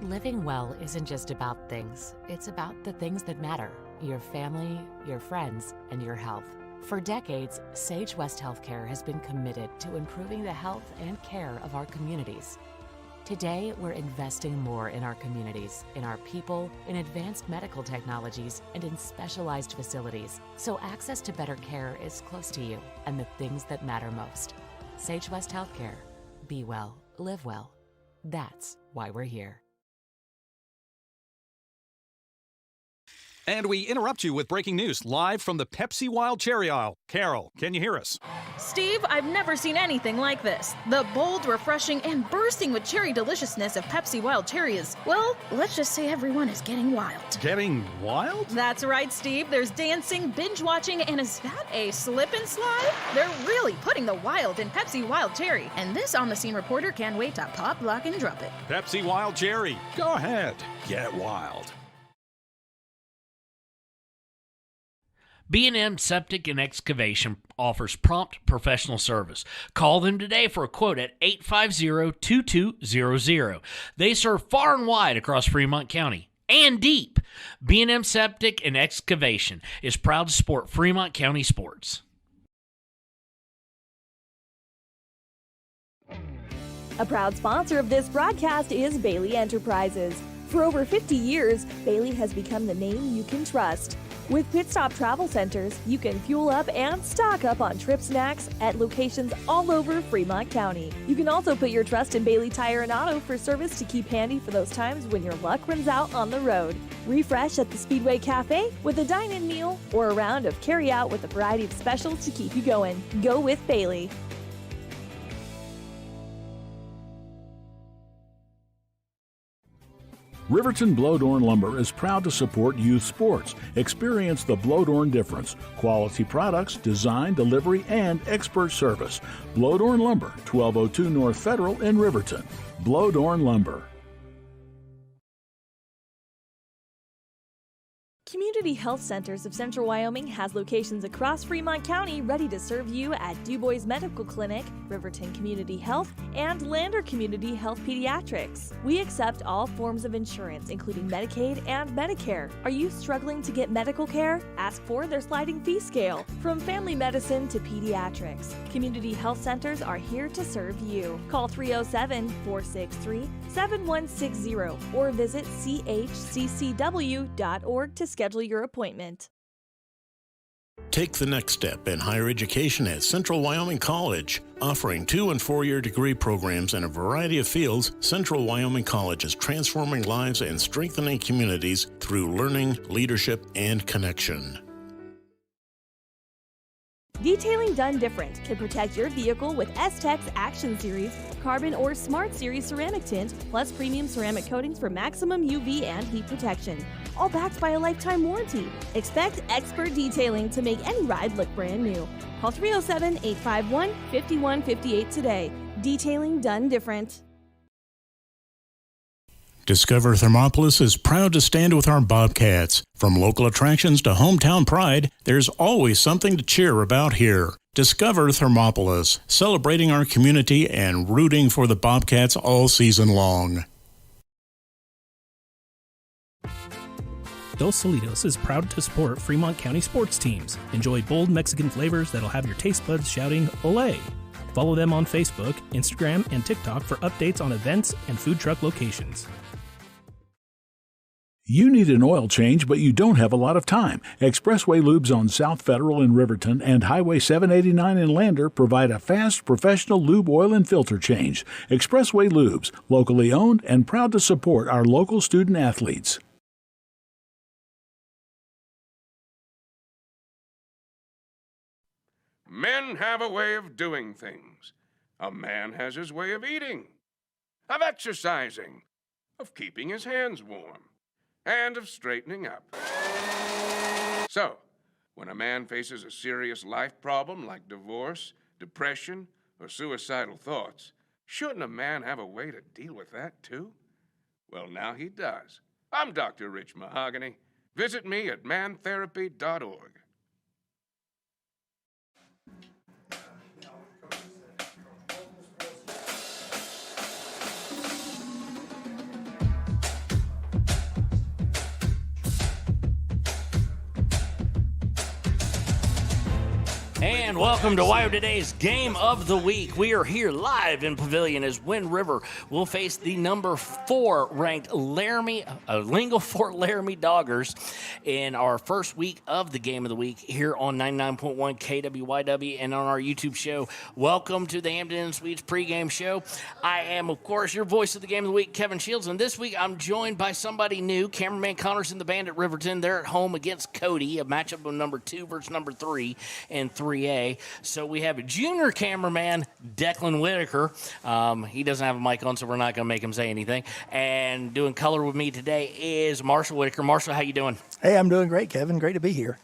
Living well isn't just about things. It's about the things that matter: your family, your friends, and your health. For decades, Sage West Healthcare has been committed to improving the health and care of our communities. Today, we're investing more in our communities, in our people, in advanced medical technologies, and in specialized facilities, so access to better care is close to you and the things that matter most. Sage West Healthcare. Be well, live well. That's why we're here. And we interrupt you with breaking news live from the Pepsi Wild Cherry aisle. Carol, can you hear us? Steve, I've never seen anything like this. The bold, refreshing, and bursting with cherry deliciousness of Pepsi Wild Cherry is, well, let's just say everyone is getting wild. Getting wild? That's right, Steve. There's dancing, binge-watching, and is that a slip and slide? They're really putting the wild in Pepsi Wild Cherry, and this on-the-scene reporter can't wait to pop, lock, and drop it. Pepsi Wild Cherry. Go ahead. Get wild. B&M Septic and Excavation offers prompt professional service. Call them today for a quote at 850-2200. They serve far and wide across Fremont County and deep. B&M Septic and Excavation is proud to support Fremont County sports. A proud sponsor of this broadcast is Bailey Enterprises. For over 50 years, Bailey has become the name you can trust. With Pit Stop Travel Centers, you can fuel up and stock up on trip snacks at locations all over Fremont County. You can also put your trust in Bailey Tire and Auto for service to keep handy for those times when your luck runs out on the road. Refresh at the Speedway Cafe with a dine-in meal or a round of carry-out with a variety of specials to keep you going. Go with Bailey. Riverton Blowdorn Lumber is proud to support youth sports. Experience the Blowdorn difference. Quality products, design, delivery, and expert service. Blowdorn Lumber, 1202 North Federal in Riverton. Blowdorn Lumber. Community Health Centers of Central Wyoming has locations across Fremont County ready to serve you at DuBois Medical Clinic, Riverton Community Health, and Lander Community Health Pediatrics. We accept all forms of insurance, including Medicaid and Medicare. Are you struggling to get medical care? Ask for their sliding fee scale. From family medicine to pediatrics, Community Health Centers are here to serve you. Call 307-463-7160 or visit chccw.org to schedule your appointment. Take the next step in higher education at Central Wyoming College. Offering 2- and 4-year degree programs in a variety of fields, Central Wyoming College is transforming lives and strengthening communities through learning, leadership, and connection. Detailing done different can protect your vehicle with S-Tech's Action Series, Carbon or Smart Series ceramic tint, plus premium ceramic coatings for maximum UV and heat protection. All backed by a lifetime warranty. Expect expert detailing to make any ride look brand new. Call 307-851-5158 today. Detailing done different. Discover Thermopolis is proud to stand with our Bobcats. From local attractions to hometown pride, there's always something to cheer about here. Discover Thermopolis, celebrating our community and rooting for the Bobcats all season long. Dos Solitos is proud to support Fremont County sports teams. Enjoy bold Mexican flavors that'll have your taste buds shouting, "Olé!" Follow them on Facebook, Instagram, and TikTok for updates on events and food truck locations. You need an oil change, but you don't have a lot of time. Expressway Lubes on South Federal in Riverton and Highway 789 in Lander provide a fast, professional lube, oil, and filter change. Expressway Lubes, locally owned and proud to support our local student athletes. Men have a way of doing things. A man has his way of eating, of exercising, of keeping his hands warm, and of straightening up. So, when a man faces a serious life problem like divorce, depression, or suicidal thoughts, shouldn't a man have a way to deal with that too? Well, now he does. I'm Dr. Rich Mahogany. Visit me at mantherapy.org. And welcome to WyoToday's Game of the Week. We are here live in Pavillion as Wind River will face the number 4 ranked Laramie, Lingle Fort Laramie Cougars in our first week of the Game of the Week here on 99.1 KWYW and on our YouTube show. Welcome to the Hampton Inn Suites pregame show. I am, of course, your voice of the Game of the Week, Kevin Shields, and this week I'm joined by somebody new. Cameraman Connors and the band at Riverton. They're at home against Cody, a matchup of number 2 versus number 3 in 3A. So we have a junior cameraman, Declan Whitaker. He doesn't have a mic on, so we're not going to make him say anything. And doing color with me today is Marshall Whitaker. Marshall, how you doing? Hey, I'm doing great, Kevin. Great to be here.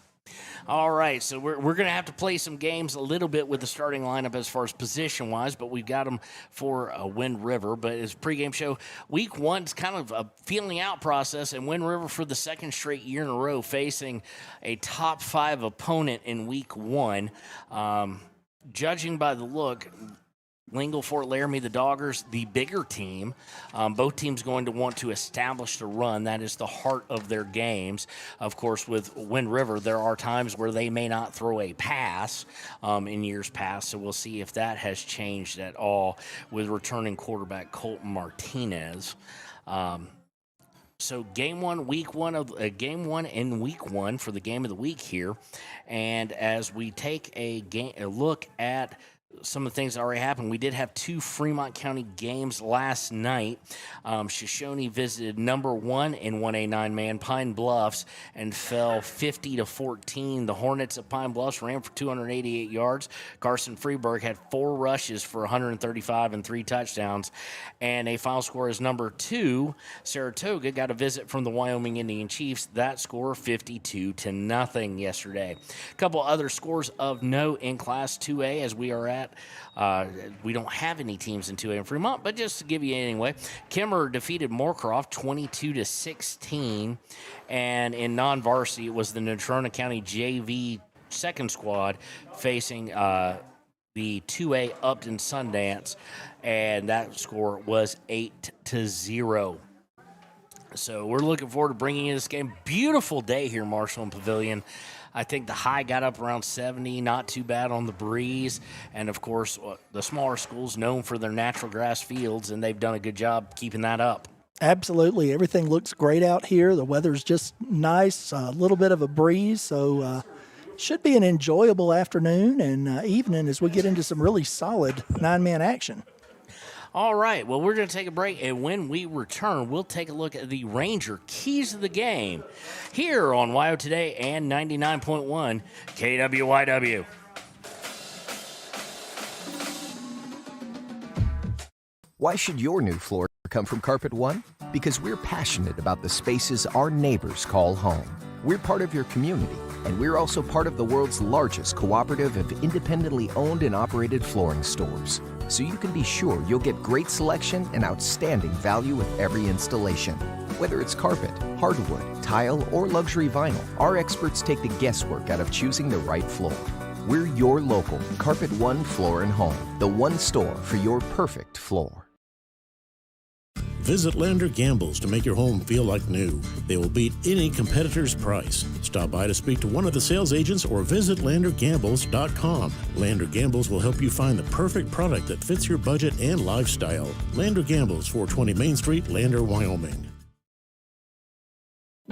All right, so we're going to have to play some games a little bit with the starting lineup as far as position-wise, but we've got them for Wind River. But it's a pregame show. Week 1 is kind of a feeling out process, and Wind River for the second straight year in a row facing a top 5 opponent in Week 1. Judging by the look, Lingle Fort Laramie, the Cougars, the bigger team. Both teams going to want to establish the run. That is the heart of their games. Of course, with Wind River, there are times where they may not throw a pass in years past, so we'll see if that has changed at all with returning quarterback Colton Martinez. So game 1, week 1 of game 1 in week 1 for the game of the week here, and as we take a look at some of the things that already happened, we did have 2 Fremont County games last night. Shoshone visited number 1 in 1A 9-man Pine Bluffs and fell 50-14. The Hornets of Pine Bluffs ran for 288 yards. Carson Freeburg had 4 rushes for 135 and 3 touchdowns. And a final score is number 2. Saratoga got a visit from the Wyoming Indian Chiefs. That score 52-0 yesterday. A couple other scores of note in Class 2A as we are at. We don't have any teams in 2A in Fremont, but just to give you anyway, Kimmer defeated Moorcroft 22-16, and in non-varsity it was the Natrona County JV second squad facing the 2A Upton Sundance, and that score was 8-0. So we're looking forward to bringing you this game. Beautiful day here, Marshall and Pavillion. I think the high got up around 70, not too bad on the breeze. And, of course, the smaller schools known for their natural grass fields, and they've done a good job keeping that up. Absolutely. Everything looks great out here. The weather's just nice, a little bit of a breeze. So should be an enjoyable afternoon and evening as we get into some really solid 9-man action. All right, well, we're going to take a break, and when we return, we'll take a look at the Ranger keys of the game here on WyoToday and 99.1 KWYW. Why should your new floor come from Carpet One? Because we're passionate about the spaces our neighbors call home. We're part of your community, and we're also part of the world's largest cooperative of independently owned and operated flooring stores. So you can be sure you'll get great selection and outstanding value with every installation. Whether it's carpet, hardwood, tile, or luxury vinyl, our experts take the guesswork out of choosing the right floor. We're your local Carpet One Floor and Home, the one store for your perfect floor. Visit Lander Gambles to make your home feel like new. They will beat any competitor's price. Stop by to speak to one of the sales agents or visit LanderGambles.com. Lander Gambles will help you find the perfect product that fits your budget and lifestyle. Lander Gambles, 420 Main Street, Lander, Wyoming.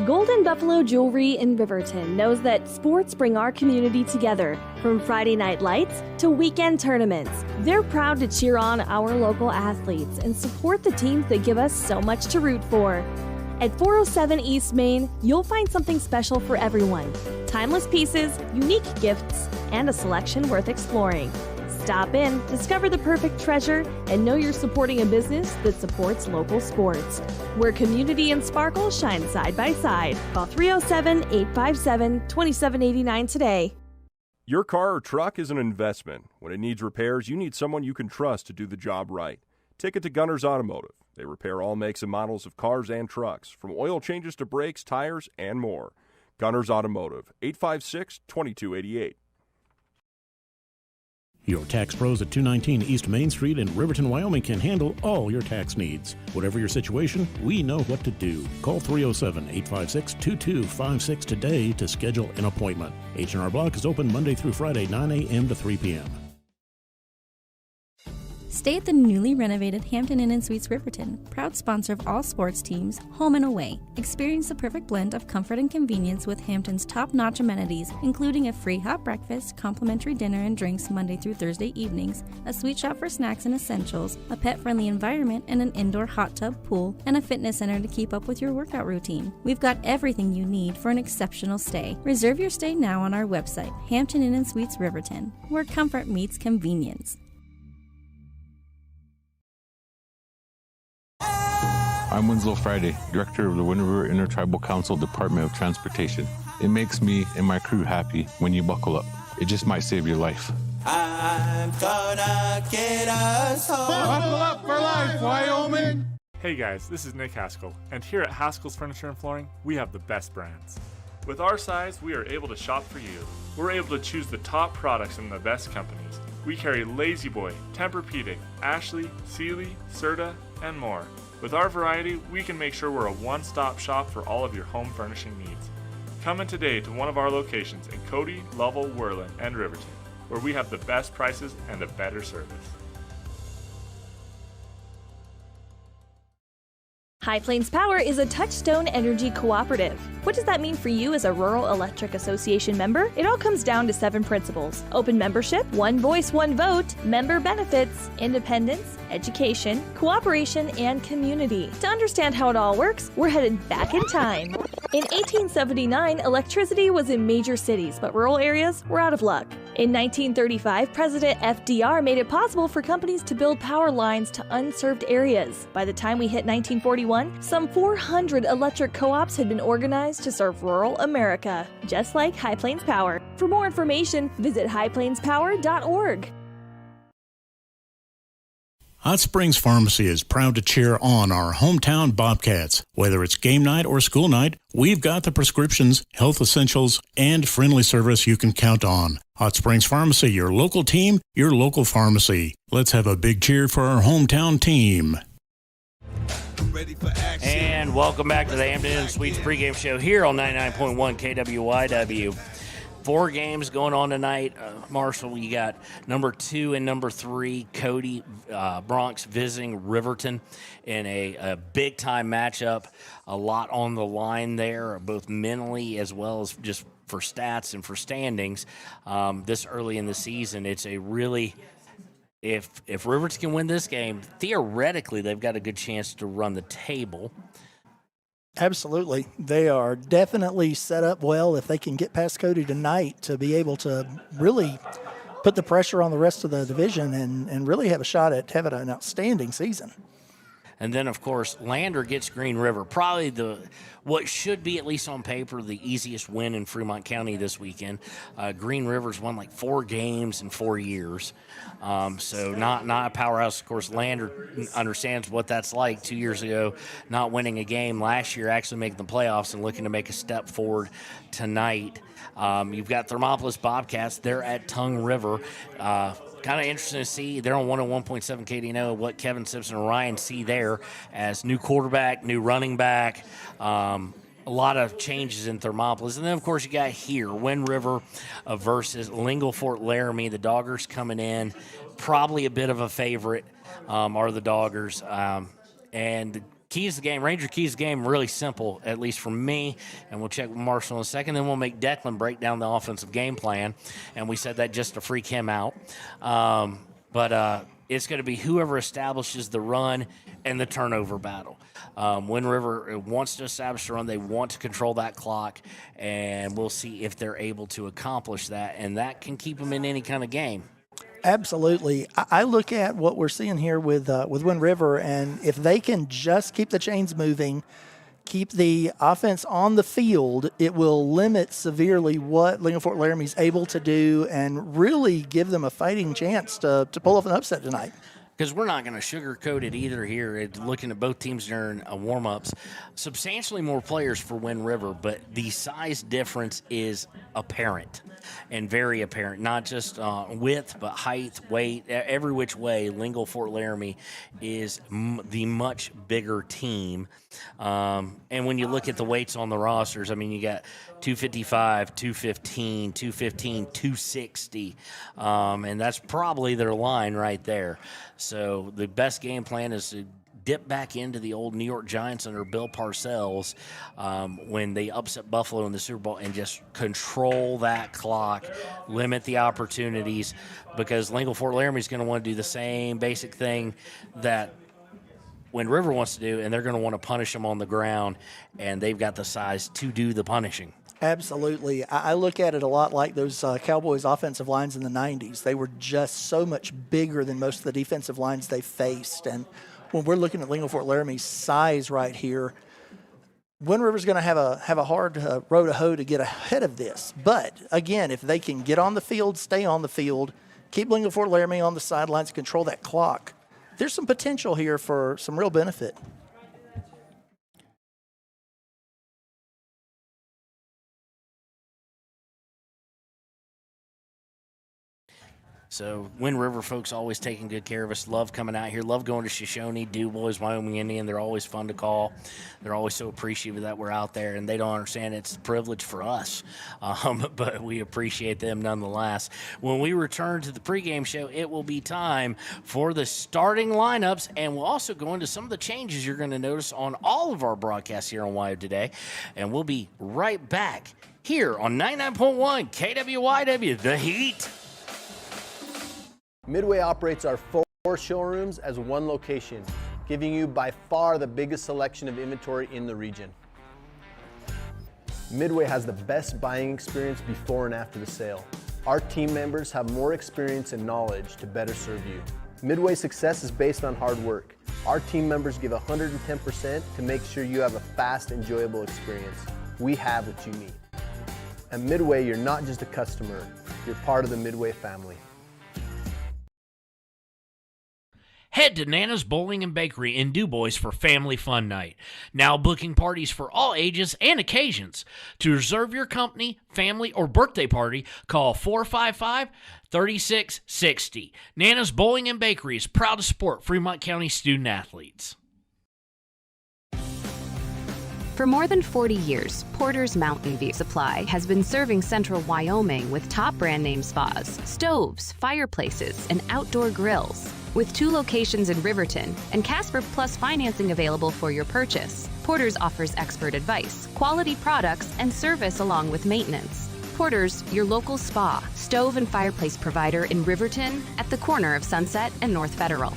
Golden Buffalo Jewelry in Riverton knows that sports bring our community together. From Friday night lights to weekend tournaments, they're proud to cheer on our local athletes and support the teams that give us so much to root for. At 407 East Main, you'll find something special for everyone. Timeless pieces, unique gifts, and a selection worth exploring. Stop in, discover the perfect treasure, and know you're supporting a business that supports local sports. Where community and sparkle shine side by side. Call 307-857-2789 today. Your car or truck is an investment. When it needs repairs, you need someone you can trust to do the job right. Take it to Gunners Automotive. They repair all makes and models of cars and trucks, from oil changes to brakes, tires, and more. Gunners Automotive, 856-2288. Your tax pros at 219 East Main Street in Riverton, Wyoming can handle all your tax needs. Whatever your situation, we know what to do. Call 307-856-2256 today to schedule an appointment. H&R Block is open Monday through Friday, 9 a.m. to 3 p.m. Stay at the newly renovated Hampton Inn & Suites Riverton, proud sponsor of all sports teams, home and away. Experience the perfect blend of comfort and convenience with Hampton's top-notch amenities, including a free hot breakfast, complimentary dinner and drinks Monday through Thursday evenings, a sweet shop for snacks and essentials, a pet-friendly environment and an indoor hot tub pool, and a fitness center to keep up with your workout routine. We've got everything you need for an exceptional stay. Reserve your stay now on our website, Hampton Inn & Suites Riverton, where comfort meets convenience. I'm Winslow Friday, Director of the Wind River Intertribal Council Department of Transportation. It makes me and my crew happy when you buckle up. It just might save your life. I'm gonna get us home. Buckle up for life, Wyoming! Hey guys, this is Nick Haskell, and here at Haskell's Furniture and Flooring, we have the best brands. With our size, we are able to shop for you. We're able to choose the top products from the best companies. We carry Lazy Boy, Tempur-Pedic, Ashley, Sealy, Serta, and more. With our variety, we can make sure we're a one-stop shop for all of your home furnishing needs. Come in today to one of our locations in Cody, Lovell, Worland, and Riverton, where we have the best prices and a better service. High Plains Power is a Touchstone Energy cooperative. What does that mean for you as a Rural Electric Association member? It all comes down to 7 principles: open membership, one voice, one vote, member benefits, independence, education, cooperation, and community. To understand how it all works, we're headed back in time. In 1879, electricity was in major cities, but rural areas were out of luck. In 1935, President FDR made it possible for companies to build power lines to unserved areas. By the time we hit 1941, some 400 electric co-ops had been organized to serve rural America, just like High Plains Power. For more information, visit highplainspower.org. Hot Springs Pharmacy is proud to cheer on our hometown Bobcats. Whether it's game night or school night, we've got the prescriptions, health essentials, and friendly service you can count on. Hot Springs Pharmacy, your local team, your local pharmacy. Let's have a big cheer for our hometown team. And welcome back to the Hampton Inn Suites pregame show here on 99.1 KWYW. 4 games going on tonight. Marshall, you got number 2 and number 3, Cody Bronx visiting Riverton in a big-time matchup. A lot on the line there, both mentally as well as just for stats and for standings. This early in the season, it's a really... If Riverton can win this game, theoretically, they've got a good chance to run the table. Absolutely. They are definitely set up well if they can get past Cody tonight to be able to really put the pressure on the rest of the division and really have a shot at having an outstanding season. And then, of course, Lander gets Green River. Probably what should be, at least on paper, the easiest win in Fremont County this weekend. Green River's won like 4 games in 4 years. So not a powerhouse. Of course, Lander understands what that's like. 2 years ago, not winning a game. Last year, actually making the playoffs and looking to make a step forward tonight. You've got Thermopolis Bobcats. They're at Tongue River. Kind of interesting to see. They're on 101.7 KDNO, what Kevin Simpson and Ryan see there as new quarterback, new running back. A lot of changes in Thermopolis. And then, of course, you got here, Wind River versus Lingle Fort Laramie. The Doggers coming in. Probably a bit of a favorite are the Doggers. And the keys to the game, Ranger keys to the game, really simple, at least for me. And we'll check with Marshall in a second. Then we'll make Declan break down the offensive game plan. And we said that just to freak him out. But it's going to be whoever establishes the run and the turnover battle. Wind River wants to establish the run. They want to control that clock. And we'll see if they're able to accomplish that. And that can keep them in any kind of game. Absolutely. I look at what we're seeing here with Wind River, and if they can just keep the chains moving, keep the offense on the field, it will limit severely what Lingle Fort Laramie is able to do and really give them a fighting chance to pull off an upset tonight. because we're not going to sugarcoat it either here. Looking at both teams during warm-ups, substantially more players for Wind River, but the size difference is apparent and very apparent, not just width, but height, weight, every which way. Lingle Fort Laramie is the much bigger team. And when you look at the weights on the rosters, I mean, you got 255, 215, 215, 260, and that's probably their line right there. So the best game plan is to dip back into the old New York Giants under Bill Parcells when they upset Buffalo in the Super Bowl and just control that clock, limit the opportunities, because Lingle Fort Laramie is going to want to do the same basic thing that Wind River wants to do, and they're going to want to punish them on the ground, and they've got the size to do the punishing. Absolutely. I look at it a lot like those Cowboys offensive lines in the 90s. They were just so much bigger than most of the defensive lines they faced. And when we're looking at Lingle Fort Laramie's size right here, Wind River's going to have a hard row to hoe to get ahead of this. But, again, if they can get on the field, stay on the field, keep Lingle Fort Laramie on the sidelines, control that clock, there's some potential here for some real benefit. So Wind River folks always taking good care of us. Love coming out here. Love going to Shoshone, DuBois, Wyoming Indian. They're always fun to call. They're always so appreciative that we're out there, and they don't understand it's a privilege for us. But we appreciate them nonetheless. When we return to the pregame show, it will be time for the starting lineups, and we'll also go into some of the changes you're going to notice on all of our broadcasts here on WyoToday. And we'll be right back here on 99.1 KWYW, The Heat. Midway operates our 4 showrooms as one location, giving you by far the biggest selection of inventory in the region. Midway has the best buying experience before and after the sale. Our team members have more experience and knowledge to better serve you. Midway's success is based on hard work. Our team members give 110% to make sure you have a fast, enjoyable experience. We have what you need. At Midway, you're not just a customer, you're part of the Midway family. Head to Nana's Bowling and Bakery in DuBois for Family Fun Night. Now booking parties for all ages and occasions. To reserve your company, family, or birthday party, call 455-3660. Nana's Bowling and Bakery is proud to support Fremont County student athletes. For more than 40 years, Porter's Mountain View Supply has been serving central Wyoming with top brand name spas, stoves, fireplaces, and outdoor grills. With 2 locations in Riverton and Casper Plus financing available for your purchase, Porter's offers expert advice, quality products, and service along with maintenance. Porter's, your local spa, stove, and fireplace provider in Riverton at the corner of Sunset and North Federal.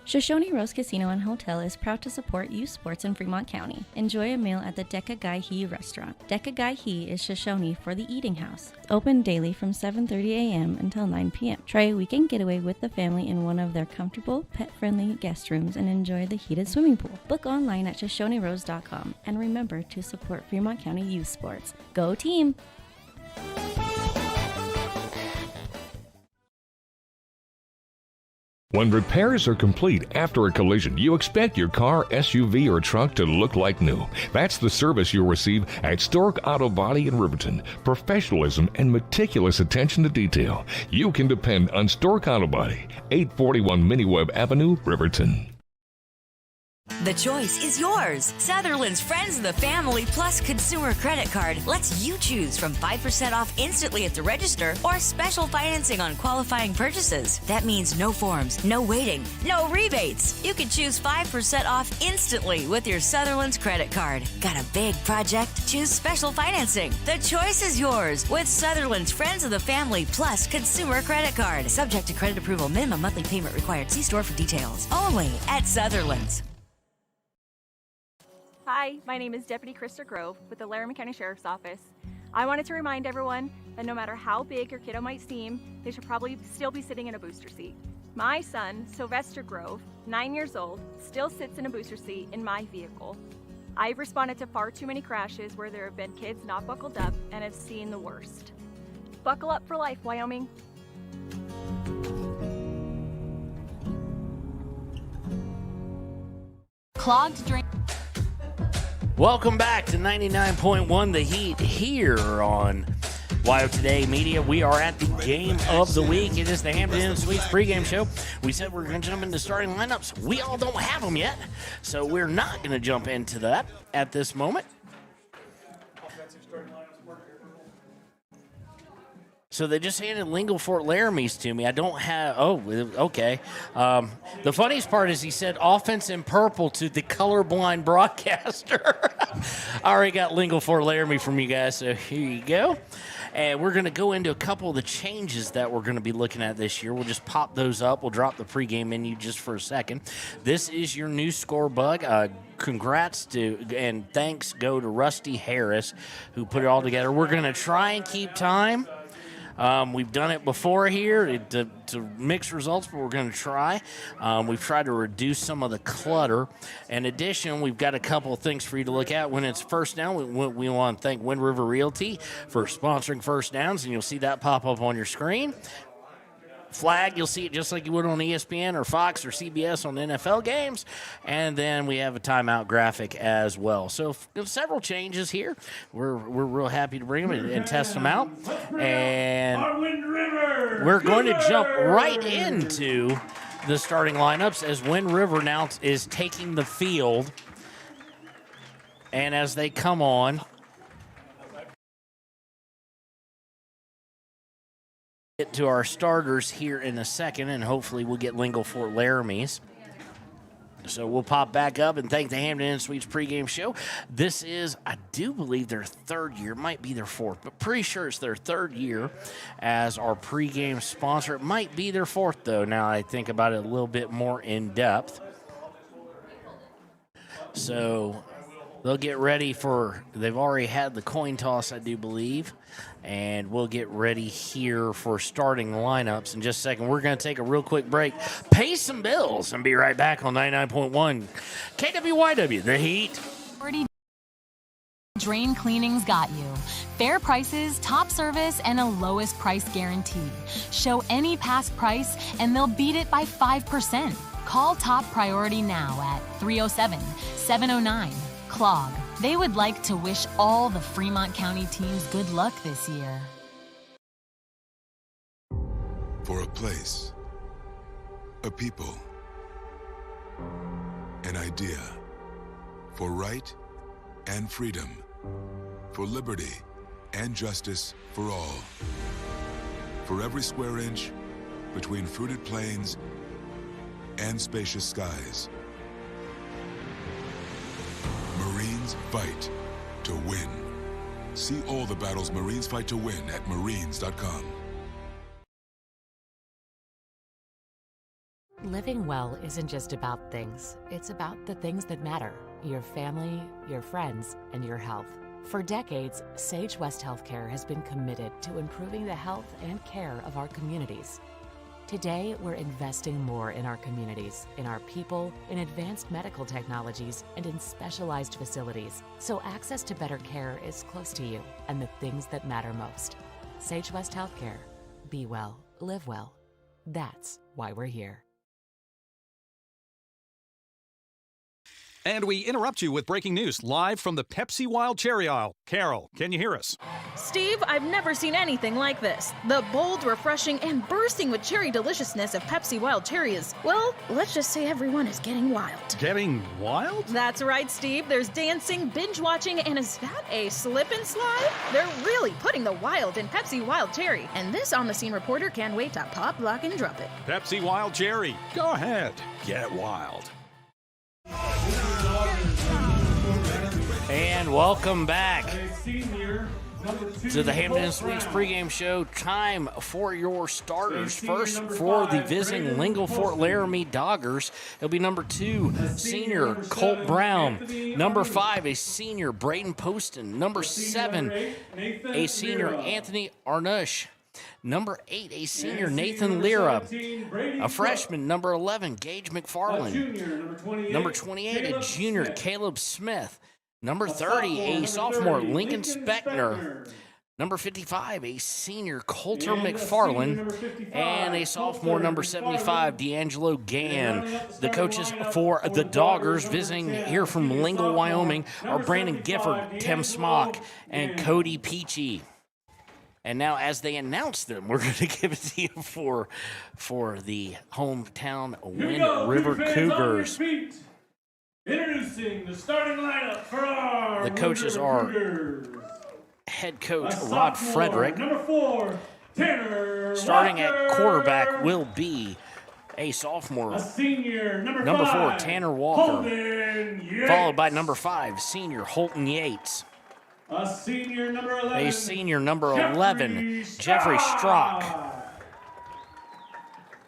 Shoshone Rose Casino and Hotel is proud to support youth sports in Fremont County. Enjoy a meal at the Deca Gai He restaurant. Deca Gai He is Shoshone for the eating house. Open daily from 7:30 a.m. until 9 p.m. Try a weekend getaway with the family in one of their comfortable, pet-friendly guest rooms and enjoy the heated swimming pool. Book online at ShoshoneRose.com and remember to support Fremont County youth sports. Go team! When repairs are complete after a collision, you expect your car, SUV, or truck to look like new. That's the service you'll receive at Stork Auto Body in Riverton. Professionalism and meticulous attention to detail. You can depend on Stork Auto Body, 841 Miniweb Avenue, Riverton. The choice is yours. Sutherland's Friends of the Family Plus Consumer Credit Card lets you choose from 5% off instantly at the register or special financing on qualifying purchases. That means no forms, no waiting, no rebates. You can choose 5% off instantly with your Sutherland's credit card. Got a big project? Choose special financing. The choice is yours with Sutherland's Friends of the Family Plus Consumer Credit Card. Subject to credit approval. Minimum monthly payment required. See store for details. Only at Sutherland's. Hi, my name is Deputy Krista Grove with the Laramie County Sheriff's Office. I wanted to remind everyone that no matter how big your kiddo might seem, they should probably still be sitting in a booster seat. My son, Sylvester Grove, 9 years old, still sits in a booster seat in my vehicle. I've responded to far too many crashes where there have been kids not buckled up and have seen the worst. Buckle up for life, Wyoming. Clogged drain. Welcome back to 99.1 The Heat here on WyoToday Media. We are at the game of the week. It is the Hampton Inn Suites pregame show. We said we're going to jump into starting lineups. We all don't have them yet, so we're not going to jump into that at this moment. So they just handed Lingle Fort Laramie's to me. I don't have. Oh, okay. The funniest part is he said offense in purple to the colorblind broadcaster. I already got Lingle Fort Laramie from you guys, so here you go. And we're going to go into a couple of the changes that we're going to be looking at this year. We'll just pop those up. We'll drop the pregame menu just for a second. This is your new score bug. Congrats to and thanks go to Rusty Harris, who put it all together. We're going to try and keep time. We've done it before here to mix results, but we're going to try. We've tried to reduce some of the clutter. In addition, we've got a couple of things for you to look at. When it's first down, we want to thank Wind River Realty for sponsoring first downs, and you'll see that pop up on your screen. Flag, you'll see it just like you would on ESPN or Fox or CBS on NFL games. And then we have a timeout graphic as well. So several changes here. We're real happy to bring them and test them out. And we're going to jump right into the starting lineups as Wind River now is taking the field. And as they come on, get to our starters here in a second, and hopefully we'll get Lingle Fort Laramie's. So we'll pop back up and thank the Hampton Inn Suites pregame show. This is, I do believe, their third year. It might be their fourth, but pretty sure it's their third year as our pregame sponsor. It might be their fourth, though, now I think about it a little bit more in depth. So they'll get ready they've already had the coin toss, I do believe. And we'll get ready here for starting lineups in just a second. We're going to take a real quick break, pay some bills, and be right back on 99.1 KWYW, The Heat. Drain Cleaning's got you. Fair prices, top service, and a lowest price guarantee. Show any past price, and they'll beat it by 5%. Call Top Priority now at 307-709-CLOG. They would like to wish all the Fremont County teams good luck this year. For a place, a people, an idea, for right and freedom, for liberty and justice for all. For every square inch between fruited plains and spacious skies. Marines fight to win. See all the battles Marines fight to win at marines.com. Living well isn't just about things. It's about the things that matter. Your family, your friends, and your health. For decades, Sage West Healthcare has been committed to improving the health and care of our communities. Today, we're investing more in our communities, in our people, in advanced medical technologies, and in specialized facilities, so access to better care is close to you and the things that matter most. Sage West Healthcare. Be well, live well. That's why we're here. And we interrupt you with breaking news live from the Pepsi Wild Cherry aisle. Carol, can you hear us? Steve, I've never seen anything like this. The bold, refreshing, and bursting with cherry deliciousness of Pepsi Wild Cherry is, well, let's just say everyone is getting wild. Getting wild? That's right, Steve. There's dancing, binge-watching, and is that a slip and slide? They're really putting the wild in Pepsi Wild Cherry, and this on-the-scene reporter can't wait to pop, lock, and drop it. Pepsi Wild Cherry. Go ahead. Get wild. And welcome back to the Hampton Inn Suites pregame show. Time for your starters. First, for the visiting Lingle Fort Laramie Doggers, it'll be number 2, senior Colt Brown. Number 5, a senior Braden Poston. Number 7, a senior Anthony Arnush. Number 8, a senior Nathan Lira. A freshman, number 11, Gage McFarland. Number 28, a junior Caleb Smith. Number 30, a sophomore, Lincoln Speckner. Number 55, a senior, Coulter McFarland. And a sophomore, number 75, D'Angelo Gann. The coaches for the Doggers visiting here from Lingle, Wyoming are Brandon Gifford, Tim Smock, and Cody Peachy. And now, as they announce them, we're going to give it to you for the hometown Wind River Cougars. Introducing the starting lineup for our The coaches are head coach Rod Frederick. Number 4, Tanner Starting Walker. at quarterback will be a sophomore. A senior, number 4, 5, Tanner Walker. Holden Yates. Followed by number 5, senior Holton Yates. A senior, number 11. A senior, number 11, Jeffrey Strock.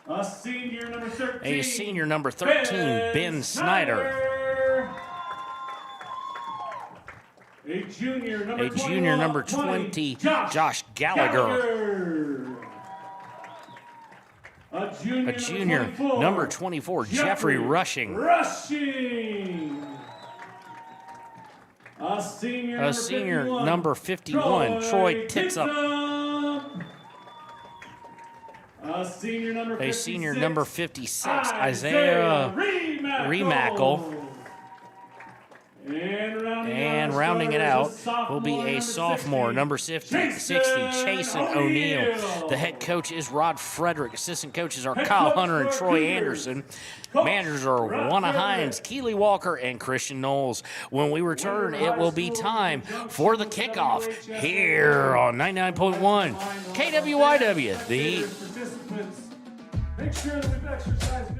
A senior, number 13. A senior, number 13, Ben Snyder. A junior, number 20, Josh Gallagher. A junior, number 24, Jeffrey Rushing. A senior, number 51, Troy Titsup. A senior, number 56, Isaiah Remackle. And rounding it out will be a sophomore, number 60, Chasen O'Neill. The head coach is Rod Frederick. Assistant coaches are Kyle Hunter and Troy Anderson. Managers are Juana Hines, Keely Walker, and Christian Knowles. When we return, it will be time for the kickoff here on 99.1 KWYW. The Heat. Make sure that we've exercised.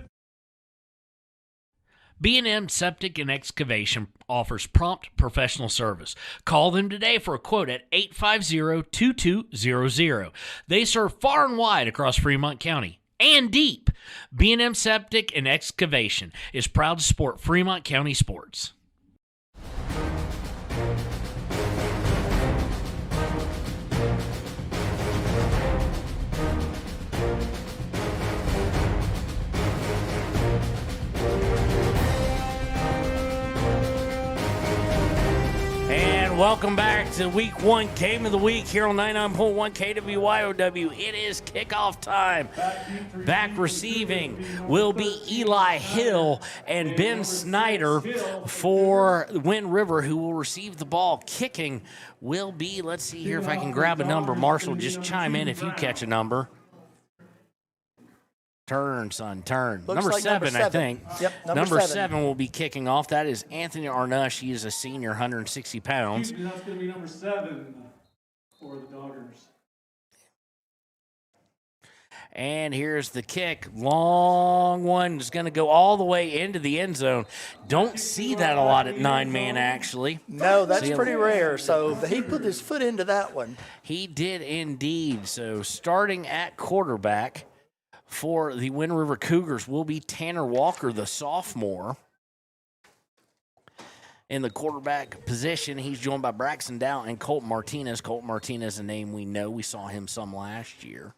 B&M Septic and Excavation offers prompt professional service. Call them today for a quote at 850-2200. They serve far and wide across Fremont County and deep. B&M Septic and Excavation is proud to support Fremont County sports. Welcome back to Week 1 Game of the Week here on 99.1 KWYOW. It is kickoff time. Back receiving will be Eli Hill and Ben Snyder for Wind River, who will receive the ball. Kicking will be, let's see here if I can grab a number. Marshall, just chime in if you catch a number. Turn, son, turn. Number like 7, I think. Yep, number 7 will be kicking off. That is Anthony Arnush. He is a senior, 160 pounds. That's going to be number 7 for the Doggers. And here's the kick. Long one is going to go all the way into the end zone. Don't see that a lot at 9-man, actually. No, that's pretty rare. So he put his foot into that one. He did indeed. So starting at quarterback for the Wind River Cougars will be Tanner Walker, the sophomore. In the quarterback position, he's joined by Braxton Dow and Colt Martinez. Colt Martinez, a name we know. We saw him some last year.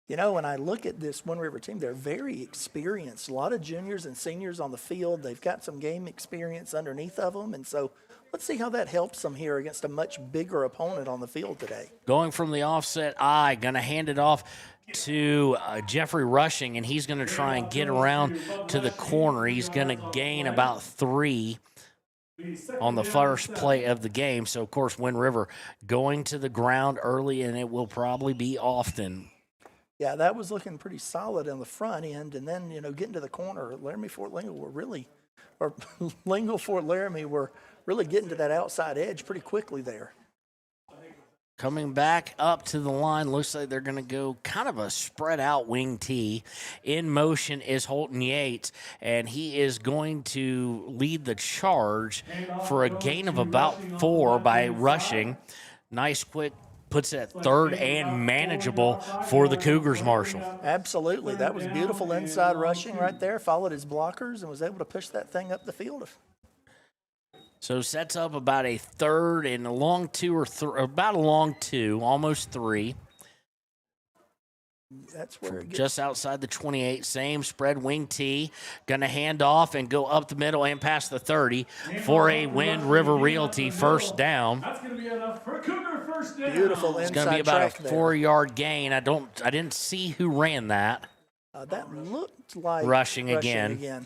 You know, when I look at this Wind River team, they're very experienced. A lot of juniors and seniors on the field. They've got some game experience underneath of them. And so let's see how that helps them here against a much bigger opponent on the field today. Going from the offset I, going to hand it off to Jeffrey Rushing, and he's going to try and get around to the corner. He's going to gain about 3 on the first play of the game. So, of course, Wind River going to the ground early, and it will probably be often. Yeah, that was looking pretty solid on the front end. And then, you know, getting to the corner, Laramie Fort Lingle were really, or Lingle Fort Laramie were really getting to that outside edge pretty quickly there. Coming back up to the line, looks like they're going to go kind of a spread-out wing tee. In motion is Holton Yates, and he is going to lead the charge for a gain of about 4 by Rushing. Nice quick. Puts it at third and manageable for the Cougars, Marshall. Absolutely. That was beautiful inside rushing right there. Followed his blockers and was able to push that thing up the field. So sets up about a third and a long 2 or about a long 2, almost 3. That's where it gets. Just outside the 28, same spread wing tee. Going to hand off and go up the middle and past the 30 for a Wind River Realty first down. That's going to be enough for Cougar first down. Beautiful inside It's going to be about a track there. 4-yard gain. I didn't see who ran that. That looked like Rushing again.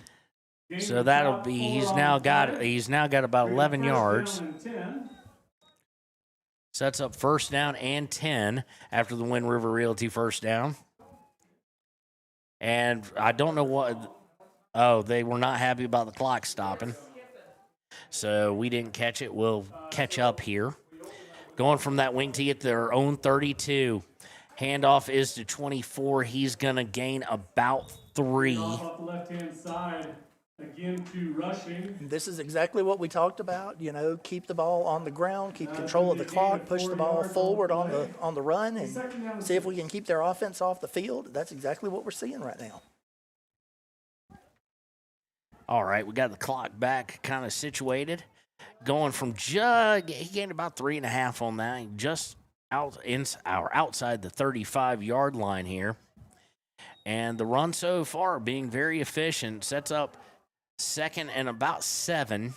So that'll be he's now got about 11 yards. Sets up first down and 10 after the Wind River Realty first down. And I don't know what. Oh, they were not happy about the clock stopping. So we didn't catch it. We'll catch up here. Going from that wing tee at their own 32. Handoff is to 24. He's going to gain about 3. Off the left-hand side. Again to rushing. This is exactly what we talked about. Keep the ball on the ground, keep control of the clock, push the ball forward on the run, and see if we can keep their offense off the field. That's exactly what we're seeing right now. All right, we got the clock back kind of situated. Going from he gained about 3.5 on that, just outside the 35-yard line here. And the run so far being very efficient, sets up second and about 7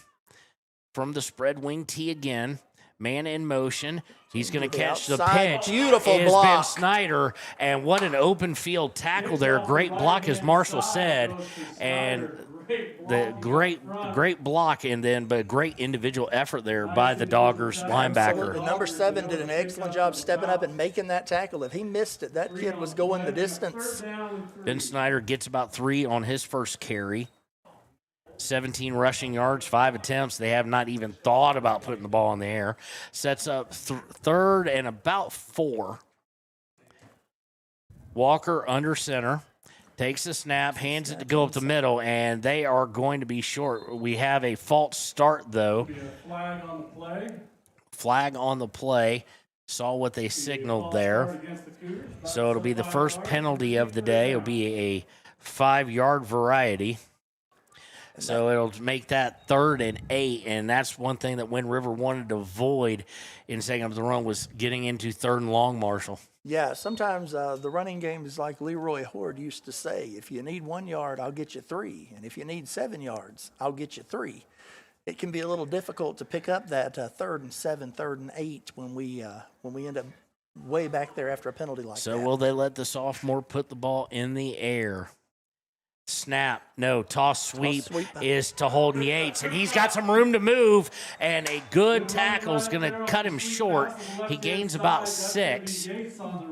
from the spread wing tee again. Man in motion. He's going to catch the pitch. Beautiful block. Ben Snyder, and what an open field tackle there. Great block, as Marshall said, and the great block, but great individual effort there by the Doggers linebacker. Absolutely. Number 7 did an excellent job stepping up and making that tackle. If he missed it, that kid was going the distance. Ben Snyder gets about 3 on his first carry. 17 rushing yards, 5 attempts. They have not even thought about putting the ball in the air. Sets up third and about 4. Walker under center. Takes the snap, hands it to go up the middle, and they are going to be short. We have a false start, though. Flag on the play. Flag on the play. Saw what they signaled there. So it'll be the first penalty of the day. It'll be a 5-yard variety. So it'll make that 3rd and 8, and that's one thing that Wind River wanted to avoid in setting up the run was getting into 3rd and long, Marshall. Yeah, sometimes the running game is like Leroy Horde used to say, if you need 1 yard, I'll get you 3. And if you need 7 yards, I'll get you 3. It can be a little difficult to pick up that 3rd and 7, 3rd and 8 when we end up way back there after a penalty like that. So will they let the sophomore put the ball in the air? Snap, no, toss sweep is to Holden Yates, and he's got some room to move, and a good tackle is going to cut him short. He gains about 6.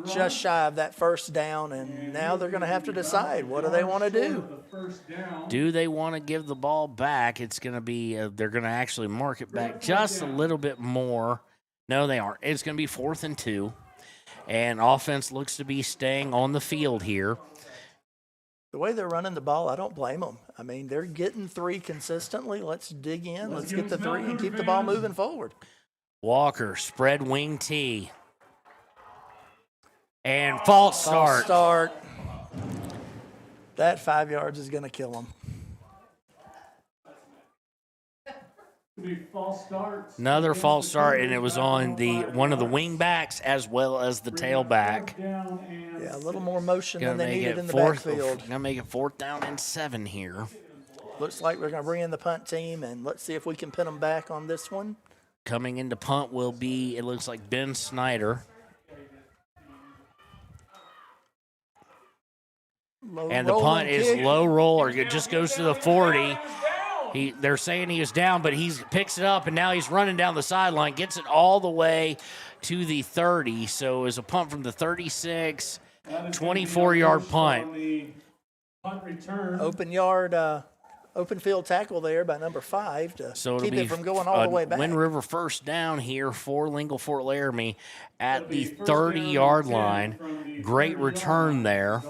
Just shy of that first down, and now they're going to have to decide, what do they want to do? Do they want to give the ball back? It's going to be, they're going to actually mark it back just a little bit more. No, they aren't. It's going to be 4th and 2, and offense looks to be staying on the field here. The way they're running the ball, I don't blame them. I mean, they're getting 3 consistently. Let's dig in. Let's get the 3 and keep the ball moving forward. Walker, spread wing tee. And false start. That 5 yards is going to kill them. Another false start, and it was on one of the wing backs as well as the tailback. Yeah, a little more motion than they needed in the backfield. Going to make it 4th down and 7 here. Looks like we're going to bring in the punt team, and let's see if we can pin them back on this one. Coming into punt will be, it looks like Ben Snyder. And the punt is low roller. It just goes to the 40. They're saying he is down, but he picks it up, and now he's running down the sideline, gets it all the way to the 30. So it was a punt from the 36, 24-yard punt. Punt return. Open field tackle there by number 5 to keep it from going all the way back. Wind River first down here for Lingle Fort Laramie at the 30-yard line. Great return there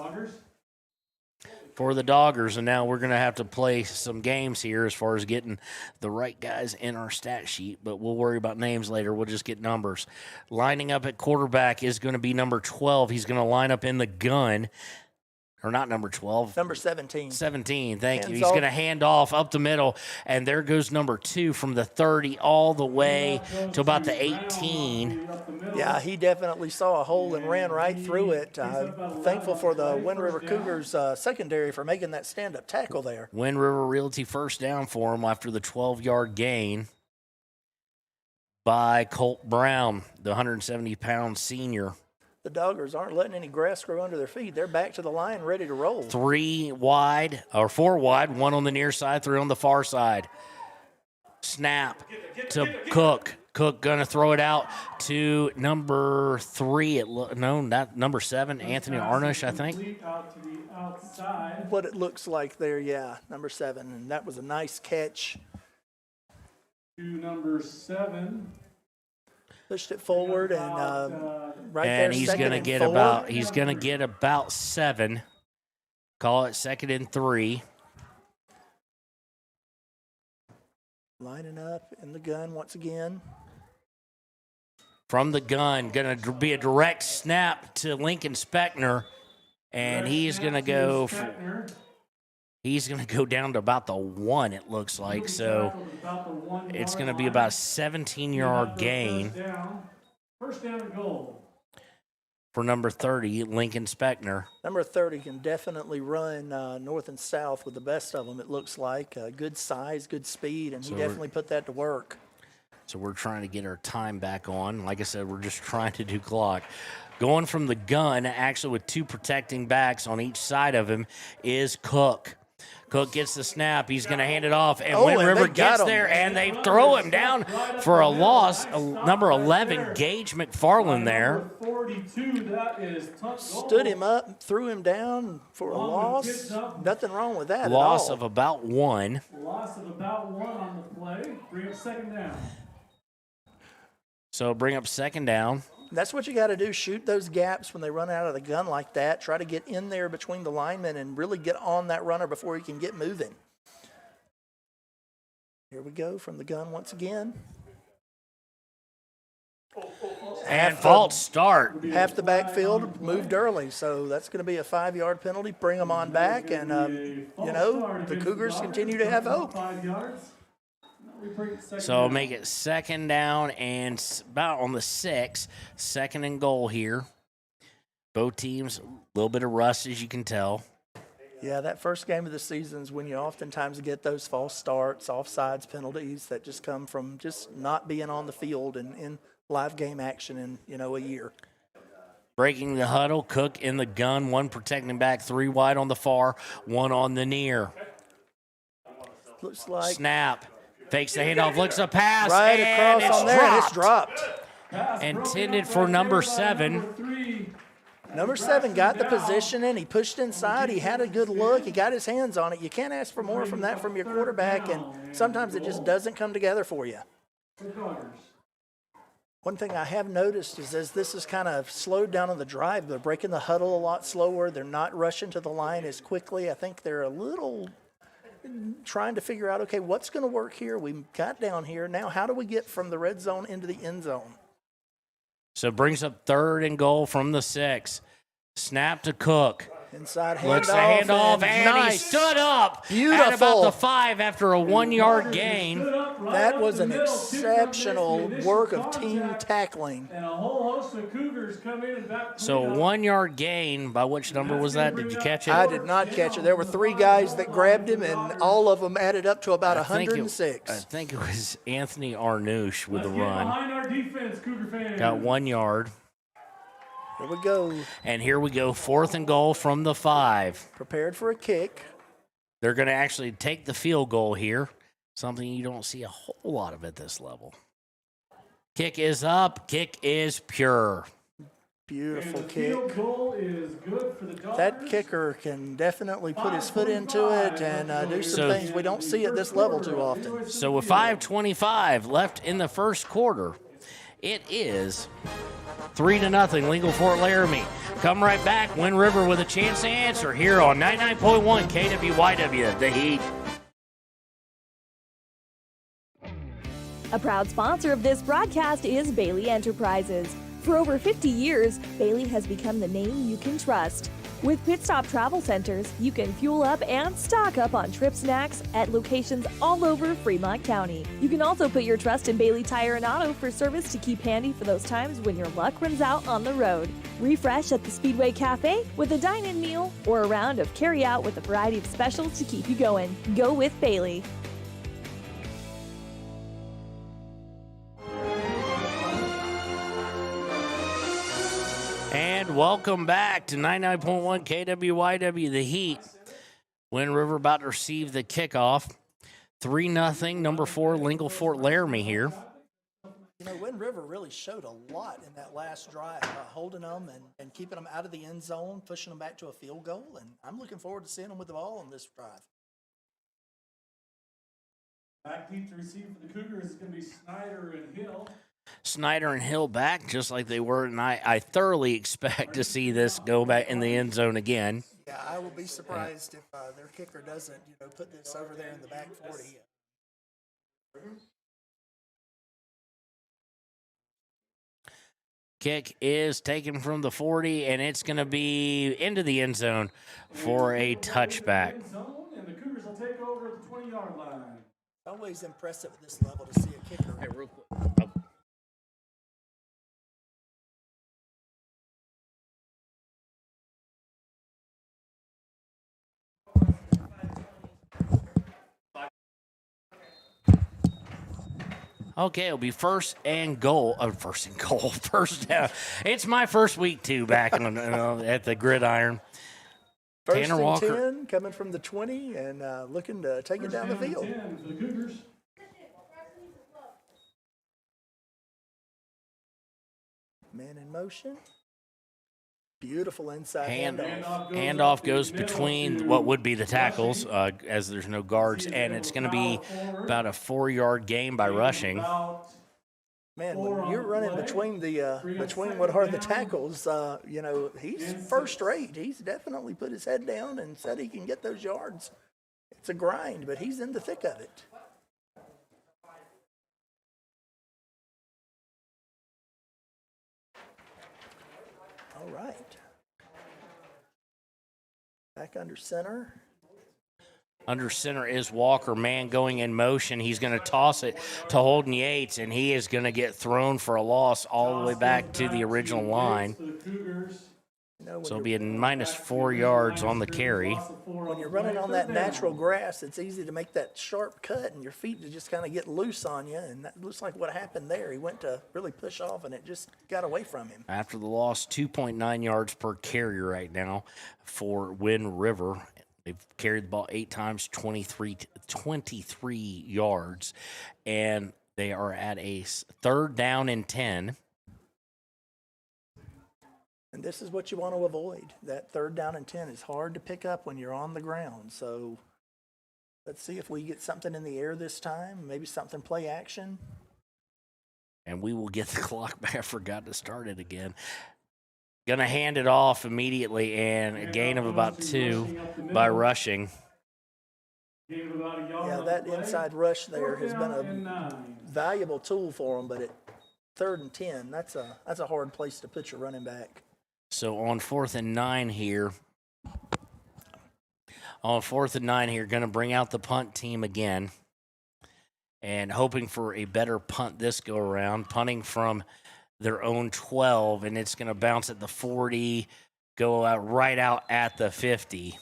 for the Doggers, and now we're going to have to play some games here as far as getting the right guys in our stat sheet, but we'll worry about names later. We'll just get numbers. Lining up at quarterback is going to be number 12. He's going to line up in the gun. Or not number 12. Number 17. 17, thank you. Hands He's off. going to hand off up the middle, and there goes number 2 from the 30 all the way to about the 18. Yeah, he definitely saw a hole and ran right through it. Thankful for the Wind River Cougars secondary for making that stand-up tackle there. Wind River Realty first down for him after the 12-yard gain by Colt Brown, the 170-pound senior. The Doggers aren't letting any grass grow under their feet. They're back to the line, ready to roll. 4 wide, 1 on the near side, 3 on the far side. Snap to Cook. Cook going to throw it out to number 3. Not number 7, Anthony Arnush, I think. What it looks like there, yeah, number 7. And that was a nice catch. To number 7. Pushed it forward and right there. And he's going to get about 7. Call it 2nd and 3. Lining up in the gun once again. From the gun, going to be a direct snap to Lincoln Speckner, and he's going to go. He's going to go down to about the 1, it looks like. So it's going to be about a 17-yard gain. First down and goal. For number 30, Lincoln Speckner. Number 30 can definitely run north and south with the best of them, it looks like. Good size, good speed, and he definitely put that to work. So we're trying to get our time back on. Like I said, we're just trying to do clock. Going from the gun, actually with 2 protecting backs on each side of him, is Cook. Cook gets the snap. He's going to hand it off, and Wind River gets there, and they throw him down for a loss. Number 11, Gage McFarland there. 42, that is stood him up, threw him down for a loss. Nothing wrong with that Loss at all. of about 1. Loss of about 1 on the play. Bring up 2nd down. So bring up 2nd down. That's what you got to do. Shoot those gaps when they run out of the gun like that. Try to get in there between the linemen and really get on that runner before he can get moving. Here we go from the gun once again. And false start. Half the backfield moved early, so that's going to be a 5-yard penalty. Bring them on back, and, the Cougars continue to have hope. 5 yards. So make it 2nd down and about on the 6. 2nd and goal here. Both teams, a little bit of rust, as you can tell. Yeah, that first game of the season is when you oftentimes get those false starts, offsides penalties that just come from just not being on the field and in live game action in, a year. Breaking the huddle, Cook in the gun, 1 protecting back, 3 wide on the far, 1 on the near. Looks like snap. Fakes the handoff, looks a pass, right and across on there, and it's dropped. Intended for number 7. Number 7 got the position in. He pushed inside. He had a good look. He got his hands on it. You can't ask for more from that from your quarterback, and sometimes it just doesn't come together for you. One thing I have noticed is as this is kind of slowed down on the drive, they're breaking the huddle a lot slower. They're not rushing to the line as quickly. I think they're a little trying to figure out, okay, what's going to work here? We got down here. Now how do we get from the red zone into the end zone? So brings up 3rd and goal from the 6. Snap to Cook. Inside handoff. Looks the handoff, and nice. He stood up Beautiful. At about the 5 after a 1-yard gain. That was an exceptional work of team tackling. And a whole host of Cougars come in and back. So 1-yard gain. By which number was that? Did you catch it? I did not catch it. There were 3 guys that grabbed him, and all of them added up to about 106. I think it was Anthony Arnush with the run. Behind our defense, Cougar fans. Got 1 yard. Here we go. And here we go, 4th and goal from the 5. Prepared for a kick. They're going to actually take the field goal here, something you don't see a whole lot of at this level. Kick is up. Kick is pure. Beautiful and the kick. Field goal is good for the Doggers. That kicker can definitely put his foot into it and do some things we don't see at this level too often. So with 5:25 left in the first quarter, it is 3-0, Lingle Fort Laramie. Come right back, Wind River with a chance to answer here on 99.1 KWYW, The Heat. A proud sponsor of this broadcast is Bailey Enterprises. For over 50 years, Bailey has become the name you can trust. With Pit Stop Travel Centers, you can fuel up and stock up on trip snacks at locations all over Fremont County. You can also put your trust in Bailey Tire and Auto for service to keep handy for those times when your luck runs out on the road. Refresh at the Speedway Cafe with a dine-in meal or a round of carry-out with a variety of specials to keep you going. Go with Bailey. And welcome back to 99.1 KWYW, the Heat. Wind River about to receive the kickoff. 3-0, number 4, Lingle Fort Laramie here. You know, Wind River really showed a lot in that last drive, holding them and keeping them out of the end zone, pushing them back to a field goal, and I'm looking forward to seeing them with the ball on this drive. Back deep to receive for the Cougars is going to be Snyder and Hill. Snyder and Hill back just like they were, and I thoroughly expect to see this go back in the end zone again. Yeah, I will be surprised if their kicker doesn't, put this over there in the back 40. Kick is taken from the 40, and it's going to be into the end zone for a touchback. And the Cougars will take over at the 20-yard line. Always impressive at this level to see a kicker. Hey, real quick. Okay, it'll be first down. It's my first week, too, back at the gridiron. First Tanner and Walker 10, coming from the 20 and looking to take it down the field. 10 for the Cougars. Man in motion. Beautiful inside handoff. Handoff goes between what would be the tackles, as there's no guards, and it's going to be about a 4-yard gain by rushing. Man, when you're running between what are the tackles, he's first rate. He's definitely put his head down and said he can get those yards. It's a grind, but he's in the thick of it. All right. Back under center. Under center is Walker. Man going in motion. He's going to toss it to Holden Yates, and he is going to get thrown for a loss all the way back to the original line. So it'll be a -4 yards on the carry. When you're running on that natural grass, it's easy to make that sharp cut, and your feet to just kind of get loose on you, and that looks like what happened there. He went to really push off, and it just got away from him. After the loss, 2.9 yards per carry right now for Wind River. They've carried the ball 8 times, 23 yards, and they are at a 3rd down and 10. And this is what you want to avoid. That 3rd down and 10 is hard to pick up when you're on the ground. So let's see if we get something in the air this time, maybe something play action. And we will get the clock back. I forgot to start it again. Going to hand it off immediately, and a gain of about 2 by rushing. Yeah, that inside rush there has been a valuable tool for them, but at 3rd and 10, that's a hard place to put your running back. So on 4th and 9 here, going to bring out the punt team again and hoping for a better punt this go around, punting from their own 12, and it's going to bounce at the 40, go out right out at the 50.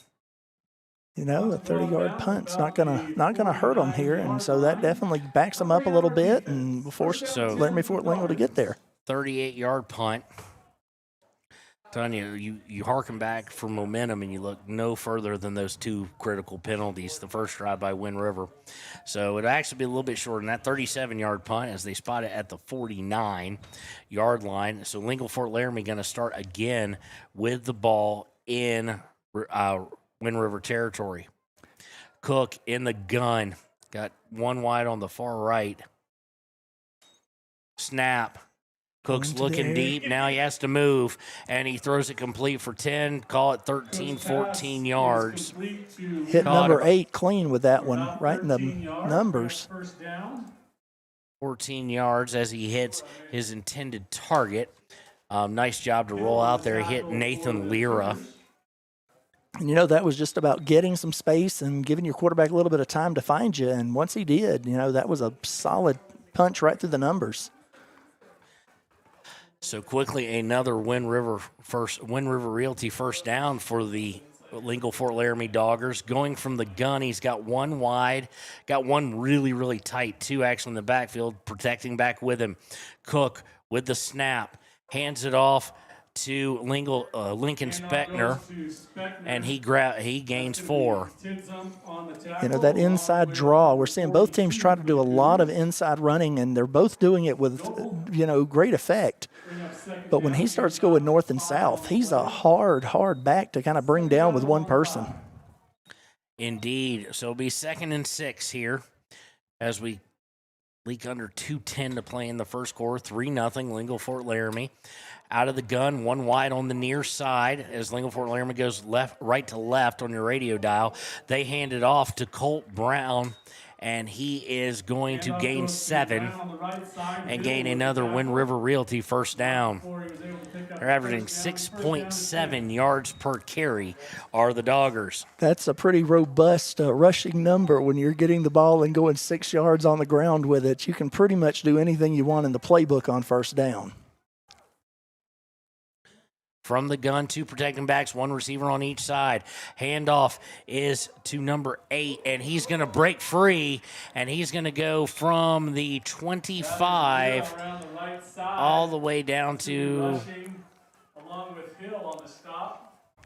A 30-yard punt's not gonna hurt them here, and so that definitely backs them up a little bit and will force Laramie Fort Lingle to get there. 38-yard punt. Telling you harken back for momentum, and you look no further than those 2 critical penalties, the first drive by Wind River. So it'll actually be a little bit shorter than that 37-yard punt as they spot it at the 49-yard line. So Lingle Fort Laramie going to start again with the ball in Wind River territory. Cook in the gun. Got 1 wide on the far right. Snap. Cook's looking deep. Now he has to move, and he throws it complete for 10. Call it 13, 14 yards. Hit number 8 clean with that one, right in the numbers. 14 yards as he hits his intended target. Nice job to roll out there. He hit Nathan Lira. And, that was just about getting some space and giving your quarterback a little bit of time to find you. And once he did, that was a solid punch right through the numbers. So quickly, another Wind River Realty first down for the Lingle Fort Laramie Doggers. Going from the gun, he's got one wide, got one really, really tight, two actually in the backfield, protecting back with him. Cook with the snap, hands it off to Lincoln Speckner, and he gains 4. That inside draw, we're seeing both teams try to do a lot of inside running, and they're both doing it with, great effect. But when he starts going north and south, he's a hard back to kind of bring down with one person. Indeed. So it'll be 2nd and 6 here as we leak under 2:10 to play in the first quarter. 3-0 Lingle Fort Laramie. Out of the gun, one wide on the near side as Lingle Fort Laramie goes right to left on your radio dial. They hand it off to Colt Brown, and he is going to gain 7 and gain another Wind River Realty first down. They're averaging 6.7 yards per carry are the Doggers. That's a pretty robust rushing number when you're getting the ball and going 6 yards on the ground with it. You can pretty much do anything you want in the playbook on first down. From the gun, 2 protecting backs, 1 receiver on each side. Handoff is to number 8, and he's going to break free, and he's going to go from the 25 all the way down to,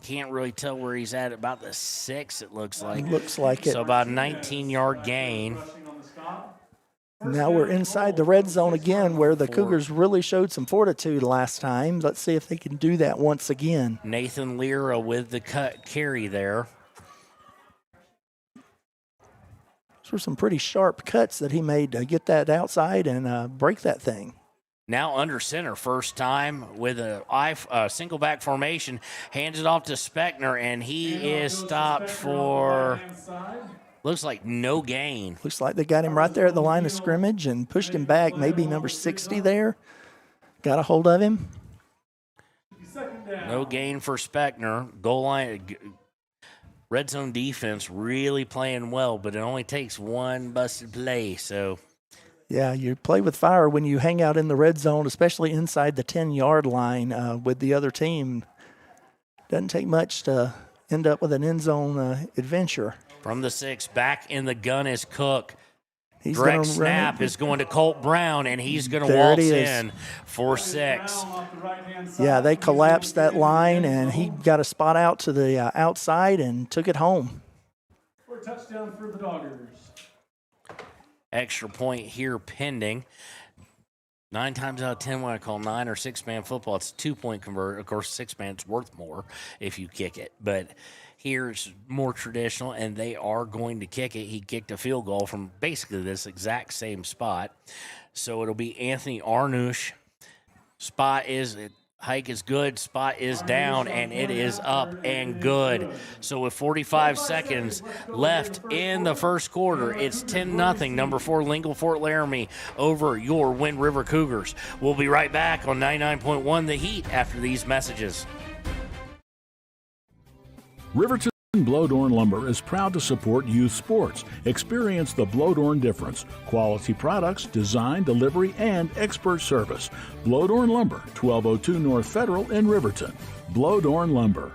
can't really tell where he's at, about the 6 it looks like. Looks like it. So about a 19-yard gain. Now we're inside the red zone again where the Cougars really showed some fortitude last time. Let's see if they can do that once again. Nathan Lira with the carry there. Those were some pretty sharp cuts that he made to get that outside and break that thing. Now under center, first time with a single back formation. Hands it off to Speckner, and he is stopped for... Looks like no gain. Looks like they got him right there at the line of scrimmage and pushed him back. Maybe number 60 there. Got a hold of him. No gain for Speckner. Goal line, red zone defense really playing well, but it only takes one busted play. So, yeah, you play with fire when you hang out in the red zone, especially inside the 10-yard line with the other team. Doesn't take much to end up with an end zone adventure. From the 6, back in the gun is Cook. He's Direct snap is going to Colt Brown, and he's going to waltz in for 6. Yeah, they collapsed that line, and he got a spot out to the outside and took it home. For a touchdown for the Doggers. Extra point here pending. 9 times out of 10 when I call 9 or 6-man football, it's 2-point convert. Of course, 6-man's worth more if you kick it, but here it's more traditional, and they are going to kick it. He kicked a field goal from basically this exact same spot. So it'll be Anthony Arnush. Hike is good, spot is down, and it is up and good. So with 45 seconds left in the first quarter, it's 10-0, number 4 Lingle Fort Laramie over your Wind River Cougars. We'll be right back on 99.1 The Heat after these messages. Riverton Blodorn Lumber is proud to support youth sports. Experience the Blodorn difference. Quality products, design, delivery, and expert service. Blodorn Lumber, 1202 North Federal in Riverton. Blodorn Lumber.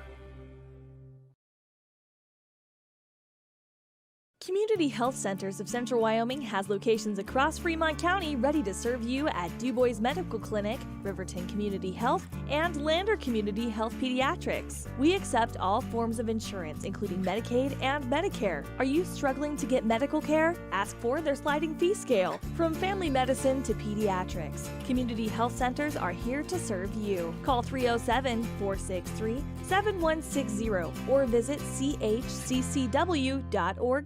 Community Health Centers of Central Wyoming has locations across Fremont County ready to serve you at Du Bois Medical Clinic, Riverton Community Health, and Lander Community Health Pediatrics. We accept all forms of insurance, including Medicaid and Medicare. Are you struggling to get medical care? Ask for their sliding fee scale. From family medicine to pediatrics, Community Health Centers are here to serve you. Call 307-463-7160 or visit chccw.org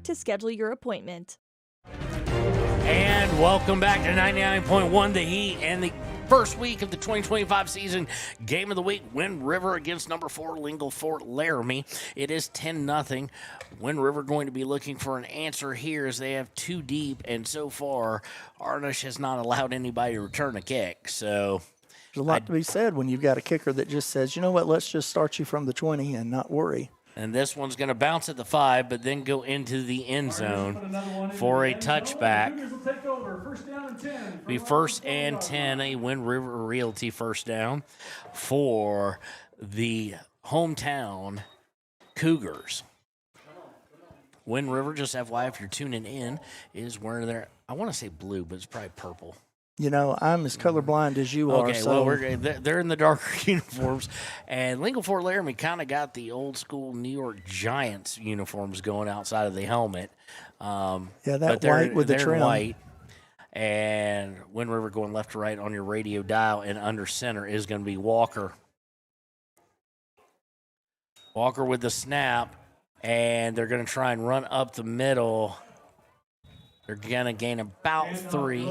to schedule your appointment. And welcome back to 99.1 The Heat and the first week of the 2025 season. Game of the week, Wind River against number 4 Lingle Fort Laramie. It is 10-0. Wind River going to be looking for an answer here as they have 2 deep, and so far Arnish has not allowed anybody to return a kick. So there's a lot to be said when you've got a kicker that just says, you know what, let's just start you from the 20 and not worry. And this one's going to bounce at the 5, but then go into the end zone for a touchback. Be first and 10, a Wind River Realty first down for the hometown Cougars. Wind River, just FYI, if you're tuning in, is wearing their, I want to say blue, but it's probably purple. You know, I'm as colorblind as you are. Okay, so. well, they're in the darker uniforms. And Lingle Fort Laramie kind of got the old-school New York Giants uniforms going outside of the helmet. That white with the trim. White. And Wind River going left to right on your radio dial, and under center is going to be Walker. Walker with the snap, and they're going to try and run up the middle. They're going to gain about 3.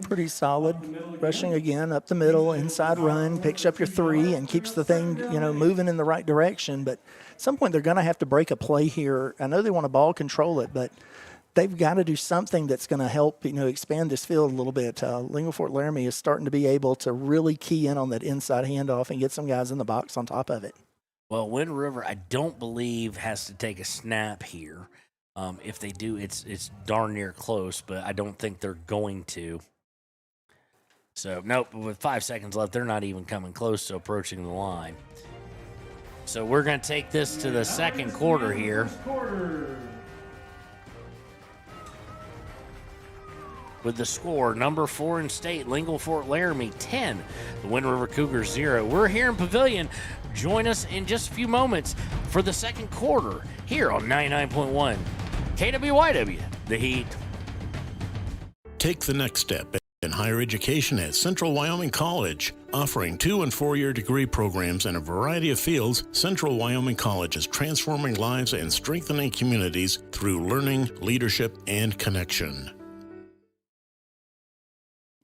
Pretty solid. Rushing again up the middle, inside run, picks up your 3 and keeps the thing, moving in the right direction. But at some point they're going to have to break a play here. I know they want to ball control it, but they've got to do something that's going to help, expand this field a little bit. Lingle Fort Laramie is starting to be able to really key in on that inside handoff and get some guys in the box on top of it. Well, Wind River, I don't believe, has to take a snap here. If they do, it's darn near close, but I don't think they're going to. So, nope, with 5 seconds left, they're not even coming close to approaching the line. So we're going to take this to the second quarter here. With the score, number 4 in state, Lingle Fort Laramie 10, the Wind River Cougars 0. We're here in Pavillion. Join us in just a few moments for the second quarter here on 99.1 KWYW, The Heat. Take the next step in higher education at Central Wyoming College. Offering 2- and 4-year degree programs in a variety of fields, Central Wyoming College is transforming lives and strengthening communities through learning, leadership, and connection.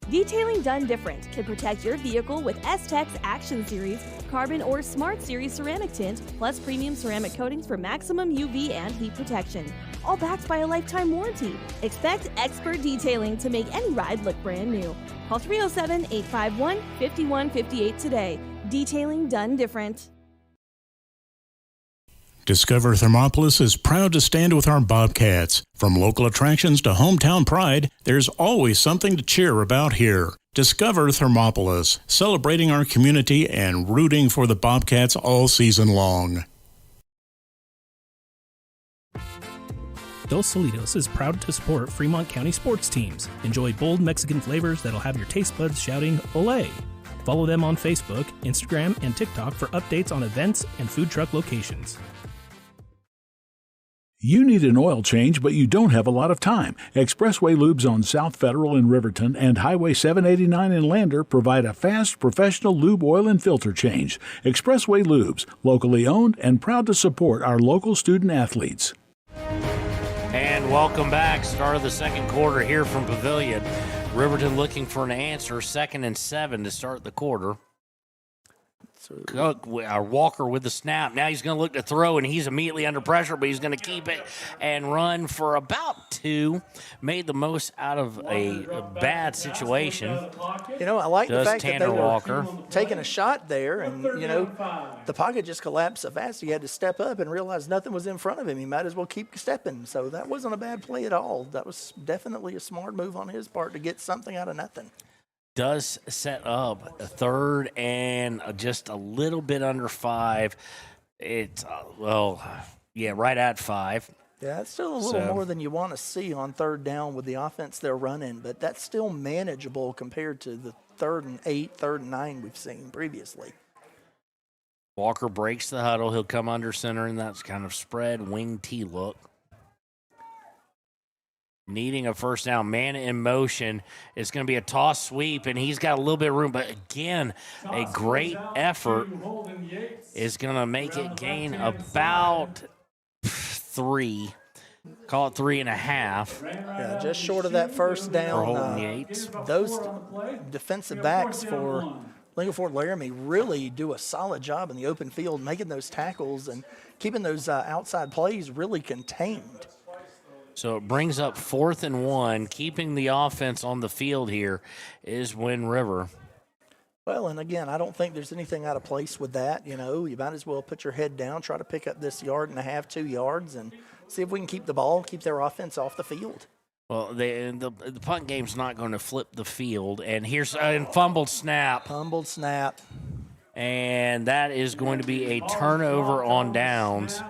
Detailing done different can protect your vehicle with S-Tech's Action Series, Carbon or Smart Series ceramic tint, plus premium ceramic coatings for maximum UV and heat protection. All backed by a lifetime warranty. Expect expert detailing to make any ride look brand new. Call 307-851-5158 today. Detailing done different. Discover Thermopolis is proud to stand with our Bobcats. From local attractions to hometown pride, there's always something to cheer about here. Discover Thermopolis, celebrating our community and rooting for the Bobcats all season long. Dos Solitos is proud to support Fremont County sports teams. Enjoy bold Mexican flavors that'll have your taste buds shouting, "Olé!" Follow them on Facebook, Instagram, and TikTok for updates on events and food truck locations. You need an oil change, but you don't have a lot of time. Expressway Lubes on South Federal in Riverton and Highway 789 in Lander provide a fast, professional lube, oil, and filter change. Expressway Lubes, locally owned and proud to support our local student athletes. And welcome back. Start of the second quarter here from Pavillion. Riverton looking for an answer. 2nd and 7 to start the quarter. Walker with the snap. Now he's going to look to throw, and he's immediately under pressure, but he's going to keep it and run for about 2. Made the most out of a bad situation. I like the fact that they were Walker taking a shot there, and, the pocket just collapsed so fast he had to step up and realize nothing was in front of him. He might as well keep stepping. So that wasn't a bad play at all. That was definitely a smart move on his part to get something out of nothing. Does set up a 3rd and just a little bit under 5. It's, right at 5. Yeah, it's still a little more than you want to see on 3rd down with the offense they're running, but that's still manageable compared to the 3rd and 8, 3rd and 9 we've seen previously. Walker breaks the huddle. He'll come under center in that kind of spread wing T look. Needing a first down, man in motion. It's going to be a toss sweep, and he's got a little bit of room. But again, a great effort is going to make it gain about 3. Call it 3.5. Yeah, just short of that first down. Those defensive backs for Lingle Fort Laramie really do a solid job in the open field, making those tackles and keeping those outside plays really contained. So it brings up 4th and 1. Keeping the offense on the field here is Wind River. Well, and again, I don't think there's anything out of place with that. You might as well put your head down, try to pick up this 1.5 yards, 2 yards, and see if we can keep the ball, keep their offense off the field. Well, the punt game's not going to flip the field. And here's a fumbled snap. Fumbled snap. And that is going to be a turnover on downs.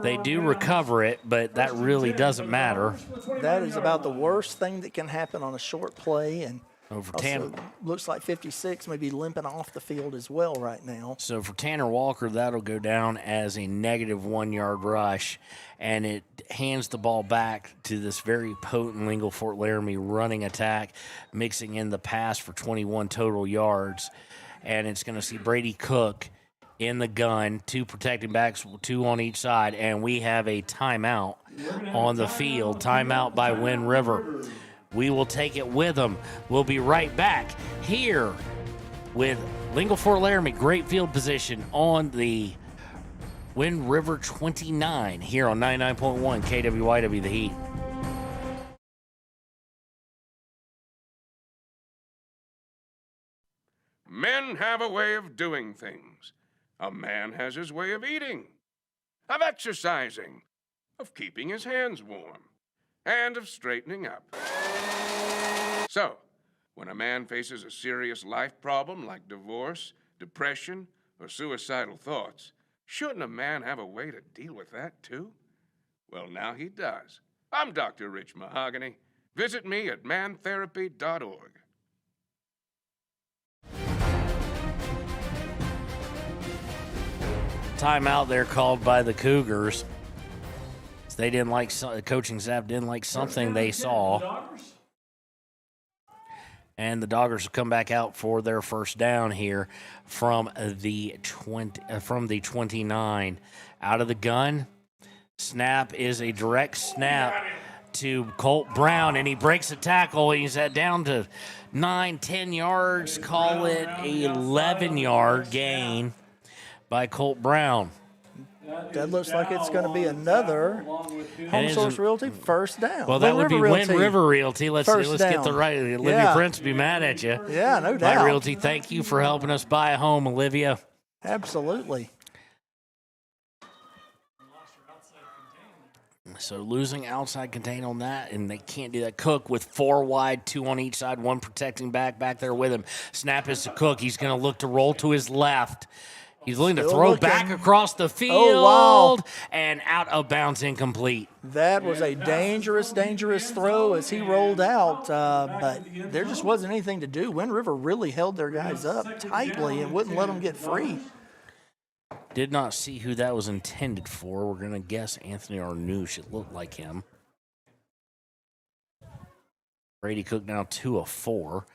They do recover it, but that really doesn't matter. That is about the worst thing that can happen on a short play. And for also, looks like 56 may be limping off the field as well right now. So for Tanner Walker, that'll go down as a negative 1 yard rush, and it hands the ball back to this very potent Lingle Fort Laramie running attack, mixing in the pass for 21 total yards. And it's going to see Brady Cook in the gun, 2 protecting backs, 2 on each side, and we have a timeout on the field. Timeout by Wind River. We will take it with them. We'll be right back here with Lingle Fort Laramie. Great field position on the Wind River 29 here on 99.1 KWYW The Heat. Men have a way of doing things. A man has his way of eating, of exercising, of keeping his hands warm, and of straightening up. So, when a man faces a serious life problem like divorce, depression, or suicidal thoughts, shouldn't a man have a way to deal with that too? Well, now he does. I'm Dr. Rich Mahogany. Visit me at mantherapy.org. Timeout there called by the Cougars. They didn't like, the coaching staff didn't like something they saw. And the Doggers will come back out for their first down here from the 29. Out of the gun. Snap is a direct snap to Colt Brown, and he breaks a tackle. He's down to 9-10 yards. Call it an 11-yard gain by Colt Brown. That looks like it's going to be another Home Source Realty first down. Well, that would be Wind River Realty. Let's get the right. Olivia Prince be mad at you. Yeah, no doubt. My Realty, thank you for helping us buy a home, Olivia. Absolutely. So losing outside contain on that, and they can't do that. Cook with 4 wide, 2 on each side, 1 protecting back there with him. Snap is to Cook. He's going to look to roll to his left. He's looking to throw back across the field and out of bounds, incomplete. That was a dangerous throw as he rolled out, but there just wasn't anything to do. Wind River really held their guys up tightly and wouldn't let them get free. Did not see who that was intended for. We're going to guess Anthony Arnouche. It looked like him. Brady Cook now 2 of 4.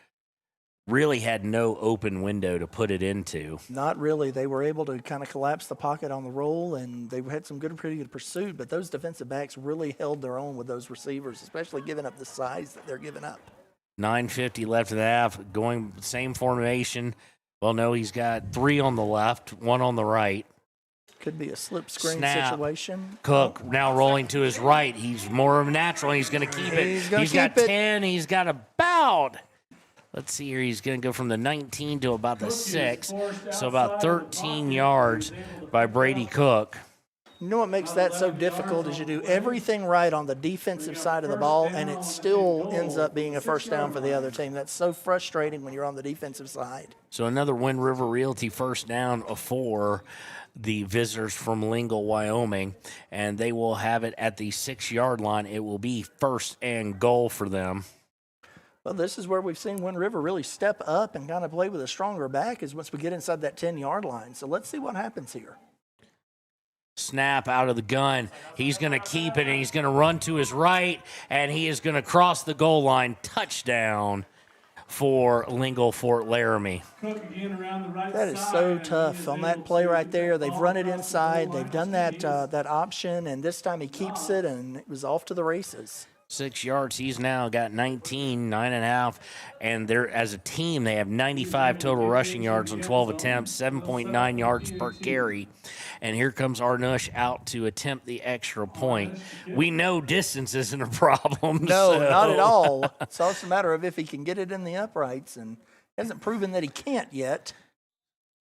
Really had no open window to put it into. Not really. They were able to kind of collapse the pocket on the roll, and they had some pretty good pursuit, but those defensive backs really held their own with those receivers, especially giving up the size that they're giving up. 9:50 left in the half, going same formation. Well, no, he's got 3 on the left, 1 on the right. Could be a slip screen situation. Cook now rolling to his right. He's more of a natural. He's going to keep it. He's got 10. He's got about... Let's see here. He's going to go from the 19 to about the 6. So about 13 yards by Brady Cook. You know what makes that so difficult is you do everything right on the defensive side of the ball, and it still ends up being a first down for the other team. That's so frustrating when you're on the defensive side. So another Wind River Realty first down for the visitors from Lingle, Wyoming, and they will have it at the 6-yard line. It will be 1st and goal for them. Well, this is where we've seen Wind River really step up and kind of play with a stronger back is once we get inside that 10-yard line. So let's see what happens here. Snap out of the gun. He's going to keep it, and he's going to run to his right, and he is going to cross the goal line. Touchdown for Lingle Fort Laramie. That is so tough on that play right there. They've run it inside. They've done that option, and this time he keeps it, and it was off to the races. 6 yards. He's now got 19, 9.5, and they're as a team they have 95 total rushing yards on 12 attempts, 7.9 yards per carry. And here comes Arnouche out to attempt the extra point. We know distance isn't a problem. No, not at all. It's also a matter of if he can get it in the uprights, and Hasn't proven that he can't yet.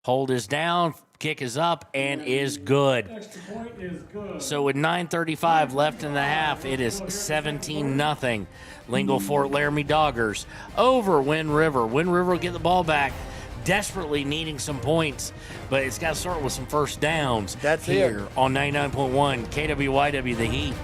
Hold is down, kick is up, and is good. Extra point is good. So with 9:35 left in the half, it is 17-0. Lingle Fort Laramie Doggers over Wind River. Wind River will get the ball back, desperately needing some points, but it's got to start with some first downs. That's here on 99.1 KWYW, The Heat.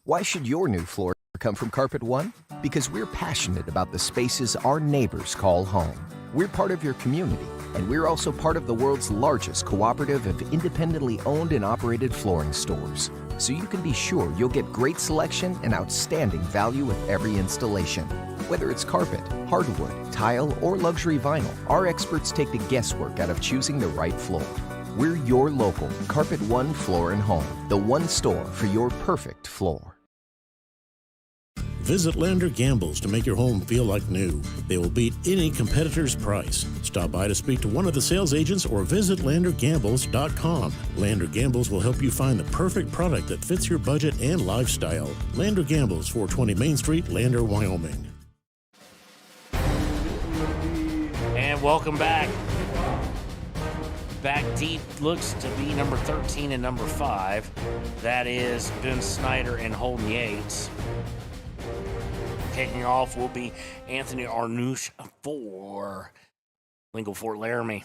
Why should your new floor come from Carpet One? Because we're passionate about the spaces our neighbors call home. We're part of your community, and we're also part of the world's largest cooperative of independently owned and operated flooring stores. So you can be sure you'll get great selection and outstanding value with every installation. Whether it's carpet, hardwood, tile, or luxury vinyl, our experts take the guesswork out of choosing the right floor. We're your local Carpet One Floor and Home, the one store for your perfect floor. Visit Lander Gambles to make your home feel like new. They will beat any competitor's price. Stop by to speak to one of the sales agents or visit LanderGambles.com. Lander Gambles will help you find the perfect product that fits your budget and lifestyle. Lander Gambles, 420 Main Street, Lander, Wyoming. And welcome back. Back deep looks to be number 13 and number 5. That is Ben Snyder and Holden Yates. Kicking off will be Anthony Arnouche for Lingle Fort Laramie.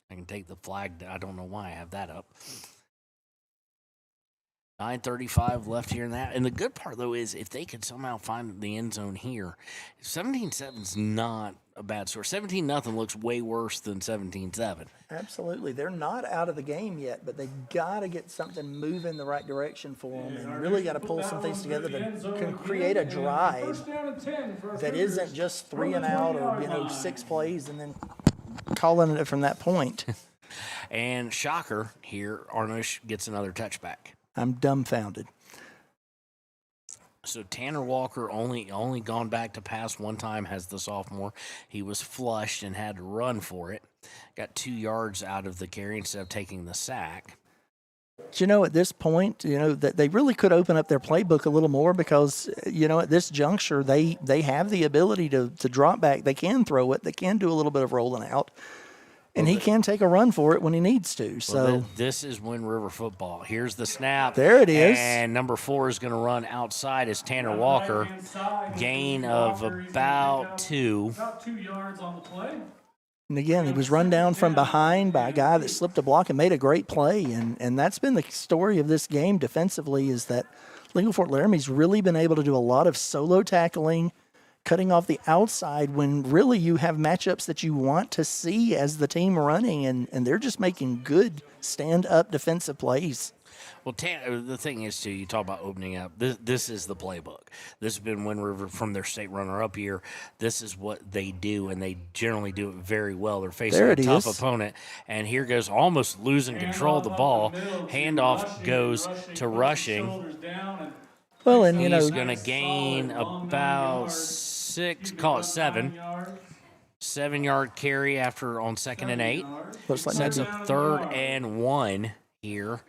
I can take the flag. I don't know why I have that up. 9:35 left here in that. And the good part, though, is if they could somehow find the end zone here, 17-7's not a bad score. 17-0 looks way worse than 17-7. Absolutely. They're not out of the game yet, but they got to get something moving the right direction for them and really got to pull some things together that can create a drive that isn't just 3 and out or 6 plays and then calling it from that point. And shocker here, Arnouche gets another touchback. I'm dumbfounded. So Tanner Walker only gone back to pass one time as the sophomore. He was flushed and had to run for it. Got 2 yards out of the carry instead of taking the sack. At this point, that they really could open up their playbook a little more because, at this juncture, they have the ability to drop back. They can throw it. They can do a little bit of rolling out. And he can take a run for it when he needs to. So this is Wind River football. Here's the snap. There it is. And number 4 is going to run outside as Tanner Walker. Gain of about 2. About 2 yards on the play. And again, he was run down from behind by a guy that slipped a block and made a great play. And that's been the story of this game defensively is that Lingle Fort Laramie's really been able to do a lot of solo tackling, cutting off the outside when really you have matchups that you want to see as the team running, and they're just making good stand-up defensive plays. Well, the thing is, too, you talk about opening up. This is the playbook. This has been Wind River from their state runner-up year. This is what they do, and they generally do it very well. They're facing a tough opponent, and here goes almost losing control of the ball. Handoff goes to Rushing. Well, and he's going to gain about 6, call it 7. 7-yard carry after on 2nd and 8. Looks like that's a 3rd and 1 here.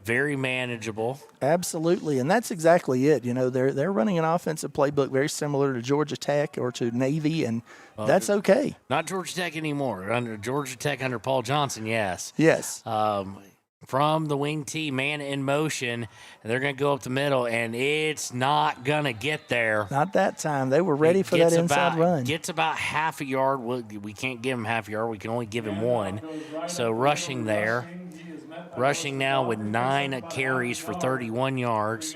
Very manageable. Absolutely, and that's exactly it. They're running an offensive playbook very similar to Georgia Tech or to Navy, and that's okay. Not Georgia Tech anymore. Under Georgia Tech under Paul Johnson, yes. Yes. From the wing tee, man in motion, and they're going to go up the middle, and it's not going to get there. Not that time. They were ready for that inside run. Gets about half a yard. We can't give him half a yard. We can only give him 1. So Rushing there. Rushing now with 9 carries for 31 yards.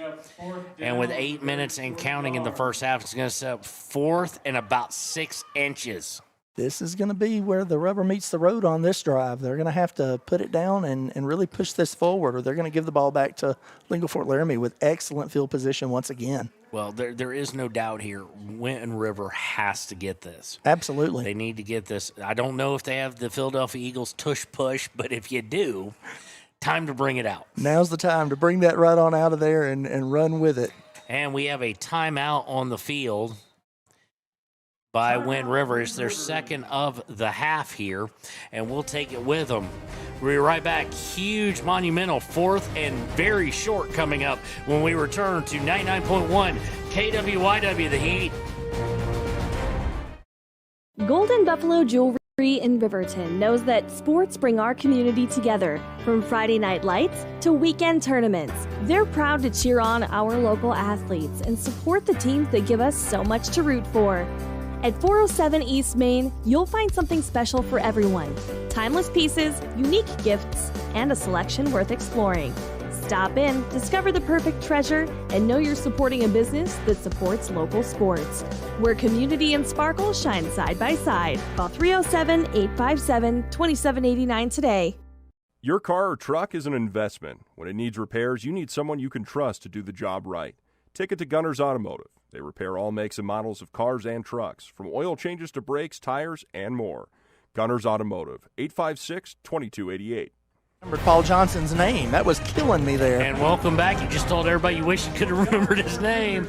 And with 8 minutes and counting in the first half, it's going to set up 4th and about 6 inches. This is going to be where the rubber meets the road on this drive. They're going to have to put it down and really push this forward, or they're going to give the ball back to Lingle Fort Laramie with excellent field position once again. Well, there is no doubt here. Wind River has to get this. Absolutely. They need to get this. I don't know if they have the Philadelphia Eagles tush push, but if you do, time to bring it out. Now's the time to bring that right on out of there and run with it. And we have a timeout on the field by Wind River. It's their 2nd of the half here, and we'll take it with them. We'll be right back. Huge, monumental 4th and very short coming up when we return to 99.1 KWYW, The Heat. Golden Buffalo Jewelry in Riverton knows that sports bring our community together. From Friday night lights to weekend tournaments, they're proud to cheer on our local athletes and support the teams that give us so much to root for. At 407 East Main, you'll find something special for everyone. Timeless pieces, unique gifts, and a selection worth exploring. Stop in, discover the perfect treasure, and know you're supporting a business that supports local sports. Where community and sparkle shine side by side. Call 307-857-2789 today. Your car or truck is an investment. When it needs repairs, you need someone you can trust to do the job right. Take it to Gunners Automotive. They repair all makes and models of cars and trucks, from oil changes to brakes, tires, and more. Gunners Automotive, 856-2288. Remember Paul Johnson's name. That was killing me there. And welcome back. You just told everybody you wish you could have remembered his name.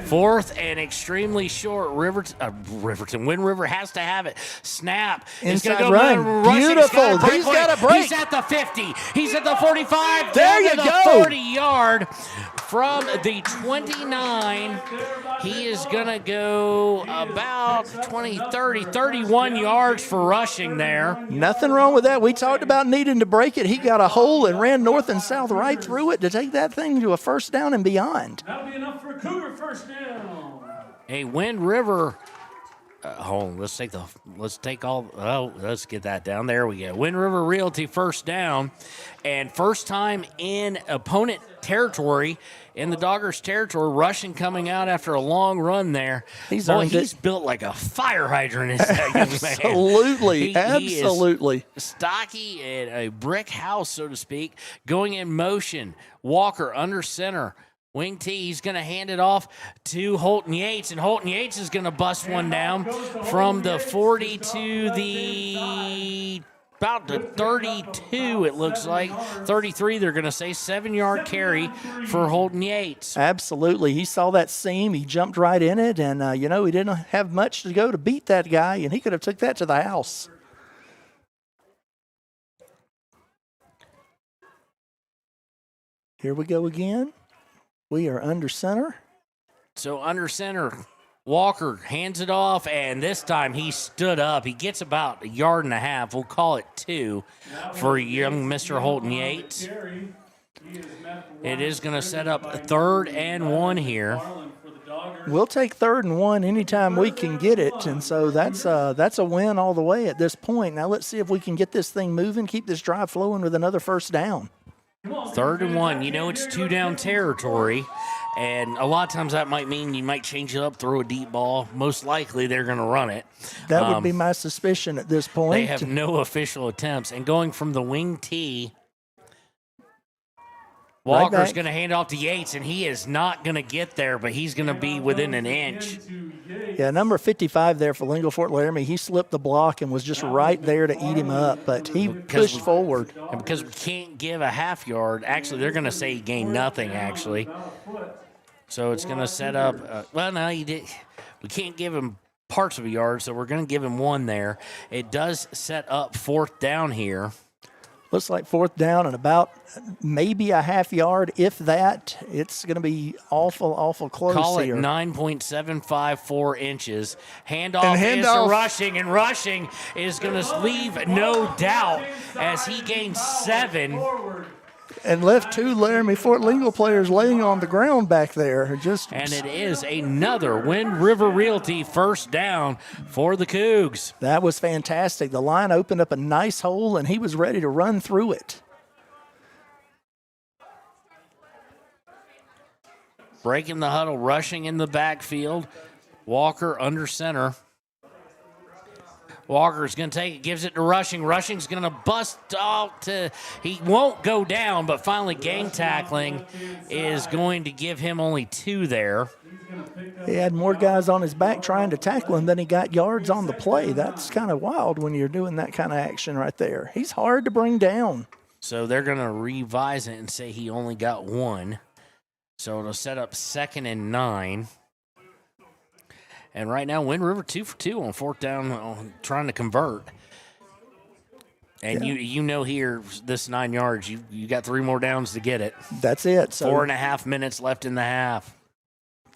Fourth and extremely short. Riverton. Wind River has to have it. Snap. Inside run. Beautiful. He's got a break. He's at the 50. He's at the 45. There you go. The 30-yard from the 29. He is going to go about 20, 30, 31 yards for rushing there. Nothing wrong with that. We talked about needing to break it. He got a hole and ran north and south right through it to take that thing to a first down and beyond. That'll be enough for a Cougar first down. Hey, Wind River. Hold on, let's get that down. There we go. Wind River Realty first down, and first time in opponent territory, in the Doggers territory, rushing coming out after a long run there. He's built like a fire hydrant, is that young man? Absolutely, He absolutely. is stocky and a brick house, so to speak, going in motion. Walker under center. Wing T, he's going to hand it off to Holton Yates, and Holton Yates is going to bust one down from the 40 to the about the 32, it looks like. 33, they're going to say. 7-yard carry for Holton Yates. Absolutely. He saw that seam. He jumped right in it, and, he didn't have much to go to beat that guy, and he could have took that to the house. Here we go again. We are under center. So under center, Walker hands it off, and this time he stood up. He gets about 1.5 yards. We'll call it 2 for young Mr. Holton Yates. It is going to set up 3rd and 1 here. We'll take 3rd and 1 anytime we can get it, and so that's a win all the way at this point. Now let's see if we can get this thing moving, keep this drive flowing with another first down. 3rd and 1. It's 2-down territory, and a lot of times that might mean you might change it up, throw a deep ball. Most likely they're going to run it. That would be my suspicion at this point. They have no official attempts. And going from the wing tee, Walker's going to hand off to Yates, and he is not going to get there, but he's going to be within an inch. Yeah, number 55 there for Lingle Fort Laramie. He slipped the block and was just right there to eat him up, but he pushed forward. And because we can't give a half yard, actually they're going to say he gained nothing, actually. So it's going to set up, he did. We can't give him parts of a yard, so we're going to give him 1 there. It does set up 4th down here. Looks like 4th down and about maybe a half yard, if that. It's going to be awful close here. Call it 9.754 inches. Handoff is rushing, and rushing is going to leave no doubt as he gains 7. And left 2 Laramie Fort Lingle players laying on the ground back there. And it is another Wind River Realty first down for the Cougs. That was fantastic. The line opened up a nice hole, and he was ready to run through it. Breaking the huddle, rushing in the backfield. Walker under center. Walker's going to take it, gives it to Rushing. Rushing's going to bust out to, he won't go down, but finally gang tackling is going to give him only 2 there. He had more guys on his back trying to tackle him than he got yards on the play. That's kind of wild when you're doing that kind of action right there. He's hard to bring down. So they're going to revise it and say he only got 1. So it'll set up 2nd and 9. And right now, Wind River 2 for 2 on 4th down, trying to convert. And here, this 9 yards, you got 3 more downs to get it. That's it. So 4.5 minutes left in the half.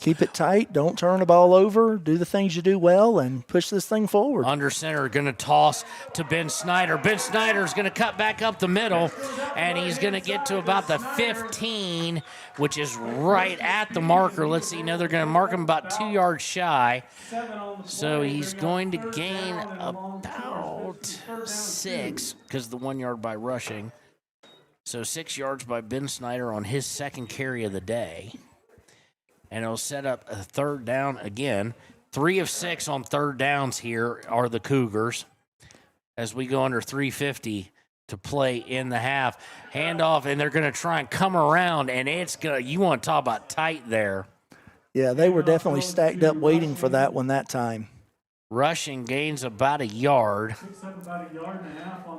Keep it tight. Don't turn the ball over. Do the things you do well and push this thing forward. Under center, going to toss to Ben Snyder. Ben Snyder's going to cut back up the middle, and he's going to get to about the 15, which is right at the marker. Let's see. Now they're going to mark him about 2 yards shy. So he's going to gain about 6 because of the 1 yard by rushing. So 6 yards by Ben Snyder on his second carry of the day. And it'll set up a third down again. 3 of 6 on third downs here are the Cougars as we go under 3:50 to play in the half. Handoff, and they're going to try and come around, and it's going to, you want to talk about tight there. Yeah, they were definitely stacked up waiting for that one that time. Rushing gains about a yard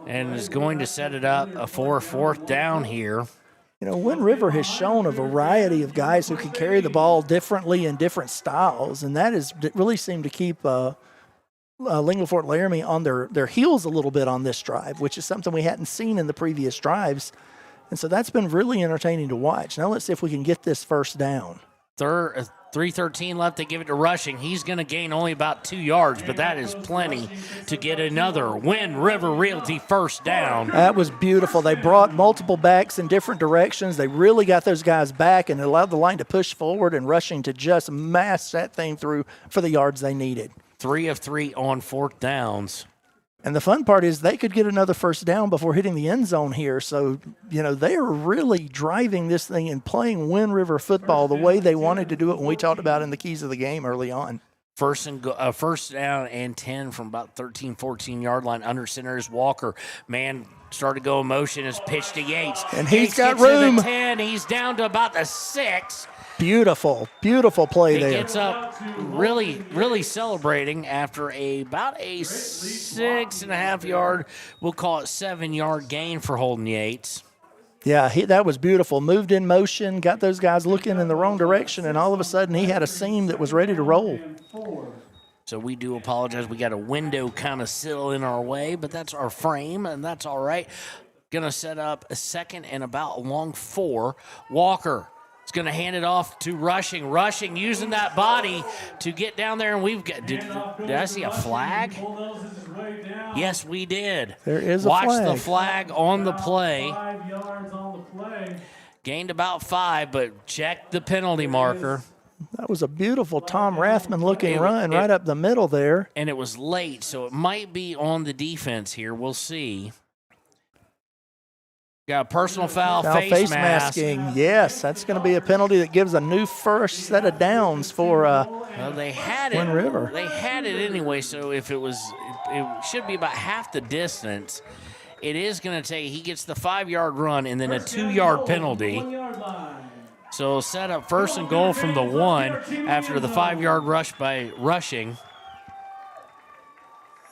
and is going to set it up for a fourth down here. You know, Wind River has shown a variety of guys who can carry the ball differently in different styles, and that has really seemed to keep Lingle Fort Laramie on their heels a little bit on this drive, which is something we hadn't seen in the previous drives. And so that's been really entertaining to watch. Now let's see if we can get this first down. 3:13 left. They give it to Rushing. He's going to gain only about 2 yards, but that is plenty to get another Wind River Realty first down. That was beautiful. They brought multiple backs in different directions. They really got those guys back and allowed the line to push forward, and Rushing to just mass that thing through for the yards they needed. 3 of 3 on fourth downs. And the fun part is they could get another first down before hitting the end zone here. So, you know, they are really driving this thing and playing Wind River football the way they wanted to do it when we talked about in the keys of the game early on. First down and 10 from about 13, 14-yard line. Under center is Walker. Man started to go in motion. Is pitched to Yates. And he's got gets room. To the 10. He's down to about the 6. Beautiful, beautiful play there. He gets up really, really celebrating after about a 6.5 yard, we'll call it 7-yard gain for Holden Yates. Yeah, that was beautiful. Moved in motion, got those guys looking in the wrong direction, and all of a sudden he had a seam that was ready to roll. So we do apologize. We got a window kind of sill in our way, but that's our frame, and that's all right. Going to set up a second and about along 4. Walker. It's going to hand it off to Rushing. Rushing using that body to get down there, and we've got. Did I see a flag? Yes, we did. There is a flag. Watch the flag on the play. Gained about 5, but check the penalty marker. That was a beautiful Tom Rathman-looking run right up the middle there. And it was late, so it might be on the defense here. We'll see. Got a personal foul, face masking. Yes, that's going to be a penalty that gives a new first set of downs for they had it. Wind River. They had it anyway, so if it should be about half the distance. It is going to take, he gets the 5-yard run and then a 2-yard penalty. So set up first and goal from the 1 after the 5-yard rush by Rushing.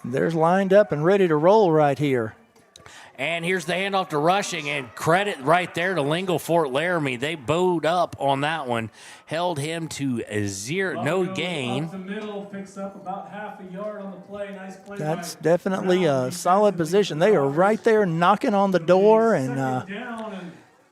They're lined up and ready to roll right here. And here's the handoff to Rushing, and credit right there to Lingle Fort Laramie. They bowed up on that one, held him to 0, no gain. Off the middle, picks up about half a yard on the play. Nice play. That's definitely a solid position. They are right there knocking on the door, and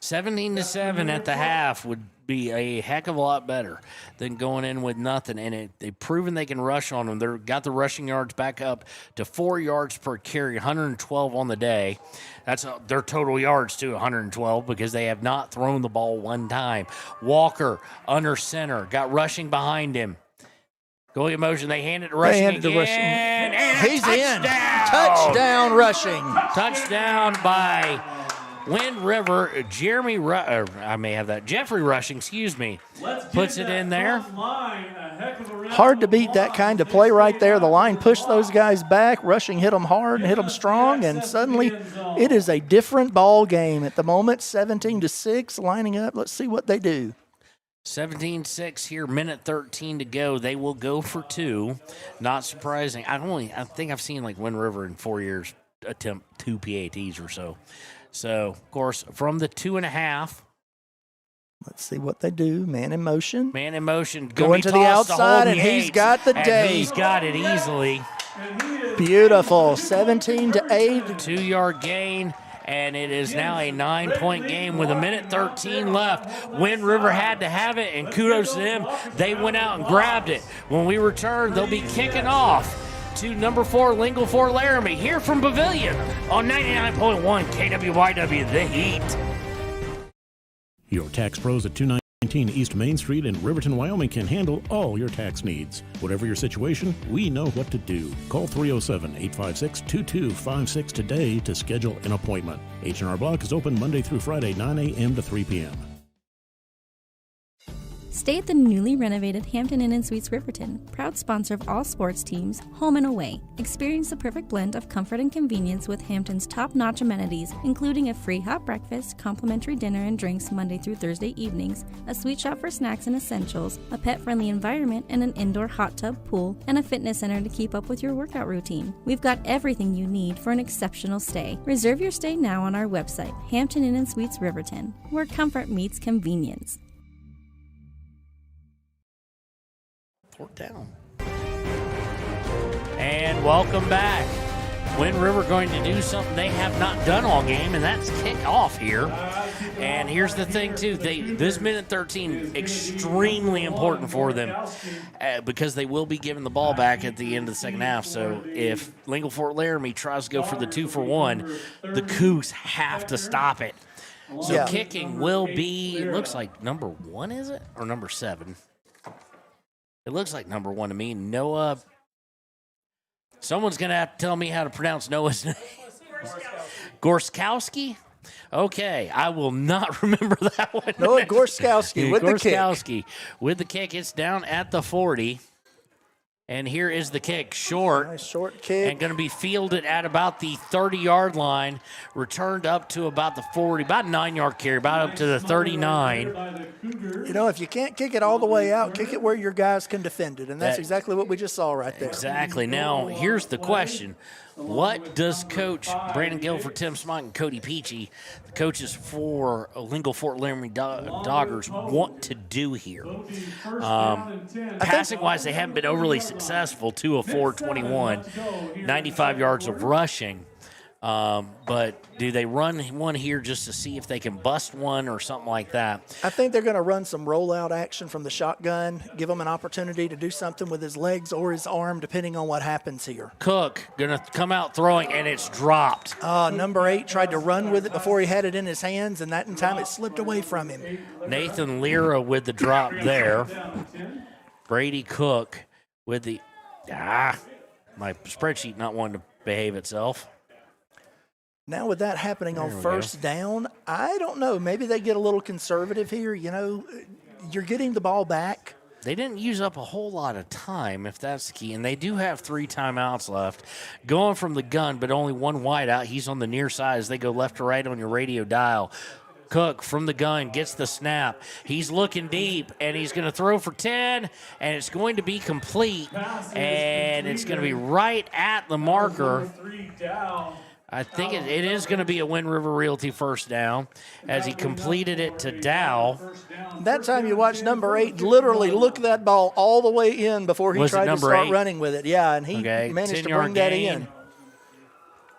17-7 at the half would be a heck of a lot better than going in with nothing. And they've proven they can rush on them. They've got the rushing yards back up to 4 yards per carry, 112 on the day. That's their total yards, too, 112, because they have not thrown the ball one time. Walker under center, got Rushing behind him. Going in motion, they hand it to Rushing again. And he's touchdown. in. Touchdown, Rushing. Touchdown by Wind River. Jeffrey Rushing, puts it in there. Hard to beat that kind of play right there. The line pushed those guys back. Rushing hit them hard and hit them strong, and suddenly it is a different ball game at the moment. 17-6, lining up. Let's see what they do. 17-6 here, minute 13 to go. They will go for 2. Not surprising. I think I've seen like Wind River in 4 years attempt 2 PATs or so. So, of course, from the 2.5. Let's see what they do. Man in motion. Man in motion. Going to the outside, and he's got the day. He's got it easily. Beautiful. 17-8. 2-yard gain. and it is now a 9-point game with 1:13 left. Wind River had to have it, and kudos to them. They went out and grabbed it. When we return, they'll be kicking off to number 4, Lingle for Laramie, here from Pavillion on 99.1 KWYW, The Heat. Your tax pros at 219 East Main Street in Riverton, Wyoming can handle all your tax needs. Whatever your situation, we know what to do. Call 307-856-2256 today to schedule an appointment. H&R Block is open Monday through Friday, 9 a.m. to 3 p.m. Stay at the newly renovated Hampton Inn & Suites Riverton, proud sponsor of all sports teams, home and away. Experience the perfect blend of comfort and convenience with Hampton's top-notch amenities, including a free hot breakfast, complimentary dinner and drinks Monday through Thursday evenings, a sweet shop for snacks and essentials, a pet-friendly environment and an indoor hot tub pool, and a fitness center to keep up with your workout routine. We've got everything you need for an exceptional stay. Reserve your stay now on our website, Hampton Inn & Suites Riverton, where comfort meets convenience. Down. And welcome back. Wind River going to do something they have not done all game, and that's kick off here. And here's the thing, too. This 1:13, extremely important for them because they will be giving the ball back at the end of the second half. So if Lingle Fort Laramie tries to go for the 2-for-1, the Cougs have to stop it. So kicking will be, it looks like number 1, is it? Or number 7? It looks like number 1 to me. Noah. Someone's going to have to tell me how to pronounce Noah's name. Gorskowski? Okay, I will not remember that one. Noah Gorskowski with the kick. Gorskowski with the kick. It's down at the 40. And here is the kick, short. Nice short kick. And going to be fielded at about the 30-yard line, returned up to about the 40, about a 9-yard carry, about up to the 39. You know, if you can't kick it all the way out, kick it where your guys can defend it, and that's exactly what we just saw right there. Exactly. Now, here's the question. What does Coach Brandon Guilford, Tim Smott, and Cody Peachy, the coaches for Lingle Fort Laramie Doggers, want to do here? Passing-wise, they haven't been overly successful, 2 of 4, 21, 95 yards of rushing. But do they run one here just to see if they can bust one or something like that? I think they're going to run some rollout action from the shotgun, give him an opportunity to do something with his legs or his arm, depending on what happens here. Cook going to come out throwing, and it's dropped. Number 8 tried to run with it before he had it in his hands, and that in time it slipped away from him. Nathan Lira with the drop there. Brady Cook with the my spreadsheet not wanting to behave itself. Now with that happening on first down, I don't know. Maybe they get a little conservative here. You know, you're getting the ball back. They didn't use up a whole lot of time, if that's the key, and they do have 3 timeouts left. Going from the gun, but only 1 wide out. He's on the near side as they go left to right on your radio dial. Cook from the gun gets the snap. He's looking deep, and he's going to throw for 10, and it's going to be complete, and it's going to be right at the marker. I think it is going to be a Wind River Realty first down as he completed it to Dow. That time you watched number 8 literally look that ball all the way in before he tried to start running with it. Yeah, and he managed to bring that in.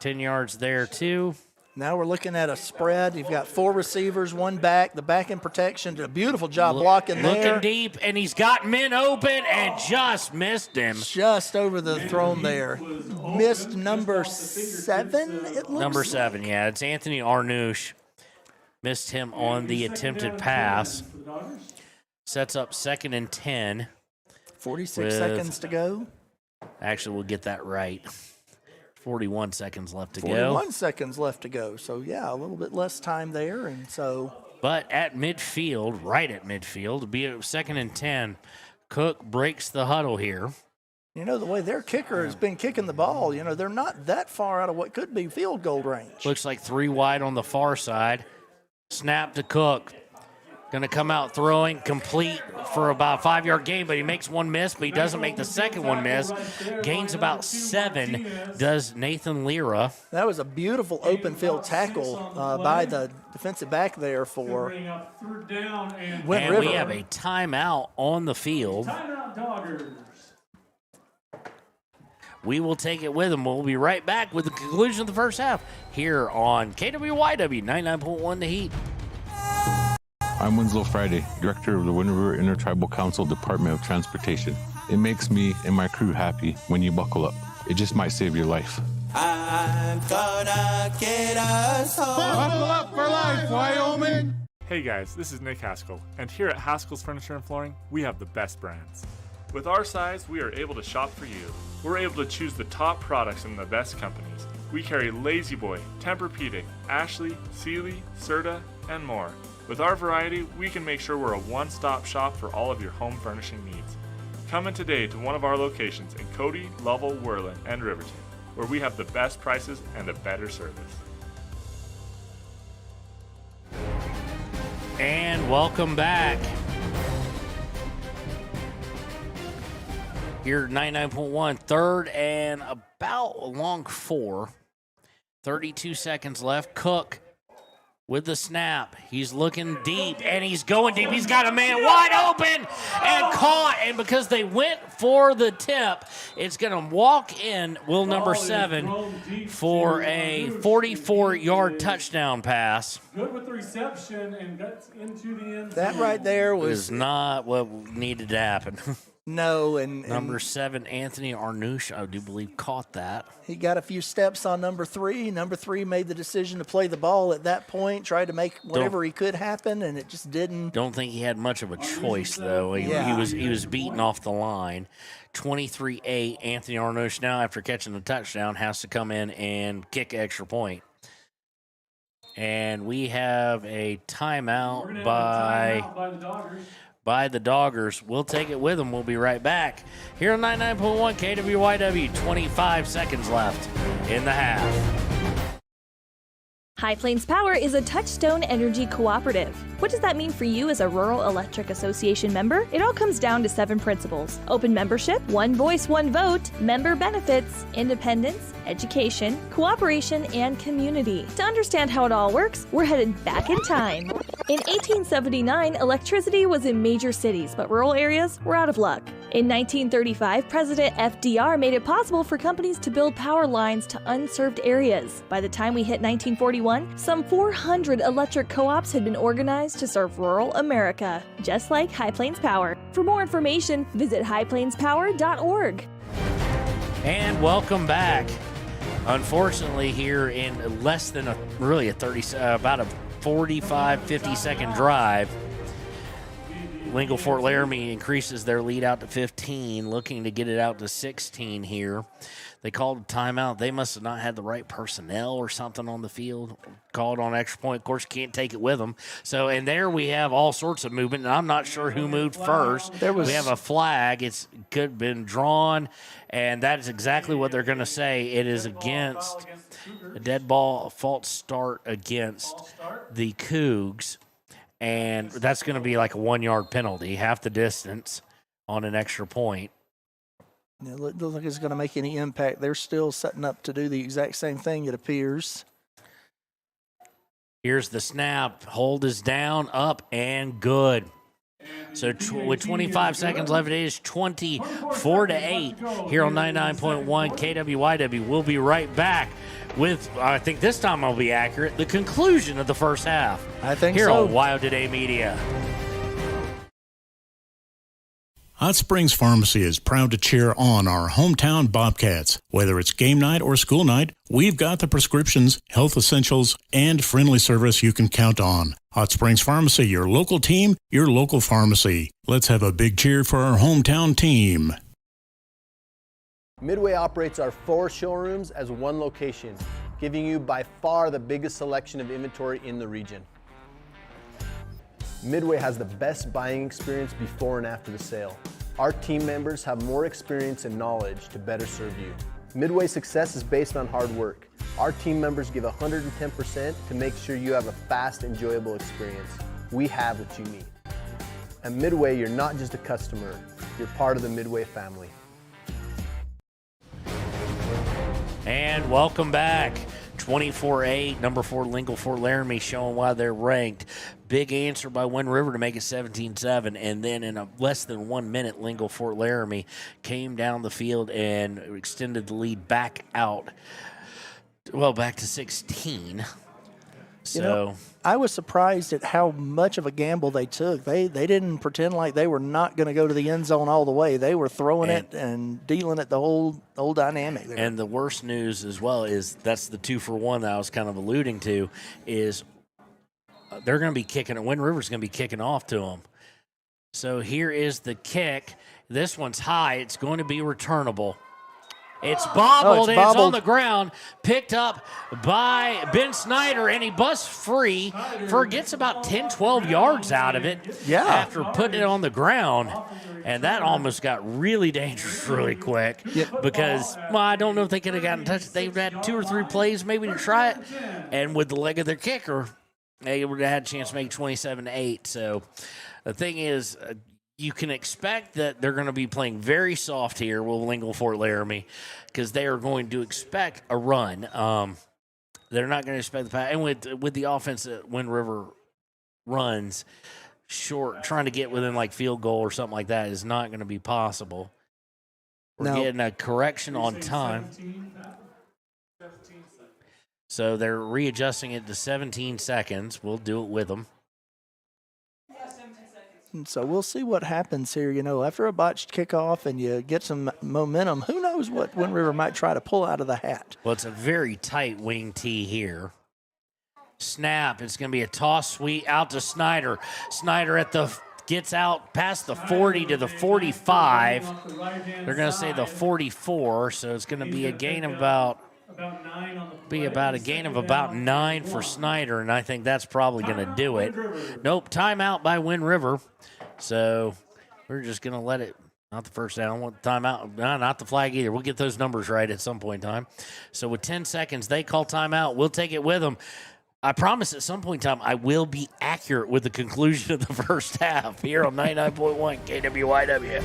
10 yards there, too. Now we're looking at a spread. You've got 4 receivers, 1 back. The back in protection did a beautiful job blocking there. Looking deep, and he's got men open and just missed him. Just over the thrown there. Missed number 7, it looks Number 7, yeah. It's Anthony Arnouche. Missed him on the attempted pass. Sets up 2nd and 10. 46 seconds to go. Actually, we'll get that right. 41 seconds left to go. 41 seconds left to go. So, yeah, a little bit less time there. And so, but at midfield, right at midfield, it'll be a 2nd and 10. Cook breaks the huddle here. You know, the way their kicker has been kicking the ball, you know, they're not that far out of what could be field goal range. Looks like 3 wide on the far side. Snap to Cook. Going to come out throwing, complete for about a 5-yard gain, but he makes 1 miss, but he doesn't make the second one miss. Gains about 7, does Nathan Lira. That was a beautiful open field tackle by the defensive back there for Wind River. And we have a timeout on the field. We will take it with them. We'll be right back with the conclusion of the first half here on KWYW 99.1 The Heat. I'm Winslow Friday, Director of the Wind River Intertribal Council Department of Transportation. It makes me and my crew happy when you buckle up. It just might save your life. I'm gonna get us home. Buckle up for life, Wyoming! Hey guys, this is Nick Haskell, and here at Haskell's Furniture and Flooring, we have the best brands. With our size, we are able to shop for you. We're able to choose the top products from the best companies. We carry Lazy Boy, Tempur-Pedic, Ashley, Sealy, Serta, and more. With our variety, we can make sure we're a one-stop shop for all of your home furnishing needs. Come in today to one of our locations in Cody, Lovell, Worland, and Riverton, where we have the best prices and a better service. And welcome back. Here at 99.1, third and about a long 4. 32 seconds left. Cook with the snap. He's looking deep, and he's going deep. He's got a man wide open and caught. And because they went for the tip, it's going to walk in Will number 7 for a 44-yard touchdown pass. Good with the reception and got into the end zone. That right there was not what needed to happen. No, and number 7, Anthony Arnouche, I do believe, caught that. He got a few steps on number 3. Number 3 made the decision to play the ball at that point, tried to make whatever he could happen, and it just didn't. Don't think he had much of a choice, though. He was beaten off the line. 23-8, Anthony Arnouche now, after catching the touchdown, has to come in and kick an extra point. And we have a timeout by the Doggers. We'll take it with them. We'll be right back. Here on 99.1 KWYW, 25 seconds left in the half. High Plains Power is a Touchstone Energy cooperative. What does that mean for you as a Rural Electric Association member? It all comes down to 7 principles: open membership, one voice, one vote, member benefits, independence, education, cooperation, and community. To understand how it all works, we're headed back in time. In 1879, electricity was in major cities, but rural areas were out of luck. In 1935, President FDR made it possible for companies to build power lines to unserved areas. By the time we hit 1941, some 400 electric co-ops had been organized to serve rural America, just like High Plains Power. For more information, visit highplainspower.org. And welcome back. Unfortunately, here in less than about a 45, 50-second drive, Lingle Fort Laramie increases their lead out to 15, looking to get it out to 16 here. They called a timeout. They must have not had the right personnel or something on the field. Called on extra point. Of course, you can't take it with them. So, and there we have all sorts of movement, and I'm not sure who moved first. We have a flag. It's could have been drawn, and that is exactly what they're going to say. It is against a dead ball, a false start against the Cougs, and that's going to be like a 1-yard penalty, half the distance on an extra point. It doesn't look like it's going to make any impact. They're still setting up to do the exact same thing, it appears. Here's the snap. Hold is down, up, and good. So with 25 seconds left, it is 24-8 here on 99.1 KWYW. We'll be right back with, I think this time I'll be accurate, the conclusion of the first half. I think here so. On WyoToday Media. Hot Springs Pharmacy is proud to cheer on our hometown Bobcats. Whether it's game night or school night, we've got the prescriptions, health essentials, and friendly service you can count on. Hot Springs Pharmacy, your local team, your local pharmacy. Let's have a big cheer for our hometown team. Midway operates our 4 showrooms as one location, giving you by far the biggest selection of inventory in the region. Midway has the best buying experience before and after the sale. Our team members have more experience and knowledge to better serve you. Midway's success is based on hard work. Our team members give 110% to make sure you have a fast, enjoyable experience. We have what you need. At Midway, you're not just a customer, you're part of the Midway family. And welcome back. 24-8, number 4 Lingle Fort Laramie showing why they're ranked. Big answer by Wind River to make it 17-7, and then in less than 1 minute, Lingle Fort Laramie came down the field and extended the lead back out, back to 16. So I was surprised at how much of a gamble they took. They didn't pretend like they were not going to go to the end zone all the way. They were throwing it and dealing it the whole dynamic there. And the worst news as well is that's the 2-for-1 that I was kind of alluding to is they're going to be kicking it. Wind River's going to be kicking off to them. So here is the kick. This one's high. It's going to be returnable. It's bobbled, and it's on the ground, picked up by Ben Snyder, and he busts free, gets about 10, 12 yards out of it after putting it on the ground. And that almost got really dangerous really quick because, I don't know if they could have gotten touched. They've had 2 or 3 plays maybe to try it, and with the leg of their kicker, they would have had a chance to make 27-8. So the thing is, you can expect that they're going to be playing very soft here with Lingle Fort Laramie because they are going to expect a run. They're not going to expect the pass. And with the offense that Wind River runs, trying to get within like field goal or something like that is not going to be possible. We're getting a correction on time. 17 So they're readjusting it to 17 seconds. We'll do it with them. So we'll see what happens here. After a botched kickoff and you get some momentum, who knows what Wind River might try to pull out of the hat. Well, it's a very tight wing tee here. Snap. It's going to be a toss sweep out to Snyder. Snyder gets out past the 40 to the 45. They're going to say the 44, so it's going to be a gain of about 9 for Snyder, and I think that's probably going to do it. Nope, timeout by Wind River. So we're just going to let it, not the first down, want the timeout, not the flag either. We'll get those numbers right at some point in time. So with 10 seconds, they call timeout. We'll take it with them. I promise at some point in time I will be accurate with the conclusion of the first half here on 99.1 KWYW.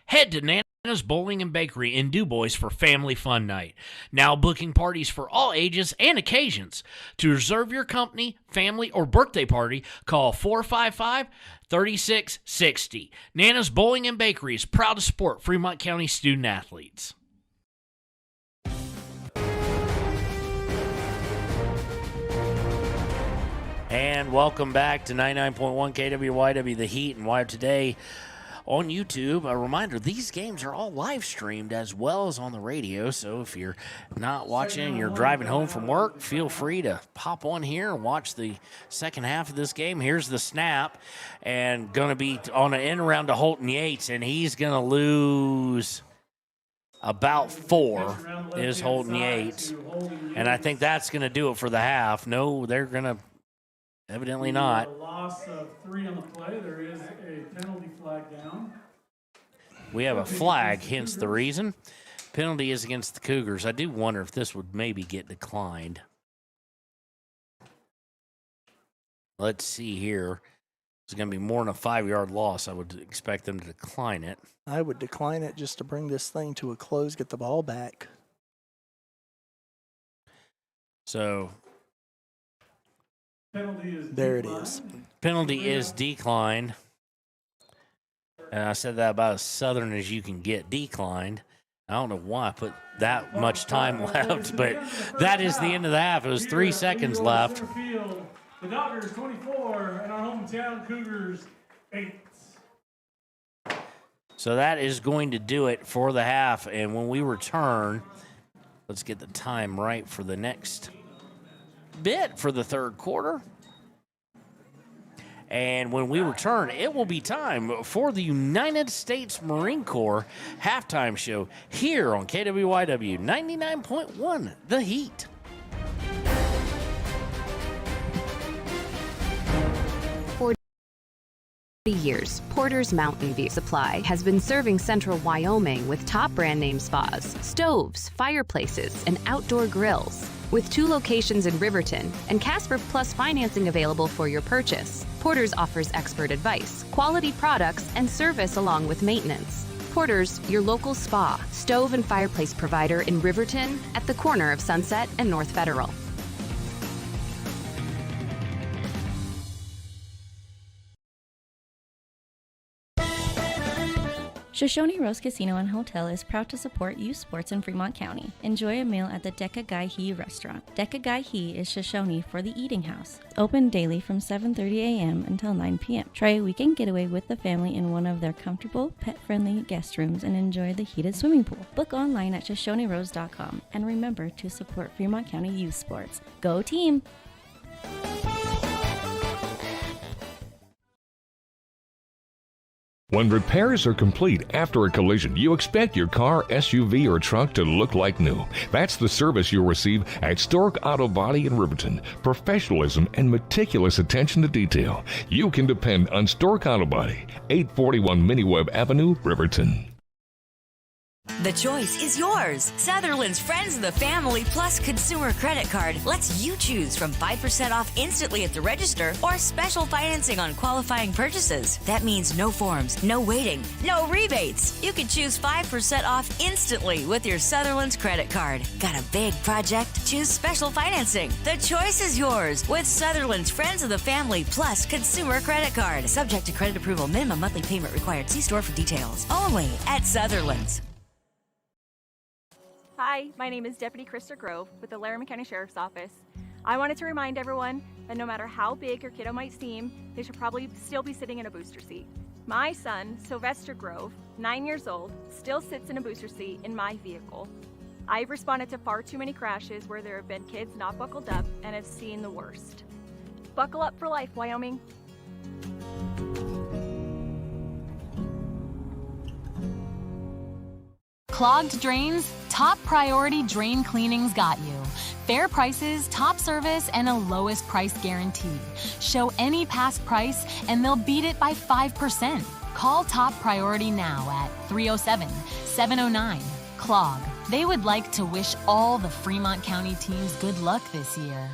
Head to Nana's Bowling and Bakery in DuBois for family fun night. Now booking parties for all ages and occasions. To reserve your company, family, or birthday party, call 455-3660. Nana's Bowling and Bakery is proud to support Fremont County student athletes. And welcome back to 99.1 KWYW, The Heat, and WyoToday on YouTube. A reminder, these games are all live streamed as well as on the radio, so if you're not watching and you're driving home from work, feel free to pop on here and watch the second half of this game. Here's the snap, and going to be on an end around to Holton Yates, and he's going to lose about 4 is Holton Yates, and I think that's going to do it for the half. No, they're going to evidently not. A loss of 3 on the play. There is a penalty flag down. We have a flag, hence the reason. Penalty is against the Cougars. I do wonder if this would maybe get declined. Let's see here. It's going to be more than a 5-yard loss. I would expect them to decline it. I would decline it just to bring this thing to a close, get the ball back. So there it is. Penalty is declined. And I said that about as southern as you can get, declined. I don't know why I put that much time left, but that is the end of the half. It was 3 seconds left. The Dodgers 24 and our hometown Cougars 8. So that is going to do it for the half. And when we return, let's get the time right for the next bit for the third quarter. And when we return, it will be time for the United States Marine Corps halftime show here on KWYW 99.1 The Heat. Years, Porter's Mountain View Supply has been serving central Wyoming with top brand name spas, stoves, fireplaces, and outdoor grills. With 2 locations in Riverton and Casper Plus financing available for your purchase, Porter's offers expert advice, quality products, and service along with maintenance. Porter's, your local spa, stove and fireplace provider in Riverton at the corner of Sunset and North Federal. Shoshone Rose Casino and Hotel is proud to support youth sports in Fremont County. Enjoy a meal at the Deca Gai He restaurant. Deca Gai He is Shoshone for the eating house. Open daily from 7:30 a.m. until 9 p.m. Try a weekend getaway with the family in one of their comfortable, pet-friendly guest rooms and enjoy the heated swimming pool. Book online at ShoshoneRose.com and remember to support Fremont County youth sports. Go team! When repairs are complete after a collision, you expect your car, SUV, or truck to look like new. That's the service you'll receive at Stork Auto Body in Riverton. Professionalism and meticulous attention to detail. You can depend on Stork Auto Body, 841 Miniweb Avenue, Riverton. The choice is yours. Sutherland's Friends of the Family Plus Consumer Credit Card lets you choose from 5% off instantly at the register or special financing on qualifying purchases. That means no forms, no waiting, no rebates. You can choose 5% off instantly with your Sutherland's credit card. Got a big project? Choose special financing. The choice is yours with Sutherland's Friends of the Family Plus Consumer Credit Card. Subject to credit approval. Minimum monthly payment required. See store for details. Only at Sutherland's. Hi, my name is Deputy Krista Grove with the Laramie County Sheriff's Office. I wanted to remind everyone that no matter how big your kiddo might seem, they should probably still be sitting in a booster seat. My son, Sylvester Grove, 9 years old, still sits in a booster seat in my vehicle. I've responded to far too many crashes where there have been kids not buckled up and have seen the worst. Buckle up for life, Wyoming. Clogged drains? Top Priority Drain Cleaning's got you. Fair prices, top service, and a lowest price guarantee. Show any past price and they'll beat it by 5%. Call Top Priority now at 307-709-CLOG. They would like to wish all the Fremont County teams good luck this year.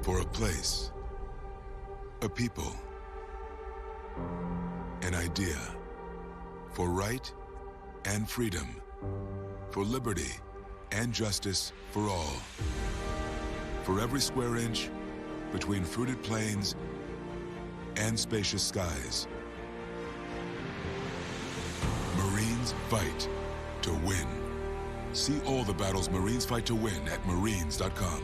For a place, a people, an idea. For right and freedom, for liberty and justice for all. For every square inch between fruited plains and spacious skies. Marines fight to win. See all the battles Marines fight to win at marines.com.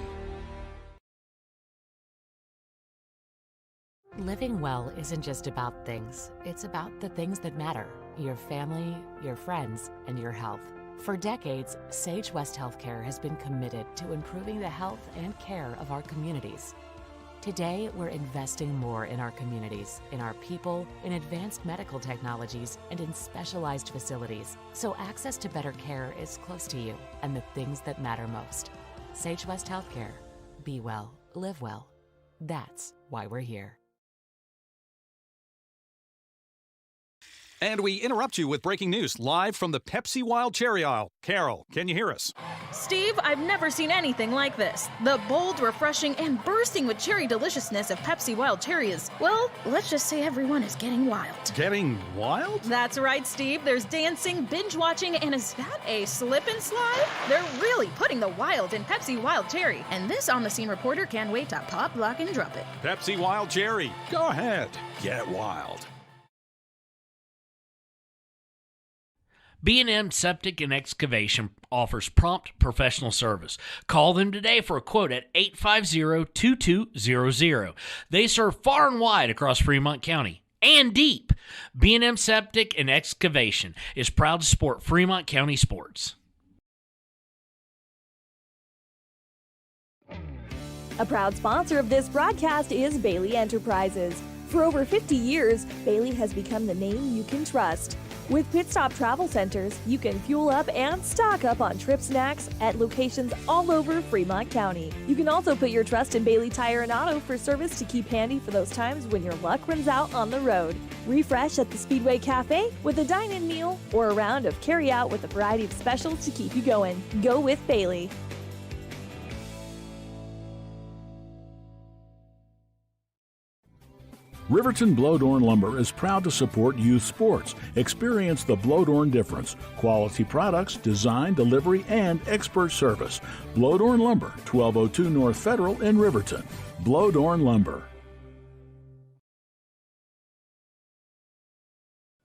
Living well isn't just about things. It's about the things that matter. Your family, your friends, and your health. For decades, Sage West Healthcare has been committed to improving the health and care of our communities. Today, we're investing more in our communities, in our people, in advanced medical technologies, and in specialized facilities, so access to better care is close to you and the things that matter most. Sage West Healthcare. Be well, live well. That's why we're here. And we interrupt you with breaking news live from the Pepsi Wild Cherry Aisle. Carol, can you hear us? Steve, I've never seen anything like this. The bold, refreshing, and bursting with cherry deliciousness of Pepsi Wild Cherry is, well, let's just say everyone is getting wild. Getting wild? That's right, Steve. There's dancing, binge-watching, and is that a slip and slide? They're really putting the wild in Pepsi Wild Cherry. And this on-the-scene reporter can't wait to pop, lock, and drop it. Pepsi Wild Cherry. Go ahead. Get wild. B&M Septic and Excavation offers prompt professional service. Call them today for a quote at 850-2200. They serve far and wide across Fremont County and deep. B&M Septic and Excavation is proud to support Fremont County sports. A proud sponsor of this broadcast is Bailey Enterprises. For over 50 years, Bailey has become the name you can trust. With Pit Stop Travel Centers, you can fuel up and stock up on trip snacks at locations all over Fremont County. You can also put your trust in Bailey Tire and Auto for service to keep handy for those times when your luck runs out on the road. Refresh at the Speedway Cafe with a dine-in meal or a round of carry-out with a variety of specials to keep you going. Go with Bailey. Riverton Blodorn Lumber is proud to support youth sports. Experience the Blodorn difference. Quality products, design, delivery, and expert service. Blodorn Lumber, 1202 North Federal in Riverton. Blodorn Lumber.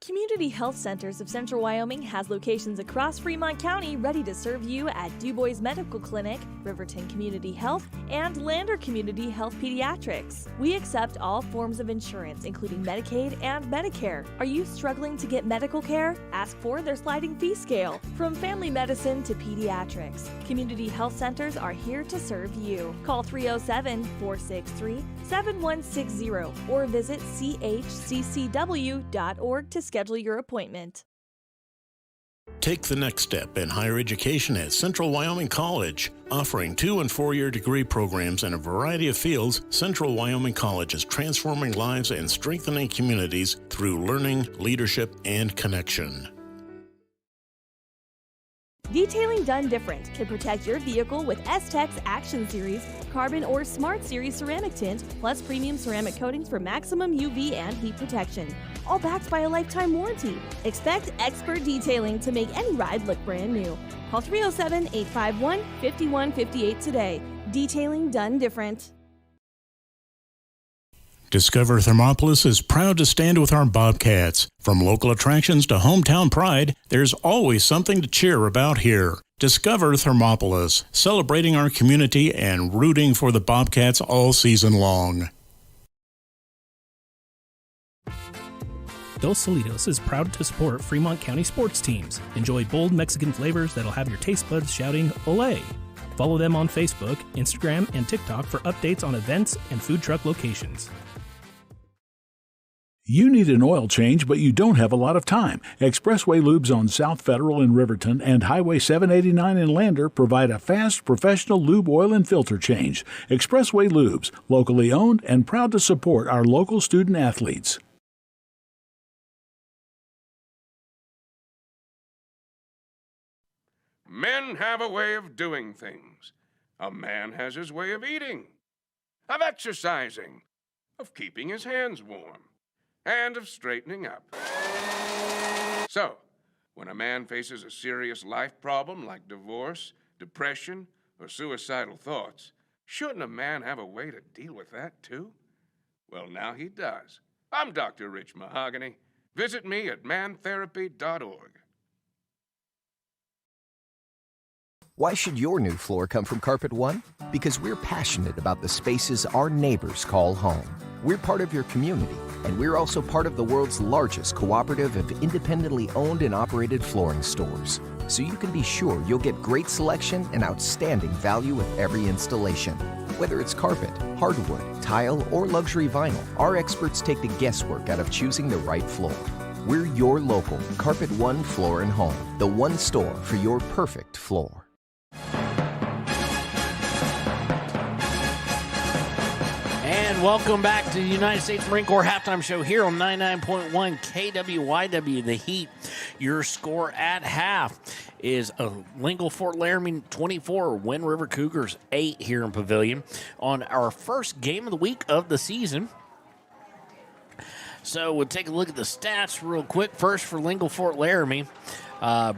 Community Health Centers of Central Wyoming has locations across Fremont County ready to serve you at DuBois Medical Clinic, Riverton Community Health, and Lander Community Health Pediatrics. We accept all forms of insurance, including Medicaid and Medicare. Are you struggling to get medical care? Ask for their sliding fee scale. From family medicine to pediatrics, Community Health Centers are here to serve you. Call 307-463-7160 or visit chccw.org to schedule your appointment. Take the next step in higher education at Central Wyoming College. Offering 2- and 4-year degree programs in a variety of fields, Central Wyoming College is transforming lives and strengthening communities through learning, leadership, and connection. Detailing done different can protect your vehicle with S-Tech's Action Series, Carbon or Smart Series ceramic tint, plus premium ceramic coatings for maximum UV and heat protection. All backed by a lifetime warranty. Expect expert detailing to make any ride look brand new. Call 307-851-5158 today. Detailing done different. Discover Thermopolis is proud to stand with our Bobcats. From local attractions to hometown pride, there's always something to cheer about here. Discover Thermopolis, celebrating our community and rooting for the Bobcats all season long. Dos Solitos is proud to support Fremont County sports teams. Enjoy bold Mexican flavors that'll have your taste buds shouting, "Olé!" Follow them on Facebook, Instagram, and TikTok for updates on events and food truck locations. You need an oil change, but you don't have a lot of time. Expressway Lubes on South Federal in Riverton and Highway 789 in Lander provide a fast, professional lube oil and filter change. Expressway Lubes, locally owned and proud to support our local student athletes. Men have a way of doing things. A man has his way of eating, of exercising, of keeping his hands warm, and of straightening up. So, when a man faces a serious life problem like divorce, depression, or suicidal thoughts, shouldn't a man have a way to deal with that too? Well, now he does. I'm Dr. Rich Mahogany. Visit me at mantherapy.org. Why should your new floor come from Carpet One? Because we're passionate about the spaces our neighbors call home. We're part of your community, and we're also part of the world's largest cooperative of independently owned and operated flooring stores. So you can be sure you'll get great selection and outstanding value with every installation. Whether it's carpet, hardwood, tile, or luxury vinyl, our experts take the guesswork out of choosing the right floor. We're your local Carpet One Floor and Home, the one store for your perfect floor. And welcome back to the United States Marine Corps Halftime Show here on 99.1 KWYW. The Heat, your score at half is Lingle Fort Laramie 24, Wind River Cougars 8 here in Pavillion on our first game of the week of the season. So we'll take a look at the stats real quick. First for Lingle Fort Laramie.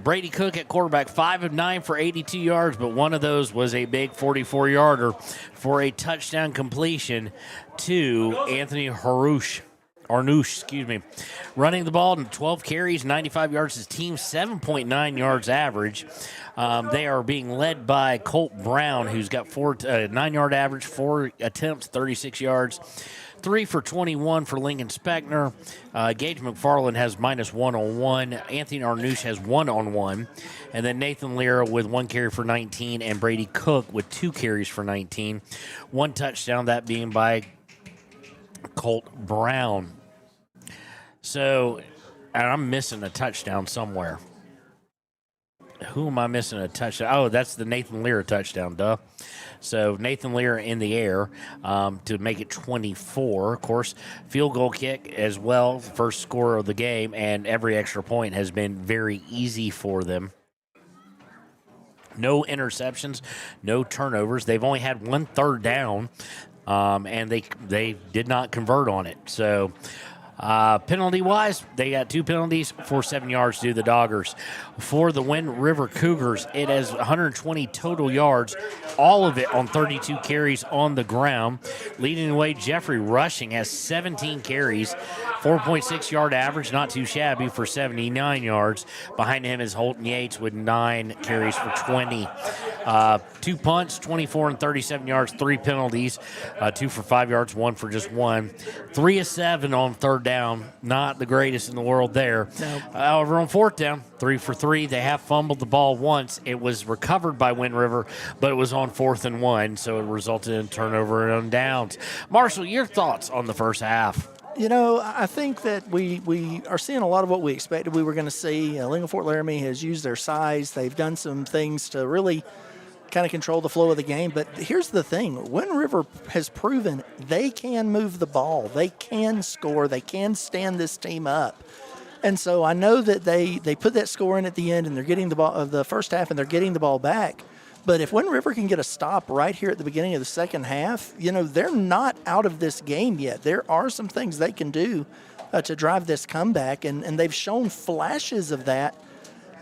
Brady Cook at quarterback, 5 of 9 for 82 yards, but one of those was a big 44-yarder for a touchdown completion to Anthony Arnouche, running the ball in 12 carries, 95 yards. His team 7.9 yards average. They are being led by Colt Brown, who's got 9-yard average, 4 attempts, 36 yards. 3 for 21 for Lincoln Speckner. Gage McFarland has -1 on 1. Anthony Arnouche has 1 on 1. And then Nathan Lira with 1 carry for 19, and Brady Cook with 2 carries for 19. 1 touchdown, that being by Colt Brown. So, and I'm missing a touchdown somewhere. Who am I missing a touchdown? Oh, that's the Nathan Lira touchdown, duh. So Nathan Lira in the air to make it 24. Of course, field goal kick as well, first score of the game, and every extra point has been very easy for them. No interceptions, no turnovers. They've only had 1 third down. and they did not convert on it. So penalty-wise, they got 2 penalties for 7 yards to the Doggers. For the Wind River Cougars, it has 120 total yards, all of it on 32 carries on the ground. Leading the way, Jeffrey Rushing has 17 carries, 4.6 yard average, not too shabby for 79 yards. Behind him is Holton Yates with 9 carries for 20. 2 punts, 24 and 37 yards, 3 penalties, 2 for 5 yards, 1 for just 1. 3 of 7 on third down, not the greatest in the world there. No. However, on fourth down, 3 for 3. They have fumbled the ball once. It was recovered by Wind River, but it was on 4th and 1, so it resulted in turnover and on downs. Marshall, your thoughts on the first half? You know, I think that we are seeing a lot of what we expected we were going to see. Lingle Fort Laramie has used their size. They've done some things to really kind of control the flow of the game. But here's the thing. Wind River has proven they can move the ball. They can score. They can stand this team up. And so I know that they put that score in at the end, and they're getting the ball of the first half, and they're getting the ball back. But if Wind River can get a stop right here at the beginning of the second half, you know, they're not out of this game yet. There are some things they can do to drive this comeback, and they've shown flashes of that.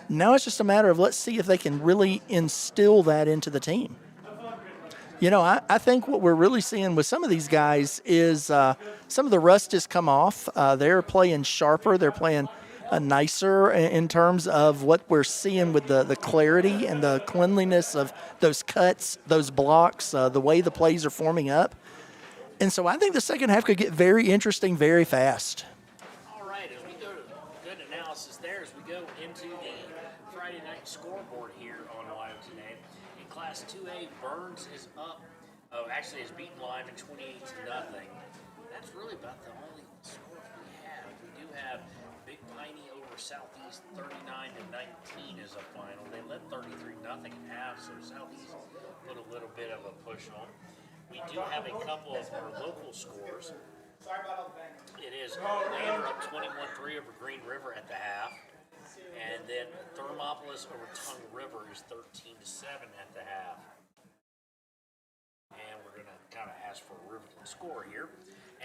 Now it's just a matter of let's see if they can really instill that into the team. You know, I think what we're really seeing with some of these guys is some of the rust has come off. They're playing sharper. They're playing nicer in terms of what we're seeing with the clarity and the cleanliness of those cuts, those blocks, the way the plays are forming up. And so I think the second half could get very interesting very fast. All right, as we go to good analysis there, as we go into the Friday night scoreboard here on WyoToday. In Class 2A, Burns is up. Oh, actually, has beaten Lyman 28-0. That's really about the only scores we have. We do have Big Piney over Southeast 39-19 is a final. They led 33-0 at half, so Southeast put a little bit of a push on. We do have a couple of our local scores. It is Lander up 21-3 over Green River at the half. And then Thermopolis over Tongue River is 13-7 at the half. And we're going to kind of ask for a Riverton score here.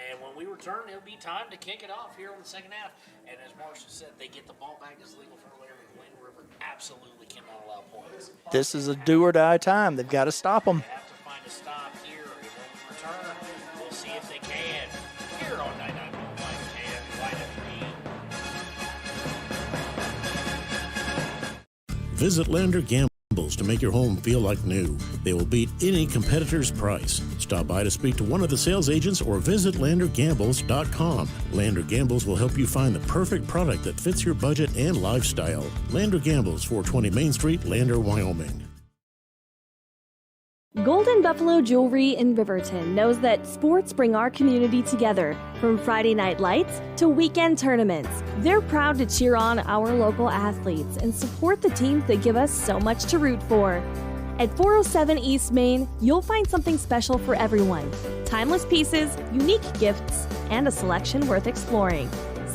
And when we return, it'll be time to kick it off here in the second half. And as Marshall said, they get the ball back as legal for Laramie. Wind River absolutely cannot allow points. This is a do-or-die time. They've got to stop them. They have to find a stop here. And when we return, we'll see if they can. Here on 99.1 KFYW. Visit Lander Gambles to make your home feel like new. They will beat any competitor's price. Stop by to speak to one of the sales agents or visit LanderGambles.com. Lander Gambles will help you find the perfect product that fits your budget and lifestyle. Lander Gambles, 420 Main Street, Lander, Wyoming. Golden Buffalo Jewelry in Riverton knows that sports bring our community together. From Friday night lights to weekend tournaments, they're proud to cheer on our local athletes and support the teams that give us so much to root for. At 407 East Main, you'll find something special for everyone. Timeless pieces, unique gifts, and a selection worth exploring.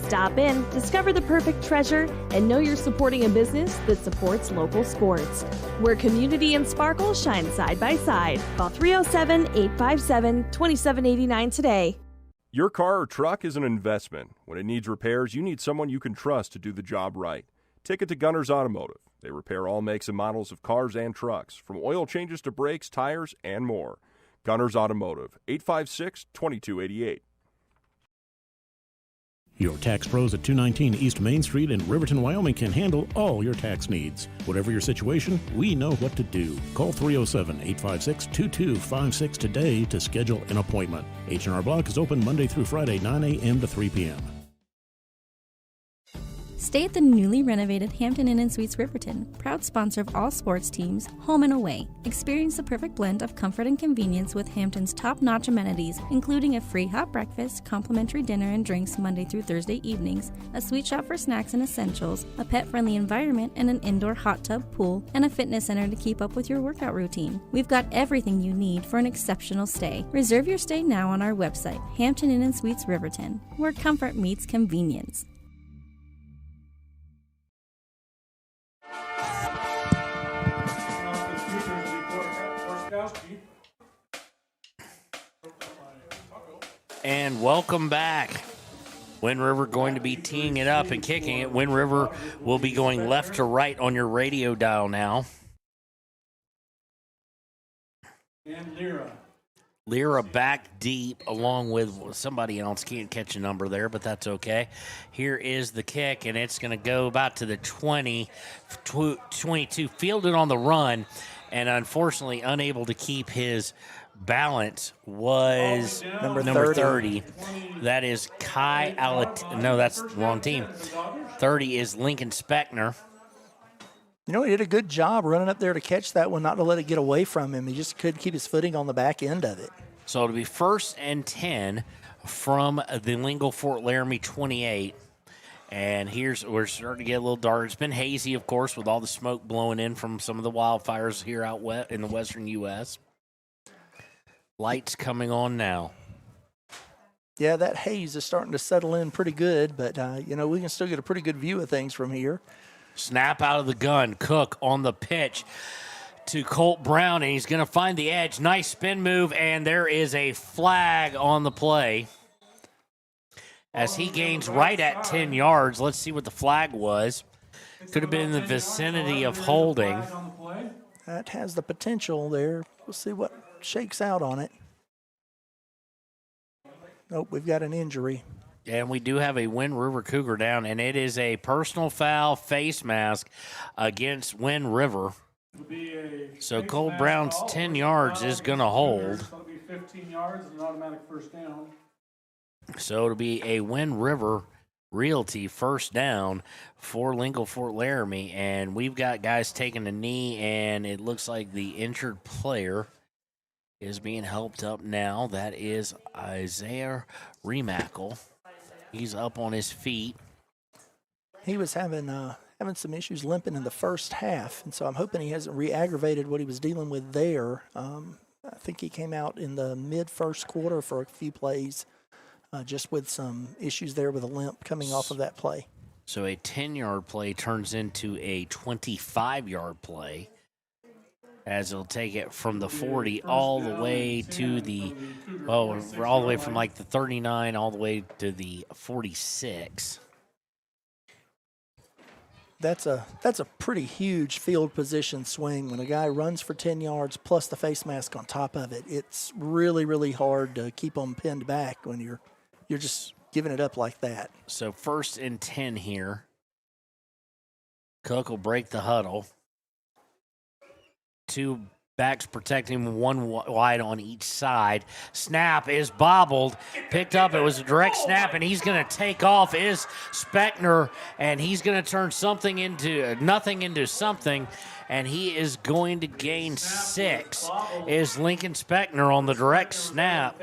Stop in, discover the perfect treasure, and know you're supporting a business that supports local sports. Where community and sparkle shine side by side. Call 307-857-2789 today. Your car or truck is an investment. When it needs repairs, you need someone you can trust to do the job right. Take it to Gunners Automotive. They repair all makes and models of cars and trucks, from oil changes to brakes, tires, and more. Gunners Automotive, 856-2288. Your tax pros at 219 East Main Street in Riverton, Wyoming can handle all your tax needs. Whatever your situation, we know what to do. Call 307-856-2256 today to schedule an appointment. H&R Block is open Monday through Friday, 9 a.m. to 3 p.m. Stay at the newly renovated Hampton Inn & Suites Riverton, proud sponsor of all sports teams, home and away. Experience the perfect blend of comfort and convenience with Hampton's top-notch amenities, including a free hot breakfast, complimentary dinner and drinks Monday through Thursday evenings, a sweet shop for snacks and essentials, a pet-friendly environment and an indoor hot tub pool, and a fitness center to keep up with your workout routine. We've got everything you need for an exceptional stay. Reserve your stay now on our website, Hampton Inn & Suites Riverton, where comfort meets convenience. And welcome back. Wind River going to be teeing it up and kicking it. Wind River will be going left to right on your radio dial now. And Lyra. Lyra back deep along with somebody else. Can't catch a number there, but that's okay. Here is the kick, and it's going to go about to the 20, 22. Fielded on the run, and unfortunately unable to keep his balance was number 30. That is Kai Alat. No, that's the wrong team. 30 is Lincoln Speckner. You know, he did a good job running up there to catch that one, not to let it get away from him. He just couldn't keep his footing on the back end of it. So it'll be 1st and 10 from the Lingle Fort Laramie 28. And we're starting to get a little dark. It's been hazy, of course, with all the smoke blowing in from some of the wildfires here out west in the western U.S. Lights coming on now. Yeah, that haze is starting to settle in pretty good, but, we can still get a pretty good view of things from here. Snap out of the gun. Cook on the pitch to Colt Brown, and he's going to find the edge. Nice spin move, and there is a flag on the play as he gains right at 10 yards. Let's see what the flag was. Could have been in the vicinity of holding. That has the potential there. We'll see what shakes out on it. Nope, we've got an injury. And we do have a Wind River Cougar down, and it is a personal foul face mask against Wind River. So Cole Brown's 10 yards is going to hold. It'll be 15 yards and an automatic first down. So it'll be a Wind River Realty first down for Lingle Fort Laramie. And we've got guys taking a knee, and it looks like the injured player is being helped up now. That is Isaiah Remackle. He's up on his feet. He was having some issues limping in the first half, and so I'm hoping he hasn't re-aggravated what he was dealing with there. I think he came out in the mid-first quarter for a few plays, just with some issues there with a limp coming off of that play. So a 10-yard play turns into a 25-yard play, as it'll take it from the 40 all the way to the, all the way from like the 39 all the way to the 46. That's a pretty huge field position swing. When a guy runs for 10 yards plus the face mask on top of it, it's really, really hard to keep them pinned back when you're just giving it up like that. So 1st and 10 here. Cook will break the huddle. 2 backs protecting him, 1 wide on each side. Snap is bobbled, picked up. It was a direct snap, and he's going to take off. Is Speckner, and he's going to turn nothing into something, and he is going to gain 6. Is Lincoln Speckner on the direct snap.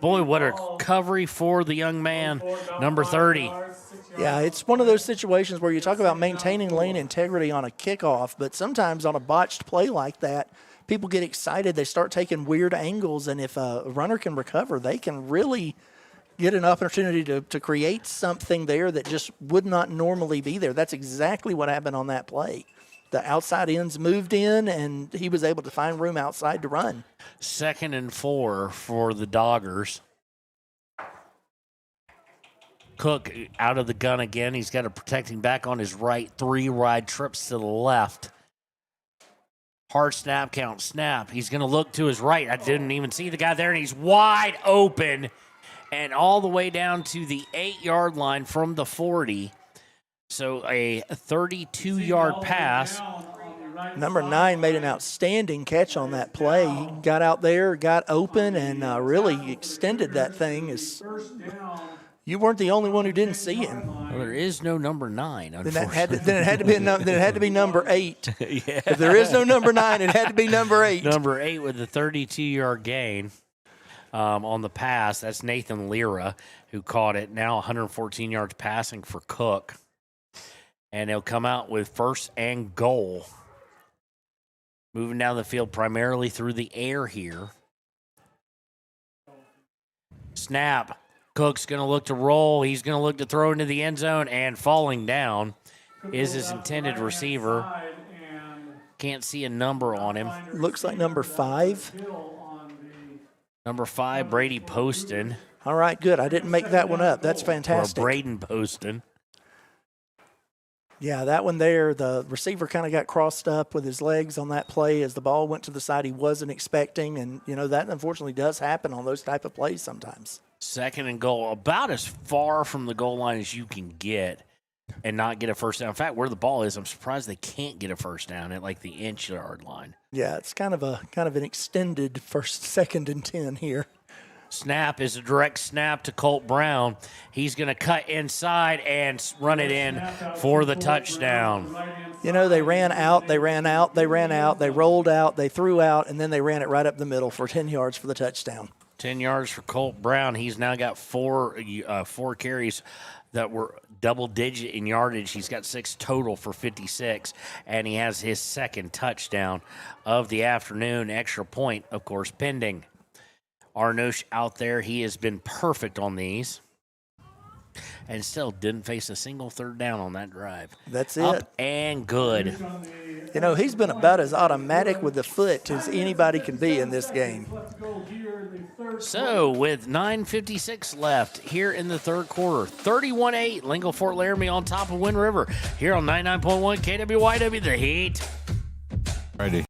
Boy, what a recovery for the young man, number 30. Yeah, it's one of those situations where you talk about maintaining lane integrity on a kickoff, but sometimes on a botched play like that, people get excited. They start taking weird angles, and if a runner can recover, they can really get an opportunity to create something there that just would not normally be there. That's exactly what happened on that play. The outside ends moved in, and he was able to find room outside to run. 2nd and 4 for the Doggers. Cook out of the gun again. He's got a protecting back on his right. 3 wide trips to the left. Hard snap count. Snap. He's going to look to his right. I didn't even see the guy there, and he's wide open. And all the way down to the 8-yard line from the 40. So a 32-yard pass. Number 9 made an outstanding catch on that play. He got out there, got open, and really extended that thing. You weren't the only one who didn't see him. Well, there is no number 9, unfortunately. Then it had to be number 8. Yeah. If there is no number 9, it had to be number 8. Number 8 with the 32-yard gain on the pass. That's Nathan Lyra who caught it. Now 114 yards passing for Cook. And they'll come out with 1st and goal. Moving down the field primarily through the air here. Snap. Cook's going to look to roll. He's going to look to throw into the end zone, and falling down is his intended receiver. Can't see a number on him. Looks like number 5. Number 5, Brady Poston. All right, good. I didn't make that one up. That's fantastic. For Braden Poston. Yeah, that one there, the receiver kind of got crossed up with his legs on that play as the ball went to the side he wasn't expecting. And, that unfortunately does happen on those type of plays sometimes. 2nd and goal, about as far from the goal line as you can get and not get a first down. In fact, where the ball is, I'm surprised they can't get a first down at like the inch-yard line. Yeah, it's kind of an extended 2nd and 10 here. Snap is a direct snap to Colt Brown. He's going to cut inside and run it in for the touchdown. They ran out, they rolled out, they threw out, and then they ran it right up the middle for 10 yards for the touchdown. 10 yards for Colt Brown. He's now got four carries that were double-digit in yardage. He's got 6 total for 56, and he has his 2nd touchdown of the afternoon. Extra point, of course, pending. Arnouche out there. He has been perfect on these and still didn't face a single 3rd down on that drive. That's it. Up and good. He's been about as automatic with the foot as anybody can be in this game. So, with 9:56 left here in the 3rd quarter, 31-8, Lingle Fort Laramie on top of Wind River here on 99.1 KWYW, The Heat. Friday.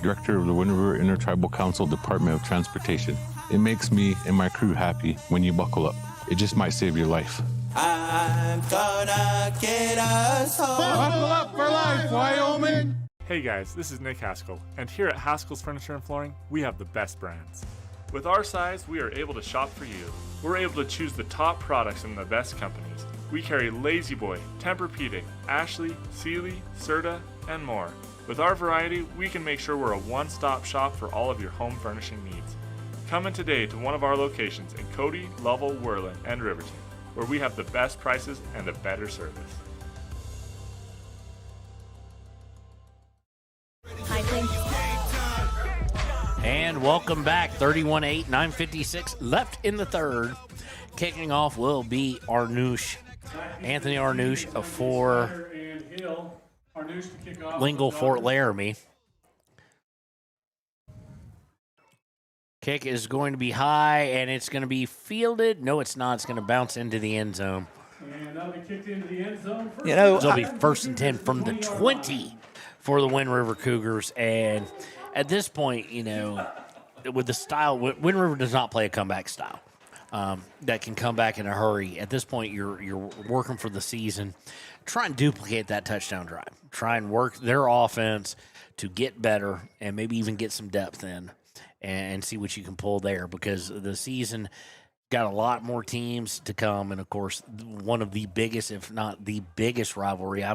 Director of the Wind River Intertribal Council Department of Transportation. It makes me and my crew happy when you buckle up. It just might save your life. I'm gonna get us home. Buckle up for life, Wyoming! Hey guys, this is Nick Haskell, and here at Haskell's Furniture and Flooring, we have the best brands. With our size, we are able to shop for you. We're able to choose the top products from the best companies. We carry Lazy Boy, Tempur-Pedic, Ashley, Sealy, Serta, and more. With our variety, we can make sure we're a one-stop shop for all of your home furnishing needs. Come in today to one of our locations in Cody, Lovell, Worland, and Riverton, where we have the best prices and a better service. And welcome back. 31-8, 9:56 left in the 3rd. Kicking off will be Arnouche. Anthony Arnouche for Lingle Fort Laramie. Kick is going to be high, and it's going to be fielded. No, it's not. It's going to bounce into the end zone. And that'll be kicked into the end zone. It'll be 1st and 10 from the 20 for the Wind River Cougars. And at this point, with the style, Wind River does not play a comeback style that can come back in a hurry. At this point, you're working for the season. Try and duplicate that touchdown drive. Try and work their offense to get better and maybe even get some depth in and see what you can pull there, because the season got a lot more teams to come. And, of course, one of the biggest, if not the biggest rivalry, I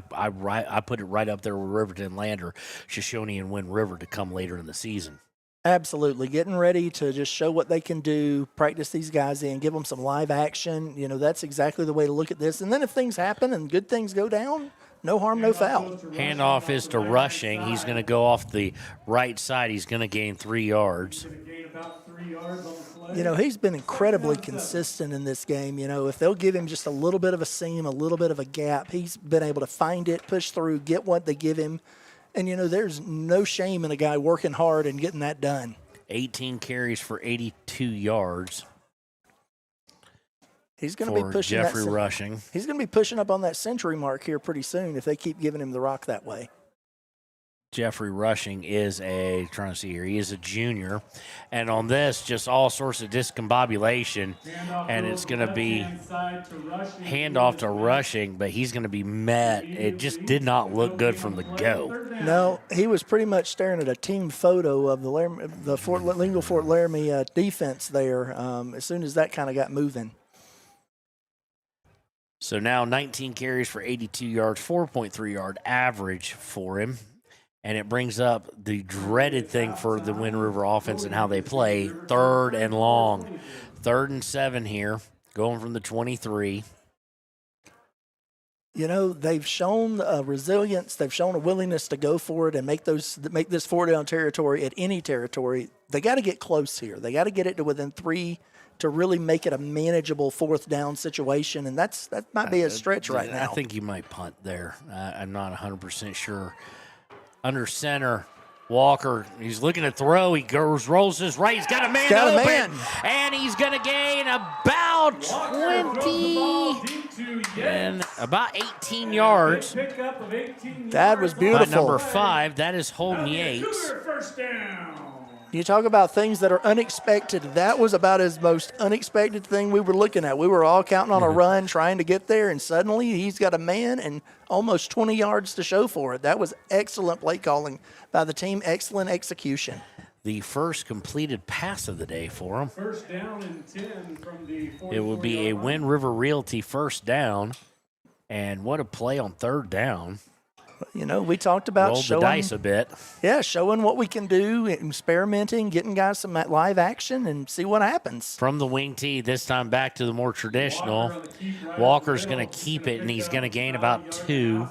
put it right up there with Riverton Lander, Shoshone and Wind River to come later in the season. Absolutely. Getting ready to just show what they can do, practice these guys in, give them some live action. That's exactly the way to look at this. And then if things happen and good things go down, no harm, no foul. Handoff is to Rushing. He's going to go off the right side. He's going to gain 3 yards. He's been incredibly consistent in this game. If they'll give him just a little bit of a seam, a little bit of a gap, he's been able to find it, push through, get what they give him. And, there's no shame in a guy working hard and getting that done. 18 carries for 82 yards. He's going to be pushing Jeffrey Rushing. He's going to be pushing up on that century mark here pretty soon if they keep giving him the rock that way. Jeffrey Rushing is he is a junior. And on this, just all sorts of discombobulation. And it's going to be handoff to Rushing, but he's going to be met. It just did not look good from the go. No, he was pretty much staring at a team photo of the Lingle Fort Laramie defense there as soon as that kind of got moving. So now 19 carries for 82 yards, 4.3 yard average for him. And it brings up the dreaded thing for the Wind River offense and how they play, 3rd and long. 3rd and 7 here, going from the 23. They've shown resilience. They've shown a willingness to go for it and make this 4-down territory at any territory. They got to get close here. They got to get it to within 3 to really make it a manageable 4th down situation, and that might be a stretch right now. I think you might punt there. I'm not 100% sure. Under center, Walker, he's looking to throw. He goes, rolls his right. He's got a man open. And he's going to gain about 20 and about 18 yards. That was beautiful. By number 5, that is Holden Yates. First down. You talk about things that are unexpected. That was about as most unexpected thing we were looking at. We were all counting on a run, trying to get there, and suddenly he's got a man and almost 20 yards to show for it. That was excellent play calling by the team, excellent execution. The first completed pass of the day for him. First down and 10 from the 44. It will be a Wind River Realty first down. And what a play on third down. You know, we talked about rolled the dice a bit. Yeah, showing what we can do, experimenting, getting guys some live action, and see what happens. From the wing tee, this time back to the more traditional. Walker's going to keep it, and he's going to gain about 2.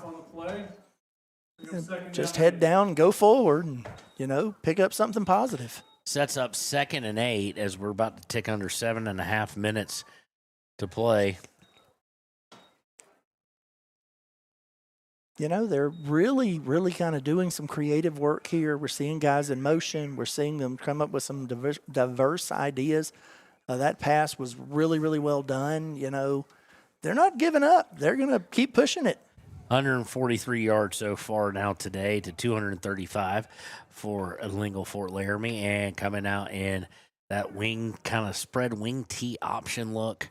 Just head down and go forward and, you know, pick up something positive. Sets up 2nd and 8 as we're about to tick under 7.5 minutes to play. You know, they're really, really kind of doing some creative work here. We're seeing guys in motion. We're seeing them come up with some diverse ideas. That pass was really, really well done. You know, they're not giving up. They're going to keep pushing it. 143 yards so far now today to 235 for Lingle Fort Laramie. And coming out in that wing, kind of spread wing tee option look.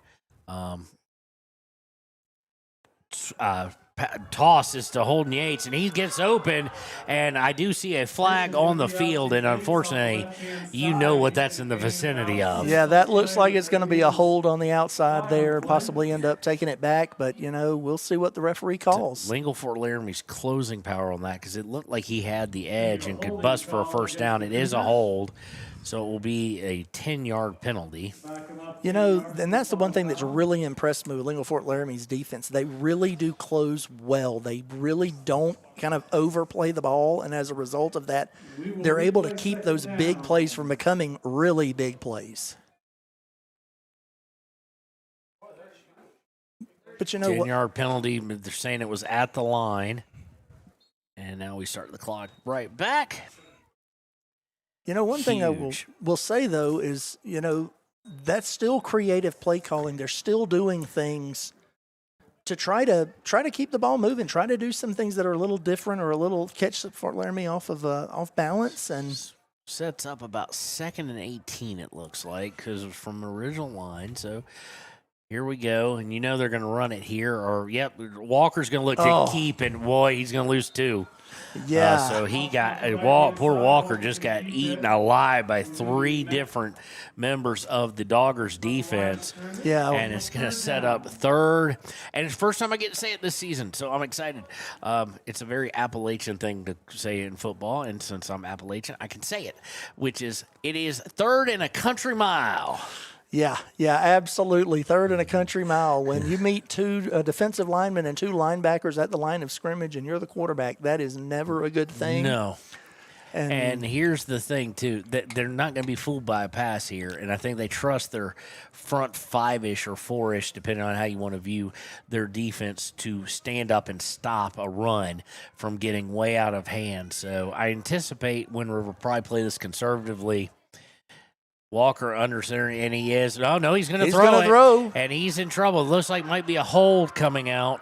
Toss is to Holden Yates, and he gets open, and I do see a flag on the field, and unfortunately, you know what that's in the vicinity of. Yeah, that looks like it's going to be a hold on the outside there, possibly end up taking it back, but, you know, we'll see what the referee calls. Lingle Fort Laramie's closing power on that because it looked like he had the edge and could bust for a first down. It is a hold. So it will be a 10-yard penalty. You know, and that's the one thing that's really impressed me with Lingle Fort Laramie's defense. They really do close well. They really don't kind of overplay the ball, and as a result of that, they're able to keep those big plays from becoming really big plays. But you know what? 10-yard penalty. They're saying it was at the line. And now we start the clock right back. You know, one thing I will say, though, is, you know, that's still creative play calling. They're still doing things to try to keep the ball moving, try to do some things that are a little different or a little catch Fort Laramie off balance. And sets up about 2nd and 18, it looks like, because it was from the original line. So here we go. And you know they're going to run it here. Or, yep, Walker's going to look to keep, and, boy, he's going to lose 2. Yeah. So he got poor Walker just got eaten alive by 3 different members of the Doggers defense. Yeah. And it's going to set up 3rd. And it's the first time I get to say it this season, so I'm excited. It's a very Appalachian thing to say in football, and since I'm Appalachian, I can say it, which is it is 3rd and a country mile. Yeah, absolutely. 3rd and a country mile. When you meet 2 defensive linemen and 2 linebackers at the line of scrimmage and you're the quarterback, that is never a good thing. No. And here's the thing, too, that they're not going to be fooled by a pass here, and I think they trust their front 5-ish or 4-ish, depending on how you want to view their defense, to stand up and stop a run from getting way out of hand. So I anticipate Wind River probably play this conservatively. Walker under center, and he is. Oh, no, he's going to throw. And he's in trouble. It looks like might be a hold coming out.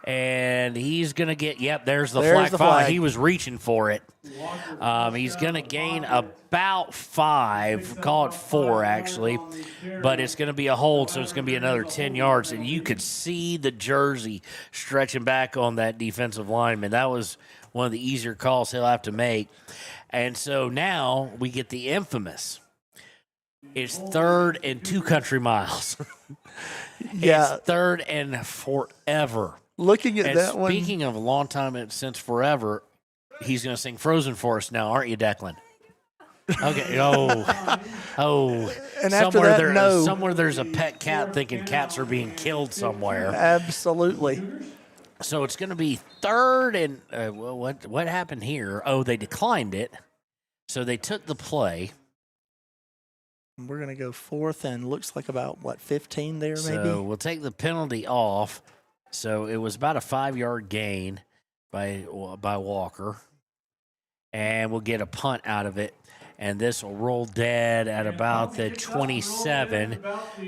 And he's going to get, there's the flag. He was reaching for it. He's going to gain about 5, call it 4, actually. But it's going to be a hold, so it's going to be another 10 yards. And you could see the jersey stretching back on that defensive lineman. That was one of the easier calls he'll have to make. And so now we get the infamous. It's 3rd and 2 country miles. Yeah. It's 3rd and forever. Looking at that one. Speaking of a long time since forever, he's going to sing Frozen for us now, aren't you, Declan? Okay. Oh. And after that, no. Somewhere there's a pet cat thinking cats are being killed somewhere. Absolutely. So it's going to be 3rd and what happened here? Oh, they declined it. So they took the play. We're going to go 4th and looks like about, 15 there maybe? So we'll take the penalty off. So it was about a 5-yard gain by Walker. and we'll get a punt out of it. And this will roll dead at about the 27.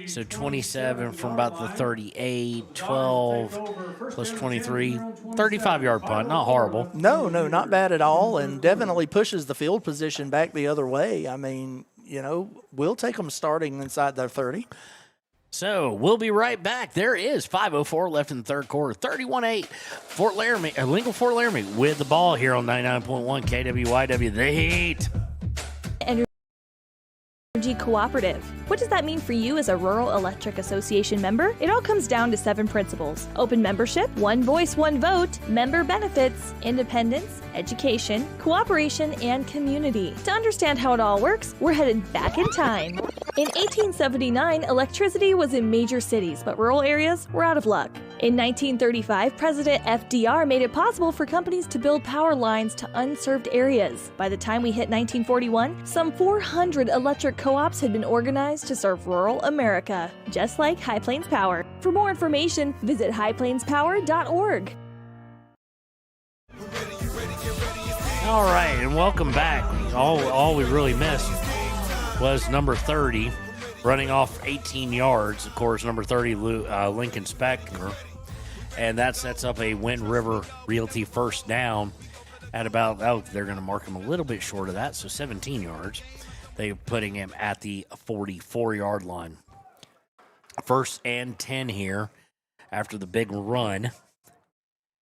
So 27 from about the 38, 12 plus 23, 35-yard punt. Not horrible. No, not bad at all, and definitely pushes the field position back the other way. I mean, we'll take them starting inside their 30. So we'll be right back. There is 5:04 left in the third quarter. 31-8, Fort Laramie, Lingle Fort Laramie with the ball here on 99.1 KWYW. The Heat. Energy Cooperative. What does that mean for you as a Rural Electric Association member? It all comes down to 7 principles: open membership, one voice, one vote, member benefits, independence, education, cooperation, and community. To understand how it all works, we're headed back in time. In 1879, electricity was in major cities, but rural areas were out of luck. In 1935, President FDR made it possible for companies to build power lines to unserved areas. By the time we hit 1941, some 400 electric co-ops had been organized to serve rural America, just like High Plains Power. For more information, visit highplainspower.org. All right, and welcome back. All we really missed was number 30, running off 18 yards. Of course, number 30, Lincoln Spector. And that sets up a Wind River Realty first down at about, they're going to mark him a little bit short of that, so 17 yards. They're putting him at the 44-yard line. First and 10 here after the big run.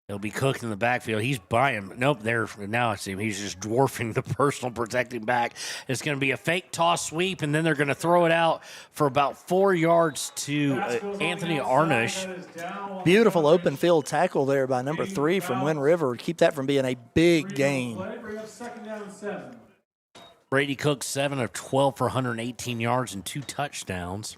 He'll be cooked in the backfield. He's buying. Nope, now I see him. He's just dwarfing the personal protecting back. It's going to be a fake toss sweep, and then they're going to throw it out for about 4 yards to Anthony Arnush. Beautiful open field tackle there by number 3 from Wind River. Keep that from being a big gain. Brady Cook, 7 of 12 for 118 yards and 2 touchdowns.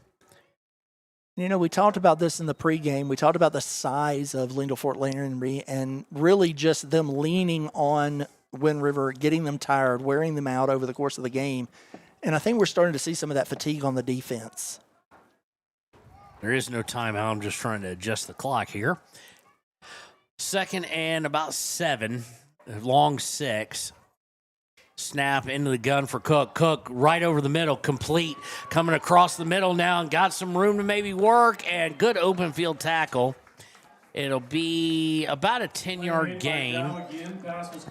We talked about this in the pregame. We talked about the size of Lingle Fort Laramie and really just them leaning on Wind River, getting them tired, wearing them out over the course of the game. And I think we're starting to see some of that fatigue on the defense. There is no timeout. I'm just trying to adjust the clock here. Second and about 7, long 6. Snap into the gun for Cook. Cook right over the middle, complete. Coming across the middle now and got some room to maybe work, and good open field tackle. It'll be about a 10-yard gain.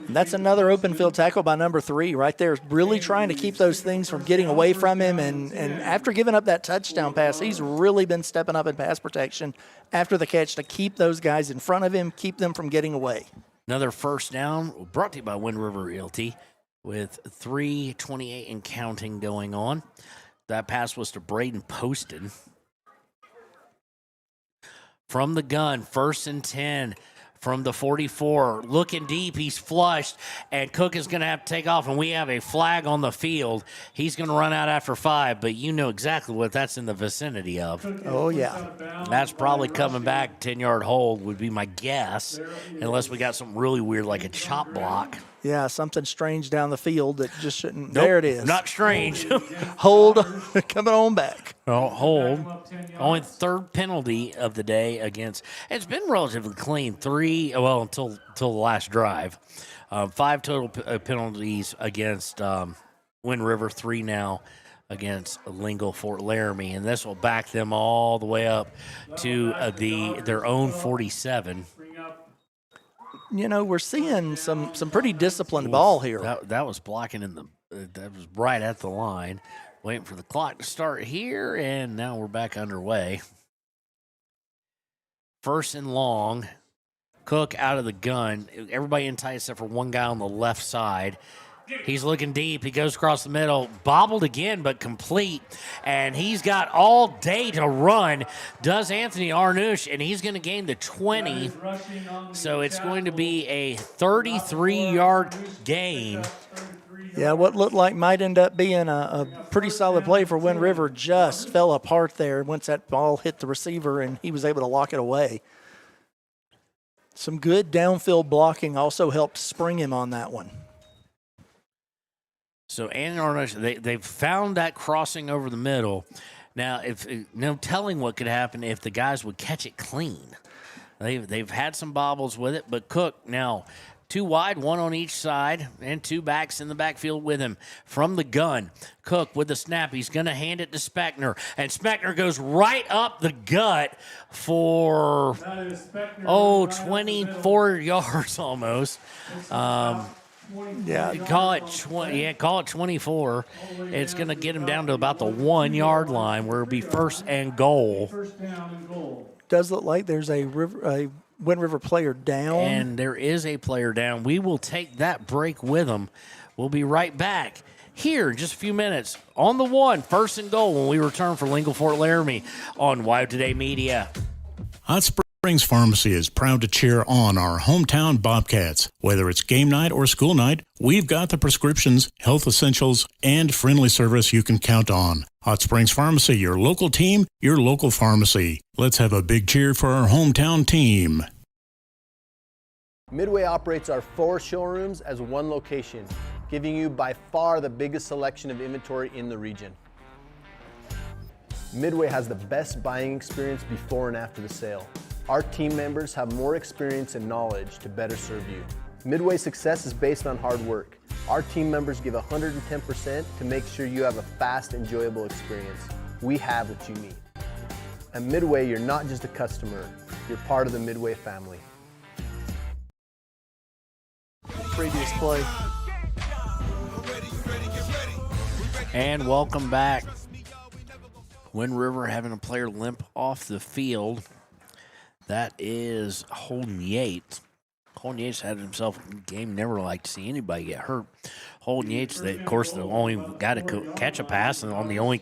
That's another open field tackle by number 3 right there. Really trying to keep those things from getting away from him. And after giving up that touchdown pass, he's really been stepping up in pass protection after the catch to keep those guys in front of him, keep them from getting away. Another first down brought to you by Wind River Realty with 3:28 and counting going on. That pass was to Braden Poston. From the gun, 1st and 10 from the 44. Looking deep, he's flushed, and Cook is going to have to take off, and we have a flag on the field. He's going to run out after 5, but you know exactly what that's in the vicinity of. Oh, yeah. That's probably coming back. 10-yard hold would be my guess, unless we got something really weird like a chop block. Yeah, something strange down the field that just shouldn't. Nope, there it is. Not strange. Hold, coming on back. Oh, hold. Only third penalty of the day against. It's been relatively clean. 3, until the last drive. 5 total penalties against Wind River. 3 now against Lingle Fort Laramie, and this will back them all the way up to their own 47. We're seeing some pretty disciplined ball here. That was blocking that was right at the line. Waiting for the clock to start here, and now we're back underway. First and long. Cook out of the gun. Everybody in tight except for one guy on the left side. He's looking deep. He goes across the middle. Bobbled again, but complete. And he's got all day to run, does Anthony Arnush, and he's going to gain the 20. So it's going to be a 33-yard gain. Yeah, what looked like might end up being a pretty solid play for Wind River just fell apart there once that ball hit the receiver, and he was able to lock it away. Some good downfield blocking also helped spring him on that one. So Anthony Arnush, they've found that crossing over the middle. Now, no telling what could happen if the guys would catch it clean. They've had some bobbles with it, but Cook now 2 wide, 1 on each side, and 2 backs in the backfield with him. From the gun, Cook with the snap. He's going to hand it to Speckner, and Speckner goes right up the gut for, 24 yards almost. Call it 24. It's going to get him down to about the 1 yard line where it'll be first and goal. Does look like there's a Wind River player down. And there is a player down. We will take that break with them. We'll be right back here in just a few minutes on the 1, first and goal, when we return for Lingle Fort Laramie on WyoToday Media. Hot Springs Pharmacy is proud to cheer on our hometown Bobcats. Whether it's game night or school night, we've got the prescriptions, health essentials, and friendly service you can count on. Hot Springs Pharmacy, your local team, your local pharmacy. Let's have a big cheer for our hometown team. Midway operates our 4 showrooms as one location, giving you by far the biggest selection of inventory in the region. Midway has the best buying experience before and after the sale. Our team members have more experience and knowledge to better serve you. Midway's success is based on hard work. Our team members give 110% to make sure you have a fast, enjoyable experience. We have what you need. At Midway, you're not just a customer, you're part of the Midway family. Previous play. And welcome back. Wind River having a player limp off the field. That is Holden Yates. Holden Yates had himself a game, never liked to see anybody get hurt. Holden Yates, of course, the only guy to catch a pass and on the only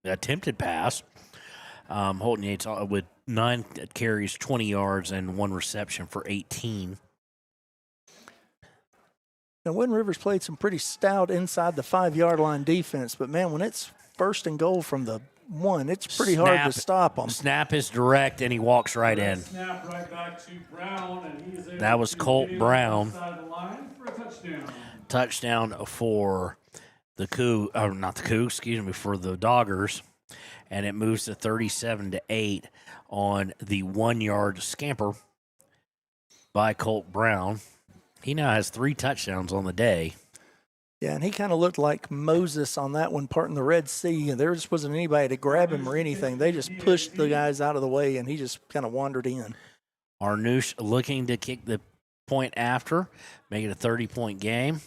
attempted pass. Holden Yates with 9 carries, 20 yards, and 1 reception for 18. Now, Wind River's played some pretty stout inside the 5-yard line defense, but, man, when it's first and goal from the 1, it's pretty hard to stop them. Snap is direct, and he walks right in. Snap right back to Brown, and he's able that was to Colt get Brown. inside the line for a touchdown. Touchdown for the for the Doggers, and it moves to 37-8 on the 1-yard scamper by Colt Brown. He now has 3 touchdowns on the day. Yeah, and he kind of looked like Moses on that one, parting the Red Sea. There just wasn't anybody to grab him or anything. They just pushed the guys out of the way, and he just kind of wandered in. Arnouche looking to kick the point after, make it a 30-point game.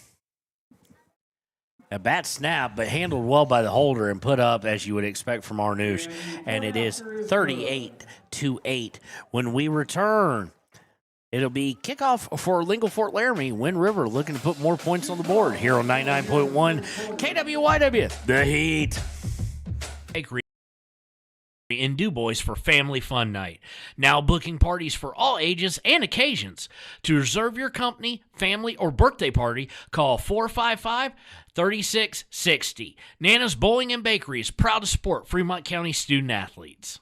A bad snap, but handled well by the holder and put up as you would expect from Arnouche. And it is 38-8. When we return, it'll be kickoff for Lingle Fort Laramie. Wind River looking to put more points on the board here on 99.1 KWYW. The Heat. In DuBois for Family Fun Night. Now booking parties for all ages and occasions. To reserve your company, family, or birthday party, call 455-3660. Nana's Bowling and Bakery is proud to support Fremont County student athletes.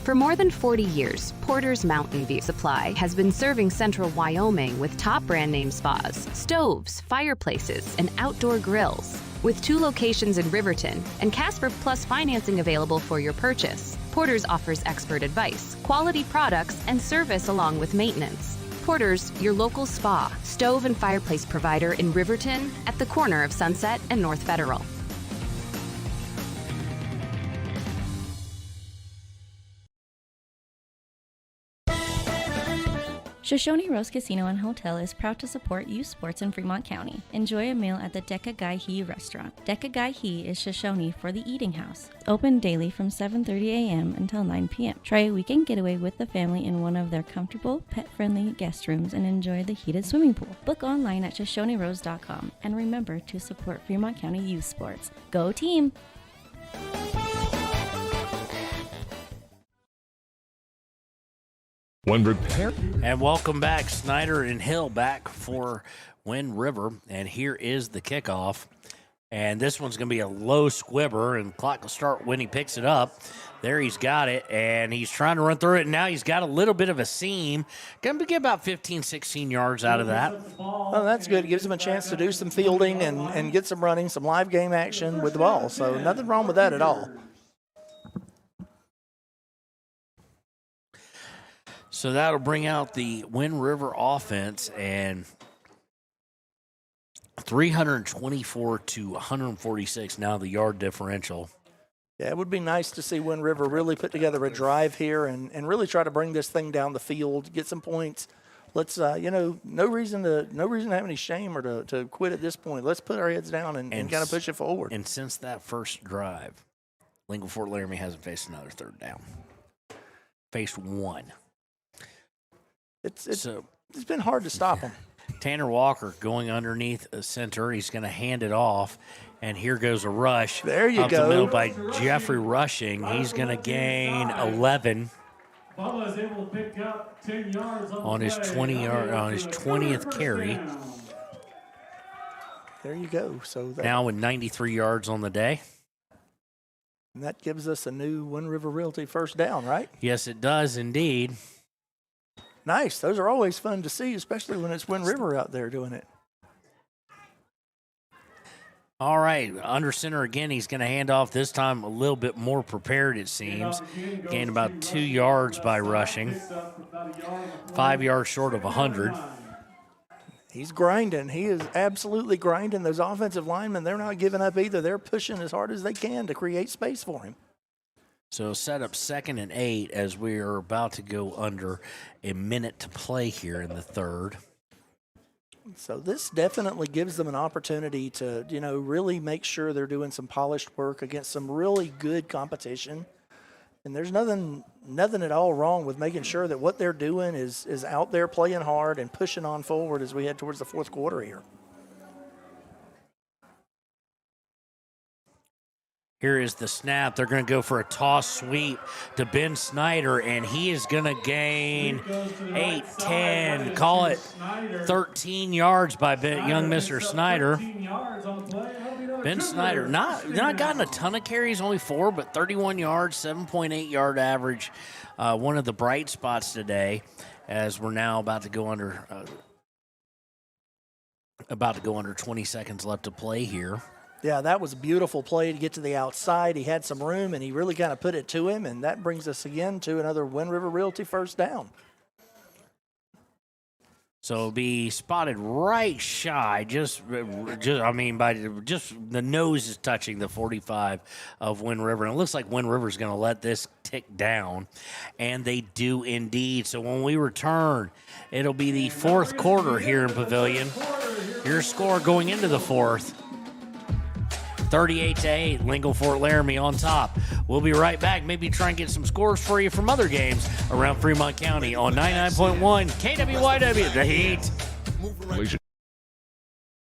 For more than 40 years, Porter's Mountain View Supply has been serving central Wyoming with top brand name spas, stoves, fireplaces, and outdoor grills. With 2 locations in Riverton and Casper Plus financing available for your purchase, Porter's offers expert advice, quality products, and service along with maintenance. Porter's, your local spa, stove, and fireplace provider in Riverton at the corner of Sunset and North Federal. Shoshone Rose Casino and Hotel is proud to support youth sports in Fremont County. Enjoy a meal at the Deca Gai He restaurant. Deca Gai He is Shoshone for the eating house. Open daily from 7:30 a.m. until 9 p.m. Try a weekend getaway with the family in one of their comfortable, pet-friendly guest rooms and enjoy the heated swimming pool. Book online at ShoshoneRose.com and remember to support Fremont County youth sports. Go team! And welcome back, Snyder and Hill back for Wind River. And here is the kickoff. And this one's going to be a low squibber, and clock will start when he picks it up. There he's got it, and he's trying to run through it. And now he's got a little bit of a seam. Going to get about 15, 16 yards out of that. Oh, that's good. It gives him a chance to do some fielding and get some running, some live game action with the ball. So nothing wrong with that at all. So that'll bring out the Wind River offense, and 324 to 146 now the yard differential. Yeah, it would be nice to see Wind River really put together a drive here and really try to bring this thing down the field, get some points. Let's, no reason to have any shame or to quit at this point. Let's put our heads down and kind of push it forward. And since that first drive, Lingle Fort Laramie hasn't faced another third down. Faced one. It's been hard to stop them. Tanner Walker going underneath the center. He's going to hand it off, and here goes a rush. There you up go. The middle by Jeffrey Rushing. He's going to gain 11 Bubba is able to pick up 10 yards on his 20th carry. There you go. So now with 93 yards on the day. And that gives us a new Wind River Realty first down, right? Yes, it does indeed. Nice. Those are always fun to see, especially when it's Wind River out there doing it. All right, under center again. He's going to hand off this time a little bit more prepared, it seems. Gained about 2 yards by Rushing. 5 yards short of 100. He's grinding. He is absolutely grinding. Those offensive linemen, they're not giving up either. They're pushing as hard as they can to create space for him. So set up 2nd and 8 as we are about to go under a minute to play here in the third. So this definitely gives them an opportunity to, really make sure they're doing some polished work against some really good competition. And there's nothing at all wrong with making sure that what they're doing is out there playing hard and pushing on forward as we head towards the fourth quarter here. Here is the snap. They're going to go for a toss sweep to Ben Snyder, and he is going to gain 8, 10, call it 13 yards by young Mr. Snyder. Ben Snyder, not gotten a ton of carries, only 4, but 31 yards, 7.8 yard average. One of the bright spots today, as we're now about to go under 20 seconds left to play here. Yeah, that was a beautiful play to get to the outside. He had some room, and he really kind of put it to him, and that brings us again to another Wind River Realty first down. So it'll be spotted right shy, just the nose is touching the 45 of Wind River. And it looks like Wind River is going to let this tick down, and they do indeed. So when we return, it'll be the fourth quarter here in Pavillion. Your score going into the fourth. 38-8, Lingle Fort Laramie on top. We'll be right back. Maybe try and get some scores for you from other games around Fremont County on 99.1 KWYW, The Heat.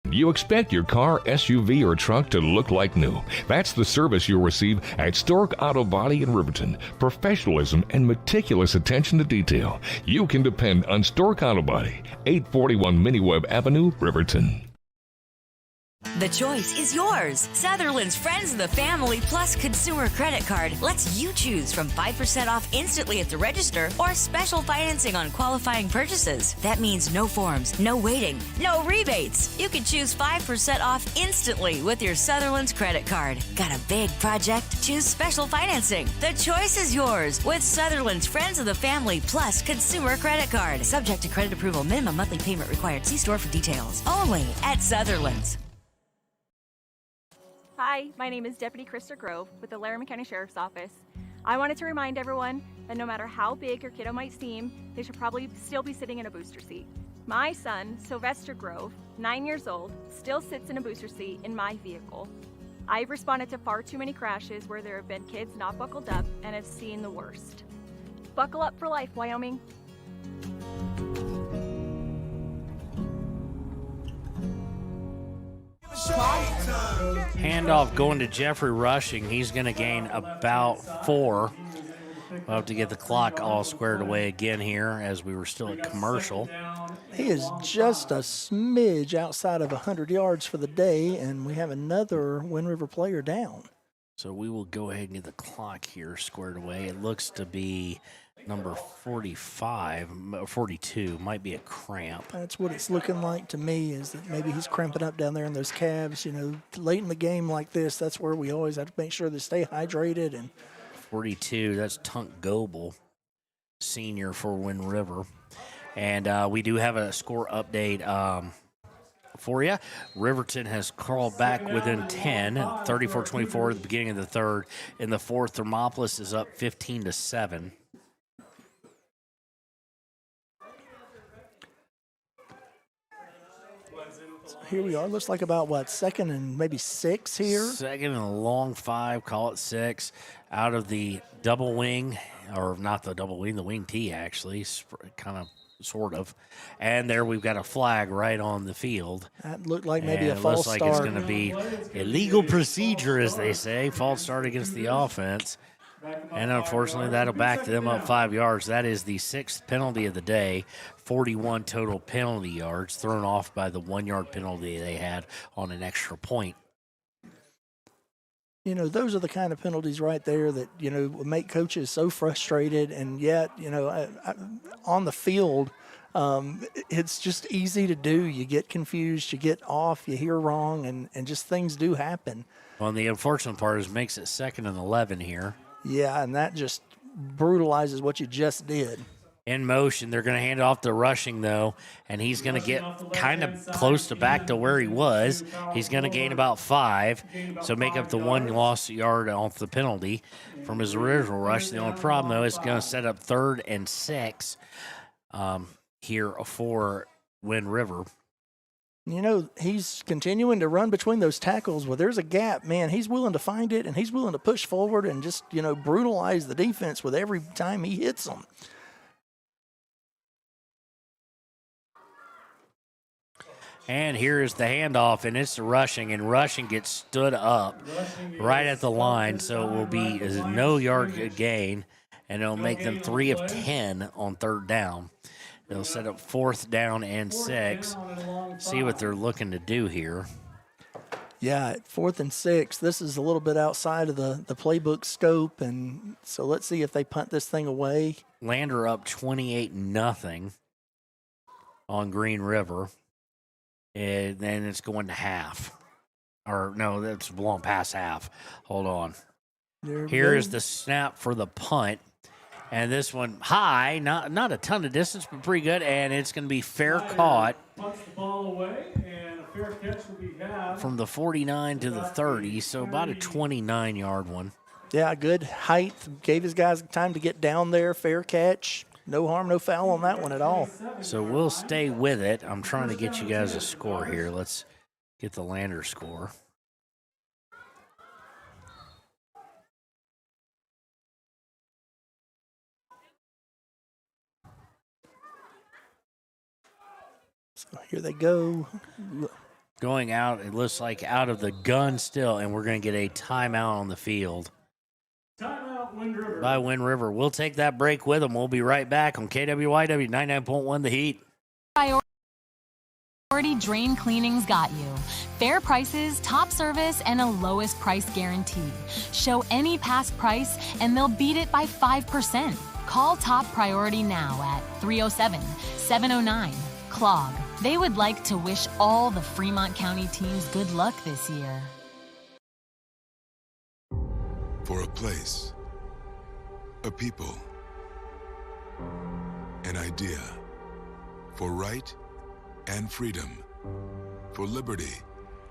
You expect your car, SUV, or truck to look like new. That's the service you'll receive at Stork Auto Body in Riverton. Professionalism and meticulous attention to detail. You can depend on Stork Auto Body, 841 Miniweb Avenue, Riverton. The choice is yours. Sutherland's Friends of the Family Plus Consumer Credit Card lets you choose from 5% off instantly at the register or special financing on qualifying purchases. That means no forms, no waiting, no rebates. You can choose 5% off instantly with your Sutherland's credit card. Got a big project? Choose special financing. The choice is yours with Sutherland's Friends of the Family Plus Consumer Credit Card. Subject to credit approval. Minimum monthly payment required. See store for details. Only at Sutherland's. Hi, my name is Deputy Krista Grove with the Laramie County Sheriff's Office. I wanted to remind everyone that no matter how big your kiddo might seem, they should probably still be sitting in a booster seat. My son, Sylvester Grove, 9 years old, still sits in a booster seat in my vehicle. I've responded to far too many crashes where there have been kids not buckled up and have seen the worst. Buckle up for life, Wyoming. Handoff going to Jeffrey Rushing. He's going to gain about 4. We'll have to get the clock all squared away again here as we were still at commercial. He is just a smidge outside of 100 yards for the day, and we have another Wind River player down. So we will go ahead and get the clock here squared away. It looks to be number 45, 42, might be a cramp. That's what it's looking like to me, is that maybe he's cramping up down there in those calves. Late in the game like this, that's where we always have to make sure they stay hydrated. And 42, that's Tunk Goebel. senior for Wind River. And we do have a score update for you. Riverton has crawled back within 10, 34-24 at the beginning of the third. In the fourth, Thermopolis is up 15-7. Here we are. Looks like about, second and maybe 6 here? Second and a long 5, call it 6, out of the double wing, or not the double wing, the wing T actually, kind of, sort of. And there we've got a flag right on the field. That looked like maybe a it false looks start. like it's going to be illegal procedure, as they say, false start against the offense. And unfortunately, that'll back them up 5 yards. That is the 6th penalty of the day. 41 total penalty yards thrown off by the 1-yard penalty they had on an extra point. You know, those are the kind of penalties right there that, make coaches so frustrated. And yet, on the field, it's just easy to do. You get confused, you get off, you hear wrong, and just things do happen. Well, and the unfortunate part is makes it 2nd and 11 here. Yeah, and that just brutalizes what you just did. In motion, they're going to hand it off to Rushing, though, and he's going to get kind of close to back to where he was. He's going to gain about 5, so make up the 1 lost yard off the penalty from his original rush. The only problem, though, is going to set up 3rd and 6 here for Wind River. He's continuing to run between those tackles. Well, there's a gap, man. He's willing to find it, and he's willing to push forward and just, brutalize the defense with every time he hits them. And here is the handoff, and it's Rushing, and Rushing gets stood up right at the line, so it will be a no-yard gain, and it'll make them 3 of 10 on 3rd down. They'll set up 4th down and 6. See what they're looking to do here. Yeah, at 4th and 6, this is a little bit outside of the playbook scope, and so let's see if they punt this thing away. Lander up 28-0 on Green River. And then it's going to half. Or, no, that's long past half. Hold on. Here is the snap for the punt. And this one high, not a ton of distance, but pretty good. And it's going to be fair caught. Punts the ball away, and a fair catch will be had. From the 49 to the 30, so about a 29-yard one. Yeah, good height. Gave his guys time to get down there. Fair catch. No harm, no foul on that one at all. So we'll stay with it. I'm trying to get you guys a score here. Let's get the Lander score. So here they go. Going out, it looks like out of the gun still, and we're going to get a timeout on the field. Timeout, Wind River. By Wind River. We'll take that break with them. We'll be right back on KWYW 99.1 The Heat. Priority Drain Cleaning's got you. Fair prices, top service, and a lowest price guarantee. Show any past price, and they'll beat it by 5%. Call Top Priority now at 307-709-CLOG. They would like to wish all the Fremont County teams good luck this year. For a place, a people, an idea, for right and freedom, for liberty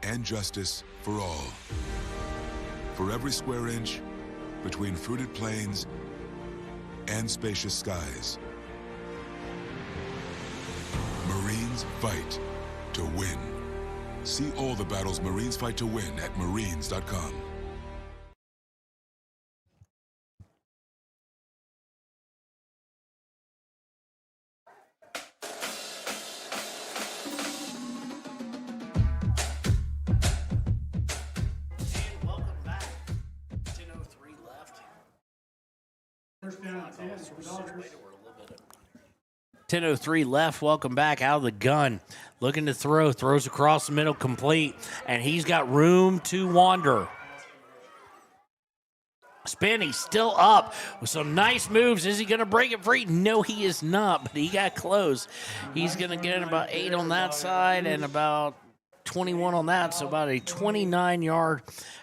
and justice for all. For every square inch between fruited plains and spacious skies. Marines fight to win. See all the battles Marines fight to win at marines.com. First down, 10 for the Dodgers. 10:03 left. Welcome back out of the gun. Looking to throw. Throws across the middle, complete. And he's got room to wander. Spin, he's still up with some nice moves. Is he going to break it free? No, he is not, but he got close. He's going to get about 8 on that side and about 21 on that, so about a 29-yard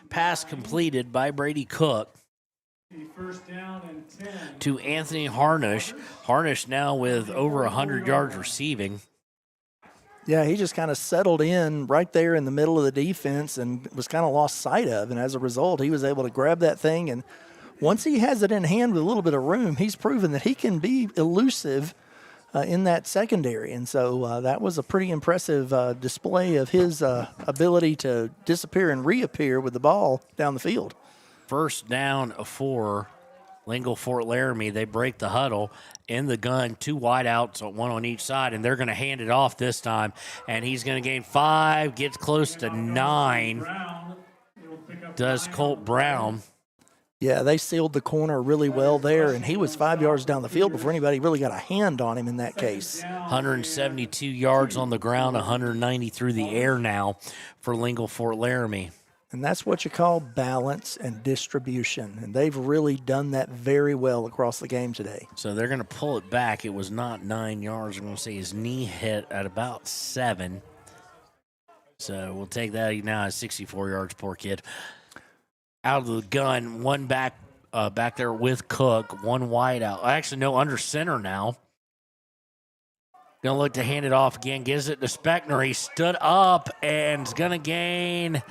pass completed by Brady Cook. The first down and 10. To Anthony Harnish. Harnish now with over 100 yards receiving. Yeah, he just kind of settled in right there in the middle of the defense and was kind of lost sight of. And as a result, he was able to grab that thing. And once he has it in hand with a little bit of room, he's proven that he can be elusive in that secondary. And so that was a pretty impressive display of his ability to disappear and reappear with the ball down the field. First down for Lingle Fort Laramie. They break the huddle in the gun, 2 wideouts, one on each side, and they're going to hand it off this time. And he's going to gain 5, gets close to 9. Does Colt Brown. Yeah, they sealed the corner really well there, and he was 5 yards down the field before anybody really got a hand on him in that case. 172 yards on the ground, 190 through the air now for Lingle Fort Laramie. And that's what you call balance and distribution. And they've really done that very well across the game today. So they're going to pull it back. It was not 9 yards. I'm going to say his knee hit at about 7. So we'll take that now at 64 yards, poor kid. Out of the gun, one back there with Cook, one wide out. Actually, no, under center now. Going to look to hand it off again. Gives it to Speckner. He stood up and is going to gain.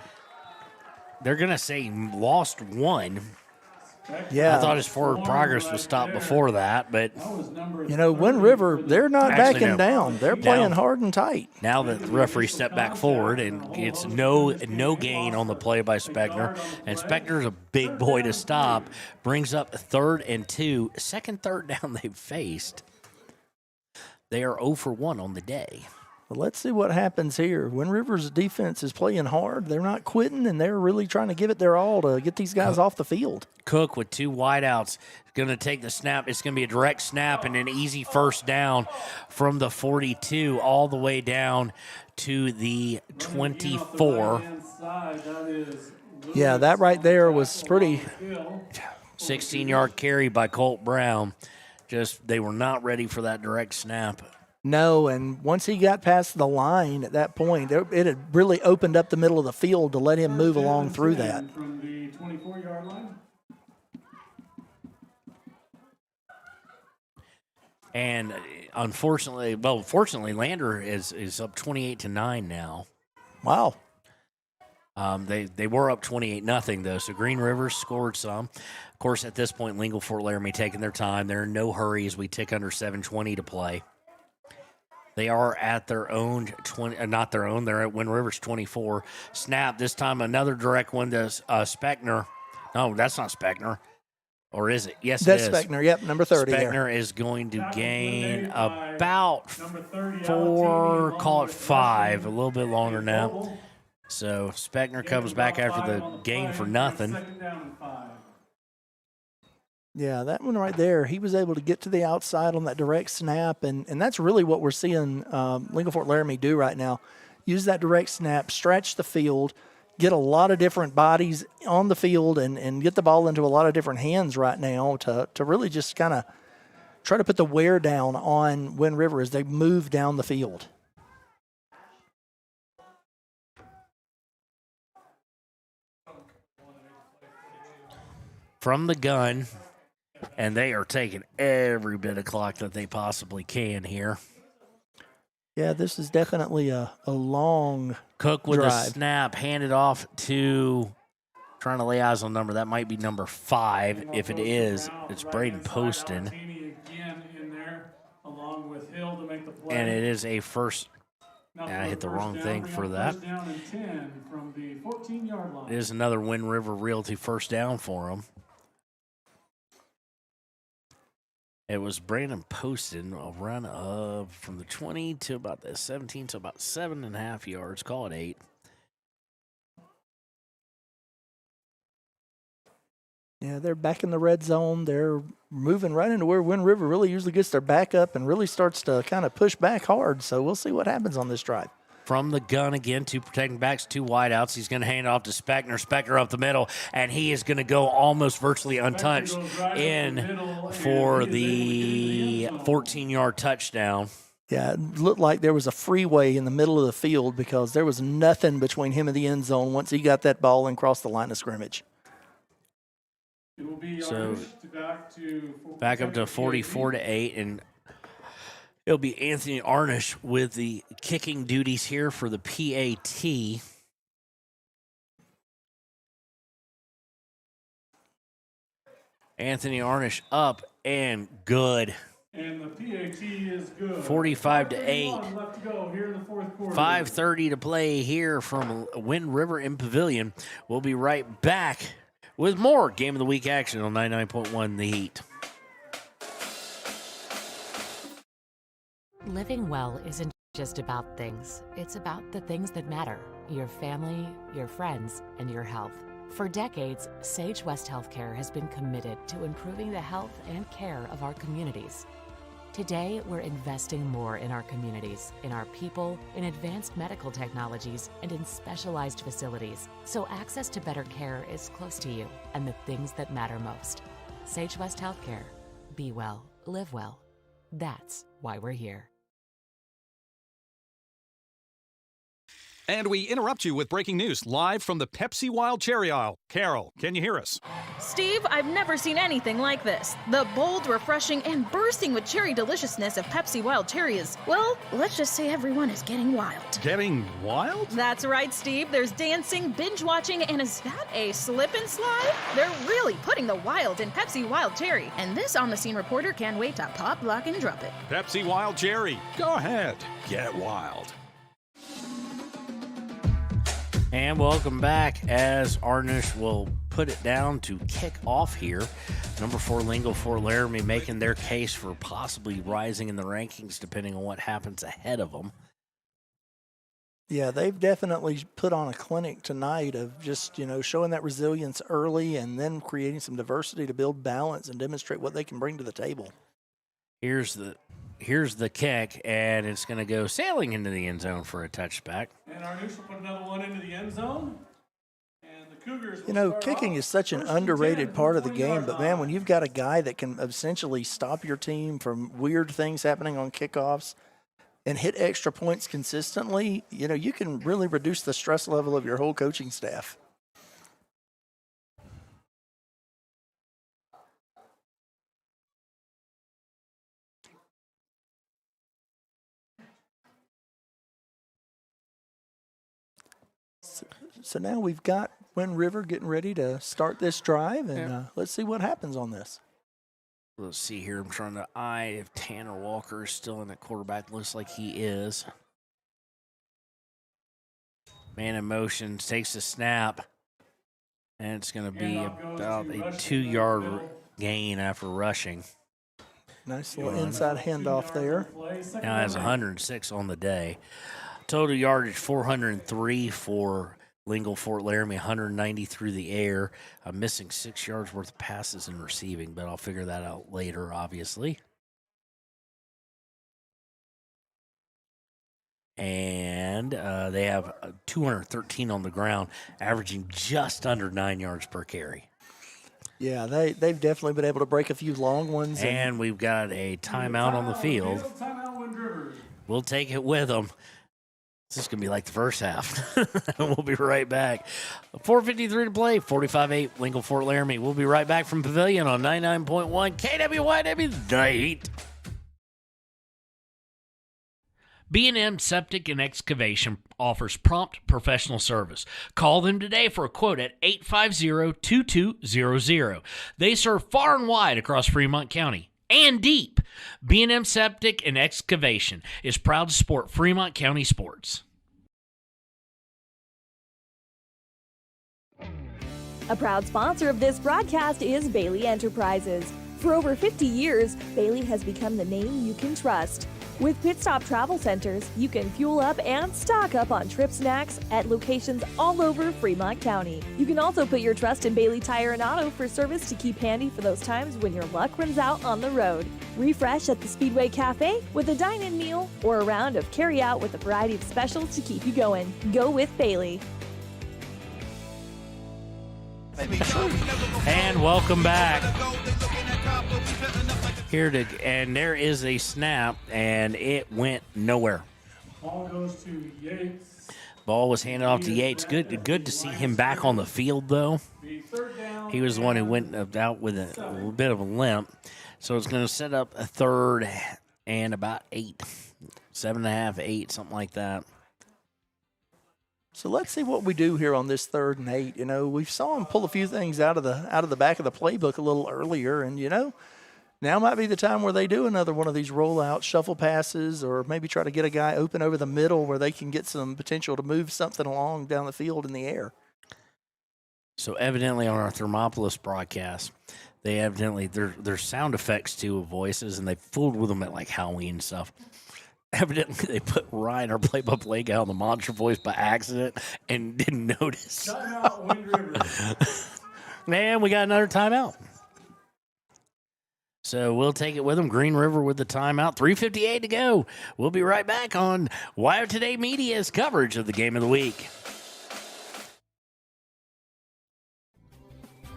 They're going to say lost 1. Yeah. I thought his forward progress was stopped before that, but. You know, Wind River, they're not backing down. They're playing hard and tight. Now that the referee stepped back forward, and it's no gain on the play by Speckner. And Speckner's a big boy to stop. Brings up 3rd and 2. Second third down they've faced. They are 0 for 1 on the day. Well, let's see what happens here. Wind River's defense is playing hard. They're not quitting, and they're really trying to give it their all to get these guys off the field. Cook with 2 wideouts. Going to take the snap. It's going to be a direct snap and an easy first down from the 42 all the way down to the 24. Yeah, that right there was pretty. 16-yard carry by Colt Brown. Just they were not ready for that direct snap. No, and once he got past the line at that point, it had really opened up the middle of the field to let him move along through that. From the 24-yard line. And fortunately, Lander is up 28-9 now. Wow. They were up 28-0 though. So Green Rivers scored some. Of course, at this point, Lingle Fort Laramie taking their time. They're in no hurry as we tick under 7:20 to play. They are at their own 20, not their own. They're at Wind River's 24. Snap this time, another direct one to Speckner. No, that's not Speckner. Or is it? Yes, that's it is. Speckner. Yep, number 30. Speckner is going to gain about 4, call it 5, a little bit longer now. So Speckner comes back after the gain for nothing. Yeah, that one right there, he was able to get to the outside on that direct snap, and that's really what we're seeing Lingle Fort Laramie do right now. Use that direct snap, stretch the field, get a lot of different bodies on the field, and get the ball into a lot of different hands right now to really just kind of try to put the wear down on Wind River as they move down the field. From the gun, and they are taking every bit of clock that they possibly can here. Yeah, this is definitely a long Cook with drive. a snap, handed off to, trying to lay eyes on number. That might be number 5. If it is, it's Braden Poston. And it is a first. And I hit the wrong thing for that. It is another Wind River Realty first down for them. It was Brandon Poston, a run of from the 20 to about the 17 to about 7.5 yards. Call it 8. Yeah, they're back in the red zone. They're moving right into where Wind River really usually gets their back up and really starts to kind of push back hard. So we'll see what happens on this drive. From the gun again, 2 protecting backs, 2 wideouts. He's going to hand it off to Speckner. Speckner up the middle, and he is going to go almost virtually untouched in for the 14-yard touchdown. Yeah, it looked like there was a freeway in the middle of the field because there was nothing between him and the end zone once he got that ball and crossed the line of scrimmage. It will be So back up to 44-8, and it'll be Anthony Arnish with the kicking duties here for the PAT. Anthony Arnish up and good. And the PAT is good. 45-8. Left to go here in the fourth quarter. 5:30 to play here from Wind River in Pavillion. We'll be right back with more Game of the Week action on 99.1 The Heat. Living well isn't just about things. It's about the things that matter. Your family, your friends, and your health. For decades, Sage West Healthcare has been committed to improving the health and care of our communities. Today, we're investing more in our communities, in our people, in advanced medical technologies, and in specialized facilities, so access to better care is close to you and the things that matter most. Sage West Healthcare. Be well, live well. That's why we're here. And we interrupt you with breaking news live from the Pepsi Wild Cherry aisle. Carol, can you hear us? Steve, I've never seen anything like this. The bold, refreshing, and bursting with cherry deliciousness of Pepsi Wild Cherry is, well, let's just say everyone is getting wild. Getting wild? That's right, Steve. There's dancing, binge-watching, and is that a slip and slide? They're really putting the wild in Pepsi Wild Cherry, and this on-the-scene reporter can't wait to pop, lock, and drop it. Pepsi Wild Cherry. Go ahead. Get wild. And welcome back as Arnish will put it down to kick off here. Number 4, Lingle for Laramie making their case for possibly rising in the rankings depending on what happens ahead of them. Yeah, they've definitely put on a clinic tonight of just, showing that resilience early and then creating some diversity to build balance and demonstrate what they can bring to the table. Here's the kick, and it's going to go sailing into the end zone for a touchback. And Arnish will put another one into the end zone. And the Cougars kicking is such an underrated part of the game, but man, when you've got a guy that can essentially stop your team from weird things happening on kickoffs and hit extra points consistently, you can really reduce the stress level of your whole coaching staff. So now we've got Wind River getting ready to start this drive, and let's see what happens on this. Let's see here. I'm trying to eye if Tanner Walker is still in the quarterback. Looks like he is. Man in motion, takes the snap, and it's going to be about a 2-yard gain after rushing. Nice little inside handoff there. Now has 106 on the day. Total yardage 403 for Lingle Fort Laramie, 190 through the air. I'm missing 6 yards worth of passes in receiving, but I'll figure that out later, obviously. And they have 213 on the ground, averaging just under 9 yards per carry. Yeah, they've definitely been able to break a few long ones. And we've got a timeout on the field. We'll take it with them. This is going to be like the first half. We'll be right back. 4:53 to play, 45-8, Lingle Fort Laramie. We'll be right back from Pavillion on 99.1 KWYW The Heat. B&M Septic and Excavation offers prompt professional service. Call them today for a quote at 850-2200. They serve far and wide across Fremont County and deep. B&M Septic and Excavation is proud to support Fremont County sports. A proud sponsor of this broadcast is Bailey Enterprises. For over 50 years, Bailey has become the name you can trust. With Pit Stop Travel Centers, you can fuel up and stock up on trip snacks at locations all over Fremont County. You can also put your trust in Bailey Tire and Auto for service to keep handy for those times when your luck runs out on the road. Refresh at the Speedway Cafe with a dine-in meal or a round of carry-out with a variety of specials to keep you going. Go with Bailey. And welcome back. And there is a snap, and it went nowhere. Ball goes to Yates. Ball was handed off to Yates. Good to see him back on the field, though. He was the one who went out with a little bit of a limp. So it's going to set up a 3rd and about 8, 7.5, 8, something like that. So let's see what we do here on this 3rd and 8. You know, we saw him pull a few things out of the back of the playbook a little earlier, and you know, now might be the time where they do another one of these rollout shuffle passes, or maybe try to get a guy open over the middle where they can get some potential to move something along down the field in the air. So evidently on our Thermopolis broadcast, they evidently there's sound effects too of voices, and they fooled with them at like Halloween and stuff. Evidently they put Ryan, our play-by-play guy, on the monster voice by accident and didn't notice. Timeout, Wind River. Man, we got another timeout. So we'll take it with them. Green River with the timeout. 3:58 to go. We'll be right back on WyoToday Media's coverage of the game of the week.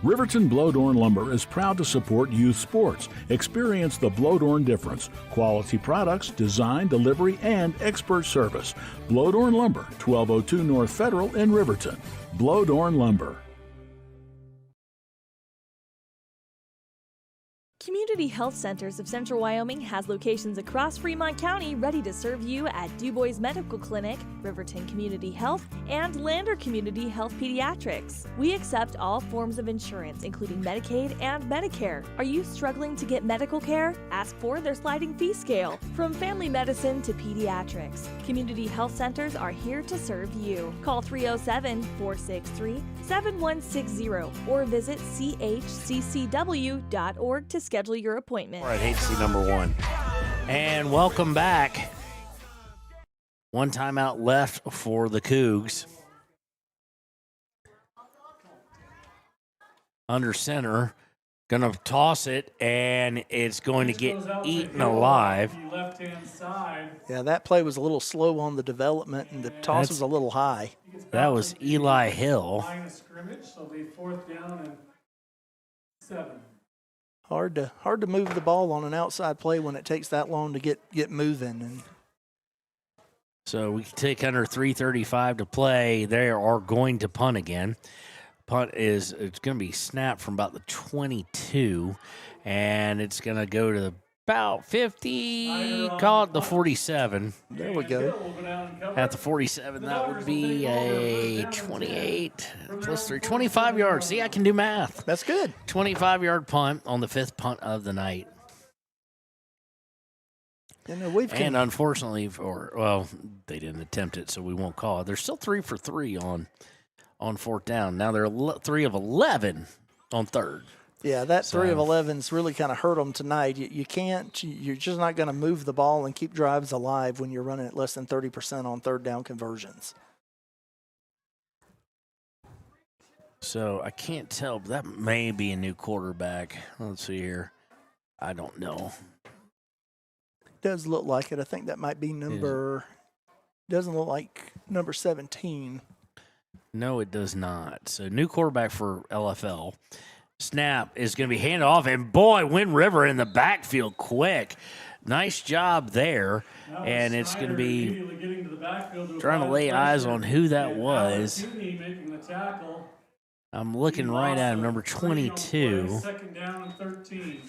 Riverton Blowdorn Lumber is proud to support youth sports. Experience the Blowdorn difference. Quality products, design, delivery, and expert service. Blowdorn Lumber, 1202 North Federal in Riverton. Blowdorn Lumber. Community Health Centers of Central Wyoming has locations across Fremont County ready to serve you at Du Bois Medical Clinic, Riverton Community Health, and Lander Community Health Pediatrics. We accept all forms of insurance, including Medicaid and Medicare. Are you struggling to get medical care? Ask for their sliding fee scale. From family medicine to pediatrics, Community Health Centers are here to serve you. Call 307-463-7160 or visit chccw.org to schedule your appointment. All right, HC number 1. And welcome back. One timeout left for the Cougs. Under center, gonna toss it, and it's going to get eaten alive. Left-hand side. Yeah, that play was a little slow on the development, and the toss was a little high. That was Eli Hill. Line of scrimmage, so it'll be 4th down and 7. Hard to move the ball on an outside play when it takes that long to get moving. And so we take under 3:35 to play. They are going to punt again. It's going to be snapped from about the 22, and it's going to go to about 50, call it the 47. There we go. At the 47, that would be a 28 plus 3, 25 yards. See, I can do math. That's good. 25-yard punt on the 5th punt of the night. And unfortunately, they didn't attempt it, so we won't call it. They're still 3 for 3 on 4th down. Now they're 3 of 11 on 3rd. Yeah, that 3 of 11's really kind of hurt them tonight. You can't, you're just not going to move the ball and keep drives alive when you're running at less than 30% on 3rd down conversions. So I can't tell, but that may be a new quarterback. Let's see here. I don't know. Does look like it. I think that might be doesn't look like number 17. No, it does not. So new quarterback for LFL. Snap is going to be handed off, and boy, Wind River in the backfield quick. Nice job there, and it's going to be trying to lay eyes on who that was. I'm looking right at him, number 22. 2nd down and 13.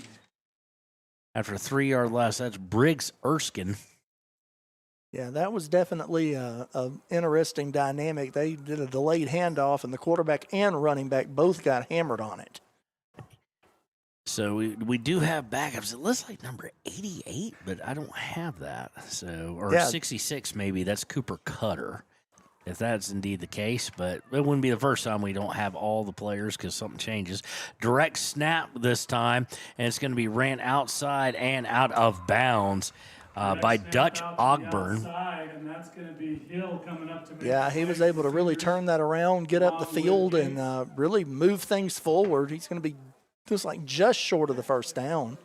After a 3-yard loss, that's Briggs Erskine. Yeah, that was definitely a interesting dynamic. They did a delayed handoff, and the quarterback and running back both got hammered on it. So we do have backups. It looks like number 88, but I don't have that. So 66 maybe. That's Cooper Cutter, if that's indeed the case. But it wouldn't be the first time we don't have all the players because something changes. Direct snap this time, and it's going to be ran outside and out of bounds by Dutch Ogburn. And that's going to be Hill coming up to make he was able to really turn that around, get up the field, and really move things forward. He's going to be just short of the 1st down.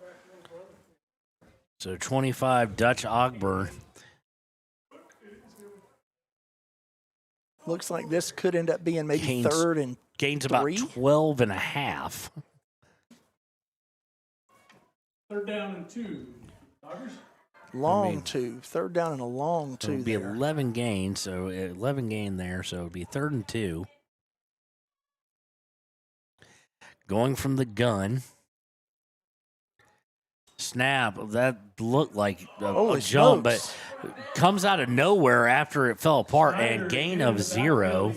So 25, Dutch Ogburn. Looks like this could end up being maybe 3rd and gains 3. About 12 and a half. 3rd down and 2. Cougars? Long two. Third down and a long two. It would be 11 gain, so 11 gain there, so it would be 3rd and 2. Going from the gun. Snap. That looked like a jump, but comes out of nowhere after it fell apart, and gain of 0.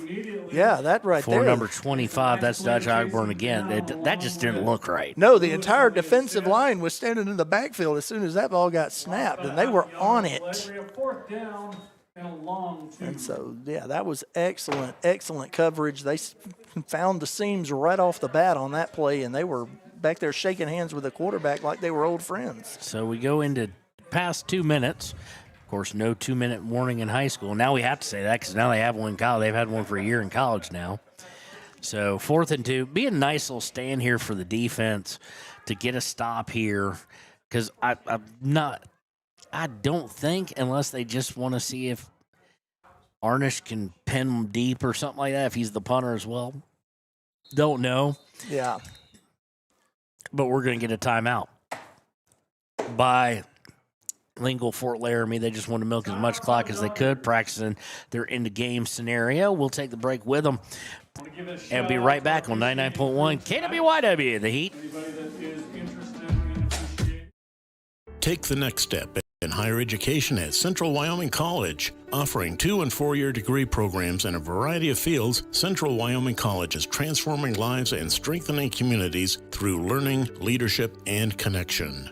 Yeah, that right there. For number 25, that's Dutch Ogburn again. That just didn't look right. No, the entire defensive line was standing in the backfield as soon as that ball got snapped, and they were on it. And so, yeah, that was excellent, excellent coverage. They found the seams right off the bat on that play, and they were back there shaking hands with the quarterback like they were old friends. So we go into past 2 minutes. Of course, no 2-minute warning in high school. Now we have to say that because now they have one in college. They've had one for a year in college now. So 4th and 2. Be a nice little stand here for the defense to get a stop here because I don't think, unless they just want to see if Arnish can pin him deep or something like that, if he's the punter as well. Don't know. Yeah. But we're going to get a timeout by Lingle Fort Laramie. They just wanted to milk as much clock as they could, practicing their end-of-game scenario. We'll take the break with them and be right back on 99.1 KWYW, The Heat. Take the next step in higher education at Central Wyoming College. Offering 2- and 4-year degree programs in a variety of fields, Central Wyoming College is transforming lives and strengthening communities through learning, leadership, and connection.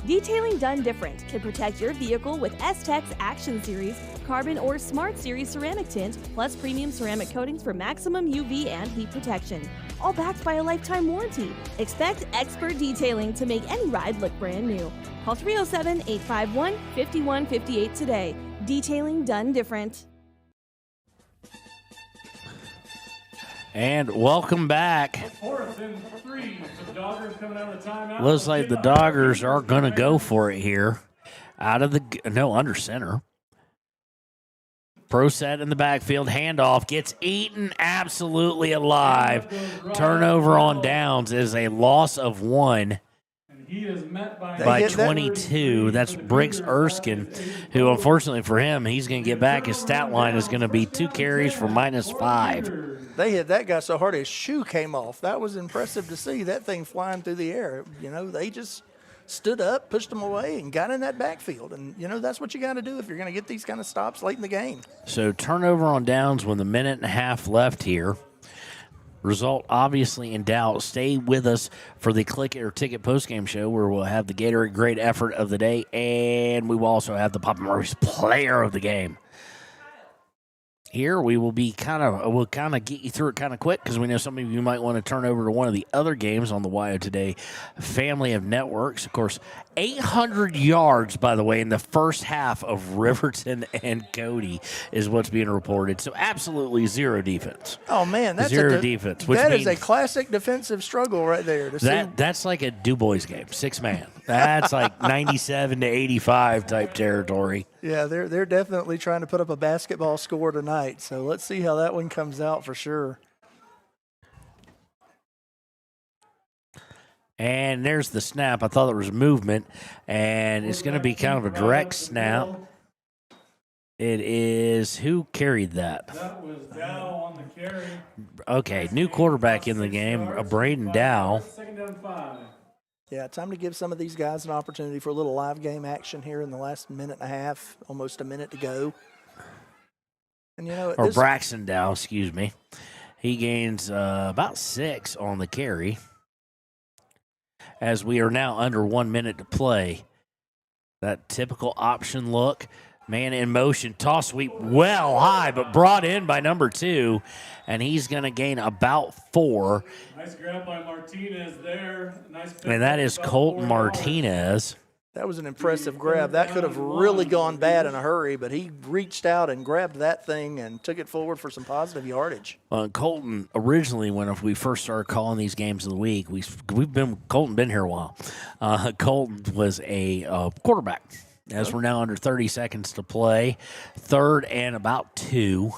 Detailing done different can protect your vehicle with S-Tech's Action Series, Carbon or Smart Series ceramic tint, plus premium ceramic coatings for maximum UV and heat protection. All backed by a lifetime warranty. Expect expert detailing to make any ride look brand new. Call 307-851-5158 today. Detailing done different. And welcome back. 4th and 3. The Doggers coming out of the timeout. Looks like the Doggers are going to go for it here. Under center. Pro set in the backfield. Handoff gets eaten absolutely alive. Turnover on downs is a loss of 1. He is met by 22. That's Briggs Erskine, who unfortunately for him, he's going to get back. His stat line is going to be 2 carries for -5. They hit that guy so hard his shoe came off. That was impressive to see, that thing flying through the air. You know, they just stood up, pushed them away, and got in that backfield. And, you know, that's what you got to do if you're going to get these kind of stops late in the game. So turnover on downs with 1.5 minutes left here. Result obviously in doubt. Stay with us for the Click It or Ticket postgame show where we'll have the Gatorade Great Effort of the Day, and we will also have the Papa Murphy's Player of the Game. Here we will be we'll get you through it kind of quick because we know some of you might want to turn over to one of the other games on the WyoToday family of networks. Of course, 800 yards, by the way, in the first half of Riverton and Cody is what's being reported. So absolutely zero defense. Oh, man. That's zero defense. Which that means is a classic defensive struggle right there. That's like a Du Bois game, 6-man. That's like 97 to 85 type territory. Yeah, they're definitely trying to put up a basketball score tonight. So let's see how that one comes out for sure. And there's the snap. I thought there was movement, and it's going to be kind of a direct snap. It is, who carried that? That was Dow on the carry. Okay, new quarterback in the game, Braden Dow. 2nd down 5. Yeah, time to give some of these guys an opportunity for a little live game action here in the last 1.5 minutes, almost a minute to go. And you know, Braxton Dow, excuse me. He gains about 6 on the carry. As we are now under 1 minute to play. That typical option look. Man in motion, toss sweep well high, but brought in by number 2, and he's going to gain about 4. Nice grab by Martinez there. Nice pick. And that is Colton Martinez. That was an impressive grab. That could have really gone bad in a hurry, but he reached out and grabbed that thing and took it forward for some positive yardage. Colton, originally, when we first started calling these games of the week, Colton been here a while. Colton was a quarterback. As we're now under 30 seconds to play, 3rd and about 2.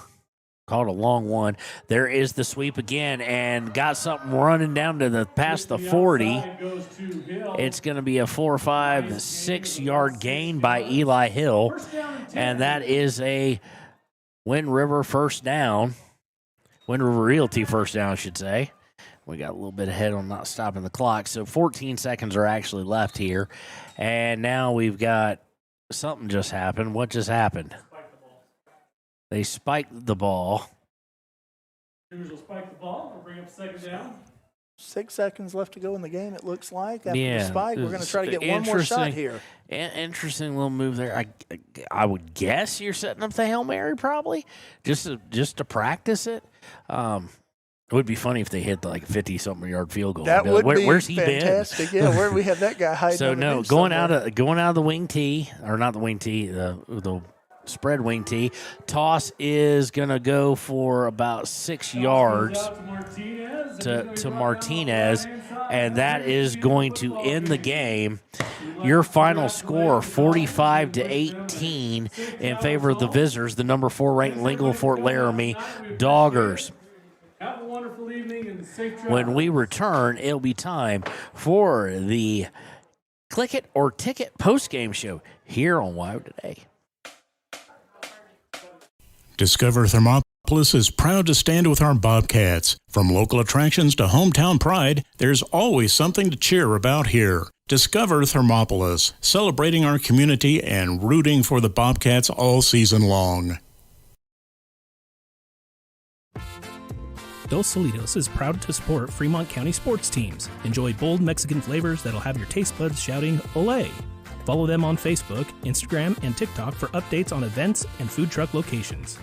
Called a long one. There is the sweep again, and got something running down to the past the 40. It's going to be a 4, 5, 6 yard gain by Eli Hill, and that is a Wind River first down. Wind River Realty first down, I should say. We got a little bit ahead on not stopping the clock, so 14 seconds are actually left here, and now we've got something just happened. What just happened? They spiked the ball. Cougars will spike the ball. We'll bring up second down. 6 seconds left to go in the game, it looks like. After Yeah, the spike, we're going to try to get one more shot here. Interesting little move there. I would guess you're setting up the Hail Mary probably, just to practice it. It would be funny if they hit like a 50-something yard field goal. That would be where's he fantastic. been? Yeah, where we have that guy hiding. So on the no, bench going somewhere. out of the wing tee, or not the wing tee, the spread wing tee. Toss is going to go for about 6 yards to Martinez, and that is going to end the game. Your final score, 45-18 in favor of the visitors, the number 4 ranked Lingle Fort Laramie Doggers. Have a wonderful evening and safe travels. When we return, it'll be time for the Click It or Ticket postgame show here on WyoToday. Discover Thermopolis is proud to stand with our Bobcats. From local attractions to hometown pride, there's always something to cheer about here. Discover Thermopolis, celebrating our community and rooting for the Bobcats all season long. Dos Solitos is proud to support Fremont County sports teams. Enjoy bold Mexican flavors that'll have your taste buds shouting, "Olé!" Follow them on Facebook, Instagram, and TikTok for updates on events and food truck locations.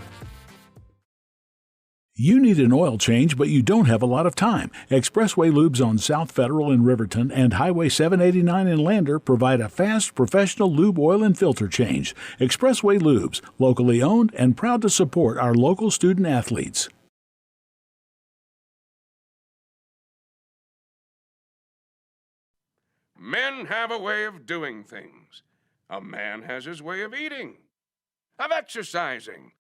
You need an oil change, but you don't have a lot of time. Expressway Lubes on South Federal in Riverton and Highway 789 in Lander provide a fast, professional lube, oil, and filter change. Expressway Lubes, locally owned and proud to support our local student athletes. Men have a way of doing things. A man has his way of eating, of exercising,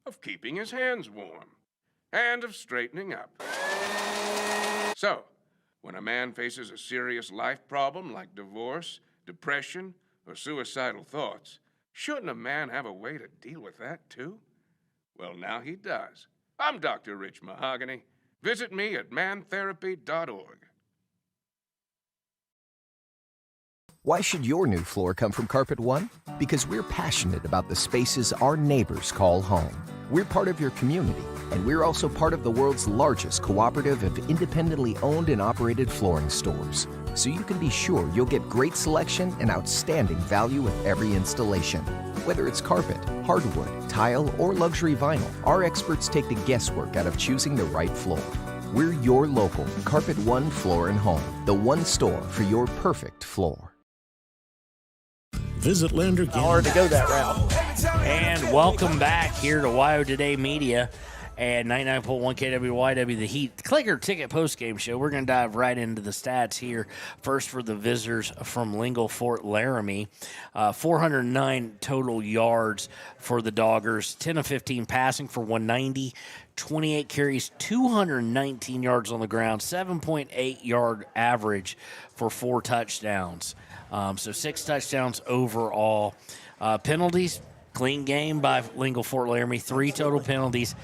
of keeping his hands warm, and of straightening up. So, when a man faces a serious life problem like divorce, depression, or suicidal thoughts, shouldn't a man have a way to deal with that too? Well, now he does. I'm Dr. Rich Mahogany. Visit me at mantherapy.org. Why should your new floor come from Carpet One? Because we're passionate about the spaces our neighbors call home. We're part of your community, and we're also part of the world's largest cooperative of independently owned and operated flooring stores. So you can be sure you'll get great selection and outstanding value with every installation. Whether it's carpet, hardwood, tile, or luxury vinyl, our experts take the guesswork out of choosing the right floor. We're your local Carpet One Floor and Home, the one store for your perfect floor. Visit Lander. Hard to go that route. And welcome back here to WyoToday Media and 99.1 KWYW, the Heat Clicker Ticket postgame show. We're going to dive right into the stats here. First for the visitors from Lingle Fort Laramie. 409 total yards for the Doggers. 10 of 15 passing for 190. 28 carries, 219 yards on the ground. 7.8 yard average for 4 touchdowns. So 6 touchdowns overall. Penalties, clean game by Lingle Fort Laramie. 3 total penalties,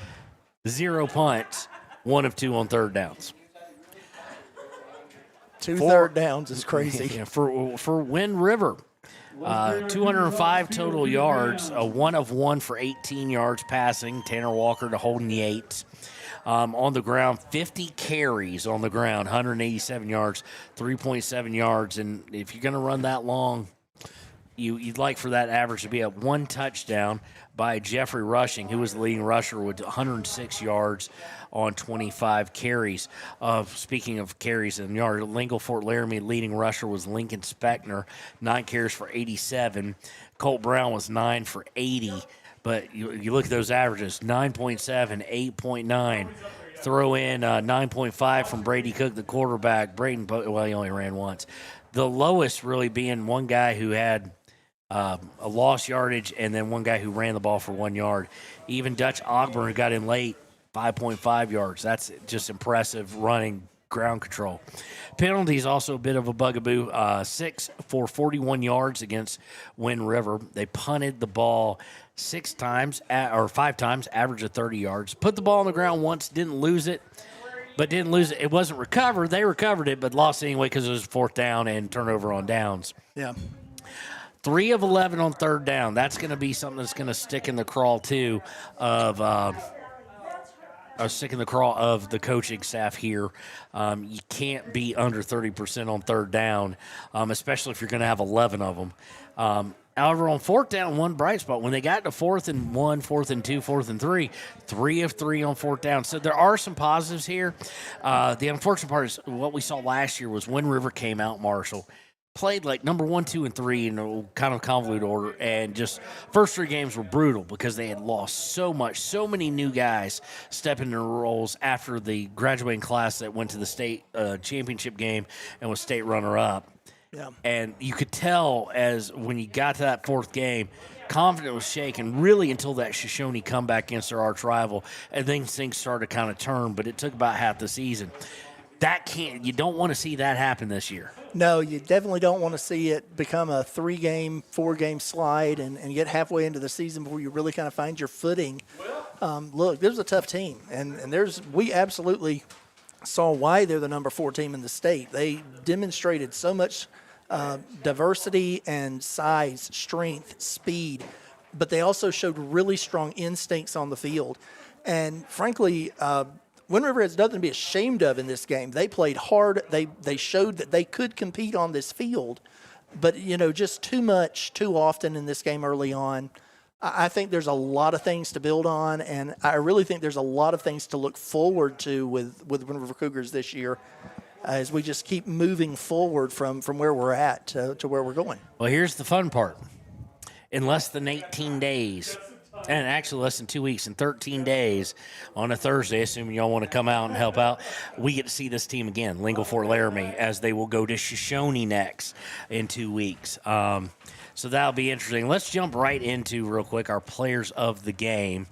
0 punts, 1 of 2 on third downs. 2 third downs is crazy. Yeah, for Wind River, 205 total yards, 1 of 1 for 18 yards passing. Tanner Walker to Holden Yates. On the ground, 50 carries on the ground, 187 yards, 3.7 yards. And if you're going to run that long, you'd like for that average to be at 1 touchdown by Jeffrey Rushing, who was the leading rusher with 106 yards on 25 carries. Speaking of carries and yards, Lingle Fort Laramie leading rusher was Lincoln Speckner, 9 carries for 87. Colt Brown was 9 for 80. But you look at those averages, 9.7, 8.9. Throw in 9.5 from Brady Cook, the quarterback. Braden, well, he only ran once. The lowest really being one guy who had a lost yardage and then one guy who ran the ball for 1 yard. Even Dutch Ogburn, who got in late, 5.5 yards. That's just impressive running ground control. Penalties also a bit of a bugaboo. 6 for 41 yards against Wind River. They punted the ball 5 times, average of 30 yards. Put the ball on the ground once, didn't lose it. It wasn't recovered. They recovered it, but lost it anyway because it was 4th down and turnover on downs. Yeah. 3 of 11 on 3rd down. That's going to be something that's going to stick in the craw, too, of the coaching staff here. You can't be under 30% on 3rd down, especially if you're going to have 11 of them. However, on 4th down, one bright spot, when they got to 4th and 1, 4th and 2, 4th and 3, 3 of 3 on 4th down. So there are some positives here. The unfortunate part is what we saw last year was Wind River came out, Marshall, played like number 1, 2, and 3 in a kind of convoluted order, and just first 3 games were brutal because they had lost so much, so many new guys stepping into roles after the graduating class that went to the state championship game and was state runner-up. Yeah. And you could tell as when you got to that 4th game, confidence was shaken really until that Shoshone comeback against their arch rival, and then things started to kind of turn, but it took about half the season. You don't want to see that happen this year. No, you definitely don't want to see it become a 3-game, 4-game slide and get halfway into the season before you really kind of find your footing. Look, there's a tough team, and we absolutely saw why they're the number 4 team in the state. They demonstrated so much diversity and size, strength, speed, but they also showed really strong instincts on the field. And frankly, Wind River has nothing to be ashamed of in this game. They played hard. They showed that they could compete on this field, but just too much, too often in this game early on. I think there's a lot of things to build on, and I really think there's a lot of things to look forward to with Wind River Cougars this year as we just keep moving forward from where we're at to where we're going. Well, here's the fun part. In less than 18 days, and actually less than 2 weeks, in 13 days, on a Thursday, assuming y'all want to come out and help out, we get to see this team again, Lingle Fort Laramie, as they will go to Shoshone next in 2 weeks. So that'll be interesting. Let's jump right into, real quick, our players of the game.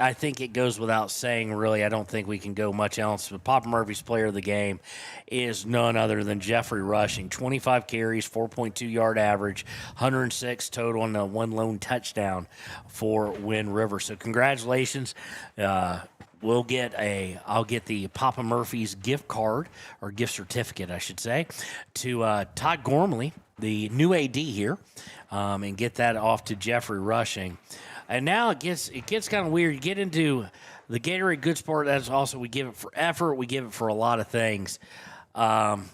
I think it goes without saying, really. I don't think we can go much else. But Papa Murphy's player of the game is none other than Jeffrey Rushing. 25 carries, 4.2-yard average, 106 total, and 1 lone touchdown for Wind River. So congratulations. I'll get the Papa Murphy's gift card, or gift certificate, I should say, to Todd Gormley, the new AD here, and get that off to Jeffrey Rushing. And now it gets kind of weird. You get into the Gatorade Good Sport. That's also, we give it for effort. We give it for a lot of things. I'm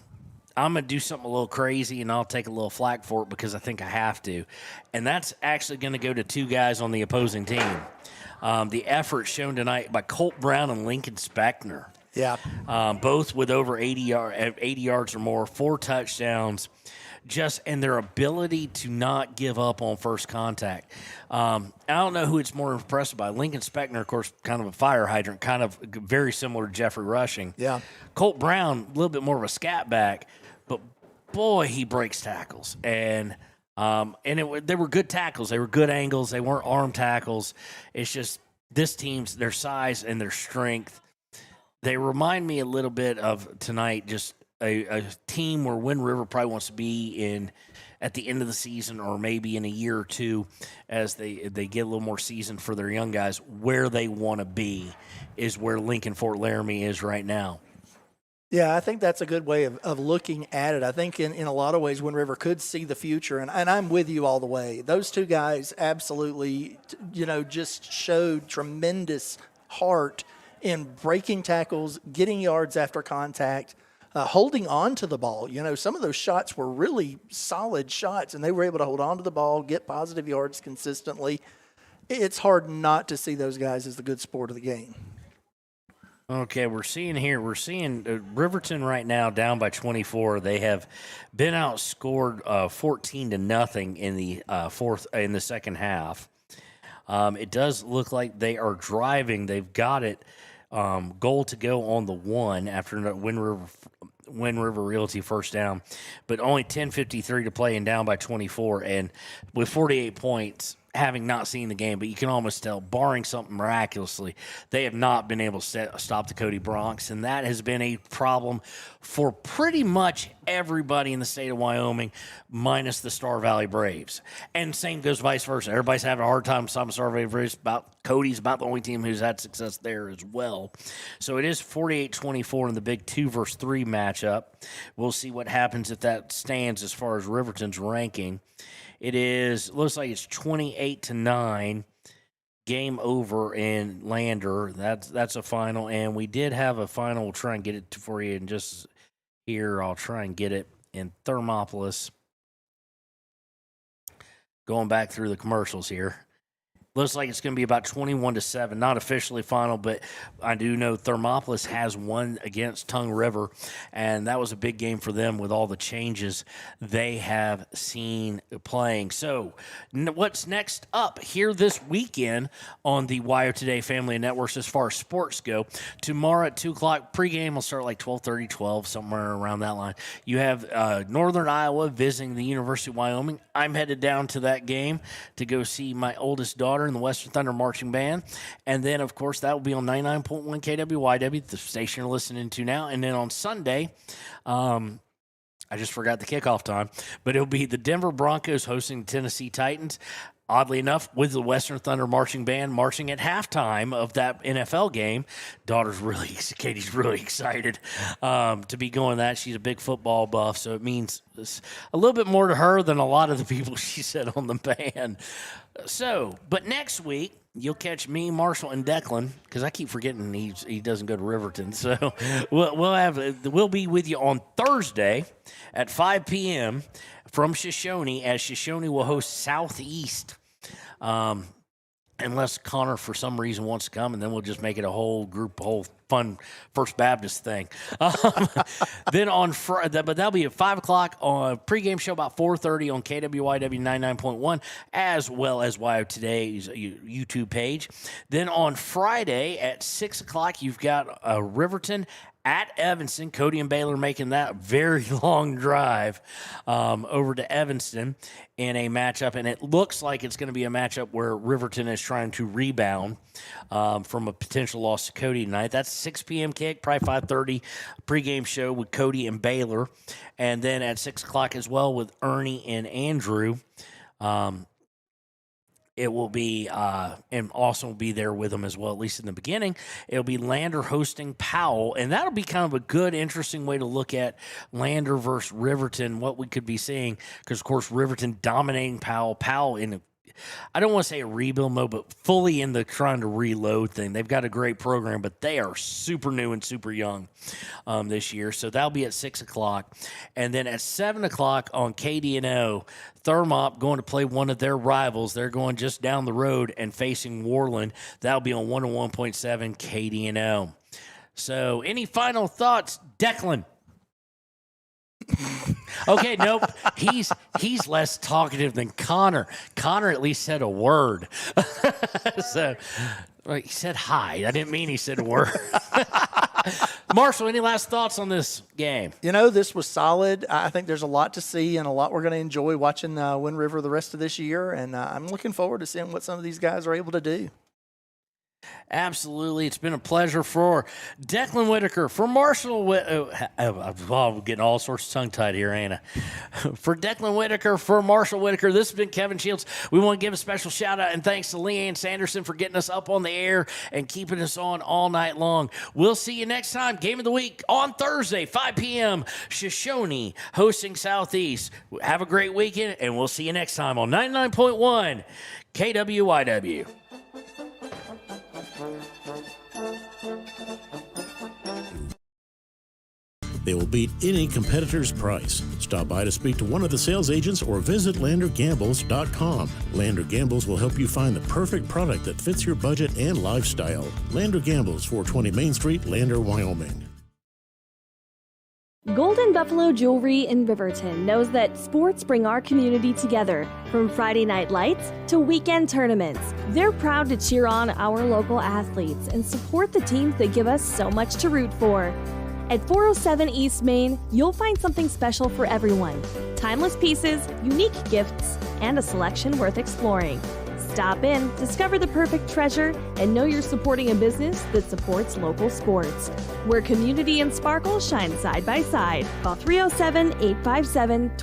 going to do something a little crazy, and I'll take a little flack for it because I think I have to. And that's actually going to go to 2 guys on the opposing team. The effort shown tonight by Colt Brown and Lincoln Speckner. Yeah. Both with over 80 yards or more, 4 touchdowns. And their ability to not give up on first contact. I don't know who it's more impressed by. Lincoln Speckner, of course, kind of a fire hydrant, kind of very similar to Jeffrey Rushing. Yeah. Colt Brown, a little bit more of a scat back, but boy, he breaks tackles. And they were good tackles. They were good angles. They weren't arm tackles. It's just this team's, their size and their strength. They remind me a little bit of tonight, just a team where Wind River probably wants to be in at the end of the season, or maybe in a year or 2 as they get a little more seasoned for their young guys. Where they want to be is where Lincoln Fort Laramie is right now. Yeah, I think that's a good way of looking at it. I think in a lot of ways Wind River could see the future, and I'm with you all the way. Those 2 guys absolutely, just showed tremendous heart in breaking tackles, getting yards after contact, holding on to the ball. Some of those shots were really solid shots, and they were able to hold on to the ball, get positive yards consistently. It's hard not to see those guys as the good sport of the game. Okay, we're seeing Riverton right now down by 24. They have been outscored 14-0 in the second half. It does look like they are driving. They've got it. Goal to go on the 1 after Wind River Realty first down, but only 10:53 to play and down by 24. And with 48 points, having not seen the game, but you can almost tell, barring something miraculously, they have not been able to stop the Cody Bronx, and that has been a problem for pretty much everybody in the state of Wyoming, minus the Star Valley Braves. And same goes vice versa. Everybody's having a hard time stopping Star Valley Braves. Cody's about the only team who's had success there as well. So it is 48-24 in the big 2-3 matchup. We'll see what happens if that stands as far as Riverton's ranking. Looks like it's 28-9. Game over in Lander. That's a final, and we did have a final. We'll try and get it for you in just here. I'll try and get it in Thermopolis. Going back through the commercials here. Looks like it's going to be about 21-7. Not officially final, but I do know Thermopolis has won against Tongue River, and that was a big game for them with all the changes they have seen playing. So what's next up here this weekend on the WyoToday Family Networks as far as sports go? Tomorrow at 2 o'clock, pregame will start like 12:30, 12, somewhere around that line. You have Northern Iowa visiting the University of Wyoming. I'm headed down to that game to go see my oldest daughter in the Western Thunder Marching Band. And then, of course, that will be on 99.1 KWYW, the station you're listening to now. And then on Sunday, I just forgot the kickoff time, but it'll be the Denver Broncos hosting the Tennessee Titans. Oddly enough, with the Western Thunder Marching Band marching at halftime of that NFL game. Katie's really excited to be going that. She's a big football buff, so it means a little bit more to her than a lot of the people she said on the band. So, but next week, you'll catch me, Marshall, and Declan, because I keep forgetting he doesn't go to Riverton. So we'll be with you on Thursday at 5 p.m. from Shoshone, as Shoshone will host Southeast, unless Connor for some reason wants to come, and then we'll just make it a whole fun First Baptist thing. Then on Friday, but that'll be at 5 o'clock on pregame show about 4:30 on KWYW 99.1, as well as WyoToday's YouTube page. Then on Friday at 6 o'clock, you've got Riverton at Evanston. Cody and Baylor making that very long drive over to Evanston in a matchup, and it looks like it's going to be a matchup where Riverton is trying to rebound from a potential loss to Cody tonight. That's 6 p.m. kick, probably 5:30 pregame show with Cody and Baylor, and then at 6 o'clock as well with Ernie and Andrew. It will be, and Austin will be there with them as well, at least in the beginning. It'll be Lander hosting Powell, and that'll be kind of a good, interesting way to look at Lander versus Riverton, what we could be seeing, because, of course, Riverton dominating Powell in I don't want to say a rebuild mode, but fully in the trying to reload thing. They've got a great program, but they are super new and super young this year. So that'll be at 6 o'clock. And then at 7 o'clock on KDNO, Thermop going to play one of their rivals. They're going just down the road and facing Worland. That'll be on 101.7 KDNO. So any final thoughts, Declan? Okay, nope. He's less talkative than Connor. Connor at least said a word. So he said hi. I didn't mean he said a word. Marshall, any last thoughts on this game? This was solid. I think there's a lot to see and a lot we're going to enjoy watching Wind River the rest of this year, and I'm looking forward to seeing what some of these guys are able to do. Absolutely. It's been a pleasure for Declan Whitaker, for Marshall I'm getting all sorts of tongue-tied here, ain't I? For Declan Whitaker, for Marshall Whitaker, this has been Kevin Shields. We want to give a special shout-out and thanks to Leanne Sanderson for getting us up on the air and keeping us on all night long. We'll see you next time. Game of the week on Thursday, 5 p.m., Shoshone hosting Southeast. Have a great weekend, and we'll see you next time on 99.1 KWYW. They will beat any competitor's price. Stop by to speak to one of the sales agents or visit LanderGambles.com. Lander Gambles will help you find the perfect product that fits your budget and lifestyle. Lander Gambles, 420 Main Street, Lander, Wyoming. Golden Buffalo Jewelry in Riverton knows that sports bring our community together, from Friday night lights to weekend tournaments. They're proud to cheer on our local athletes and support the teams that give us so much to root for. At 407 East Main, you'll find something special for everyone. Timeless pieces, unique gifts, and a selection worth exploring. Stop in, discover the perfect treasure, and know you're supporting a business that supports local sports. Where community and sparkle shine side by side. Call 307-857-20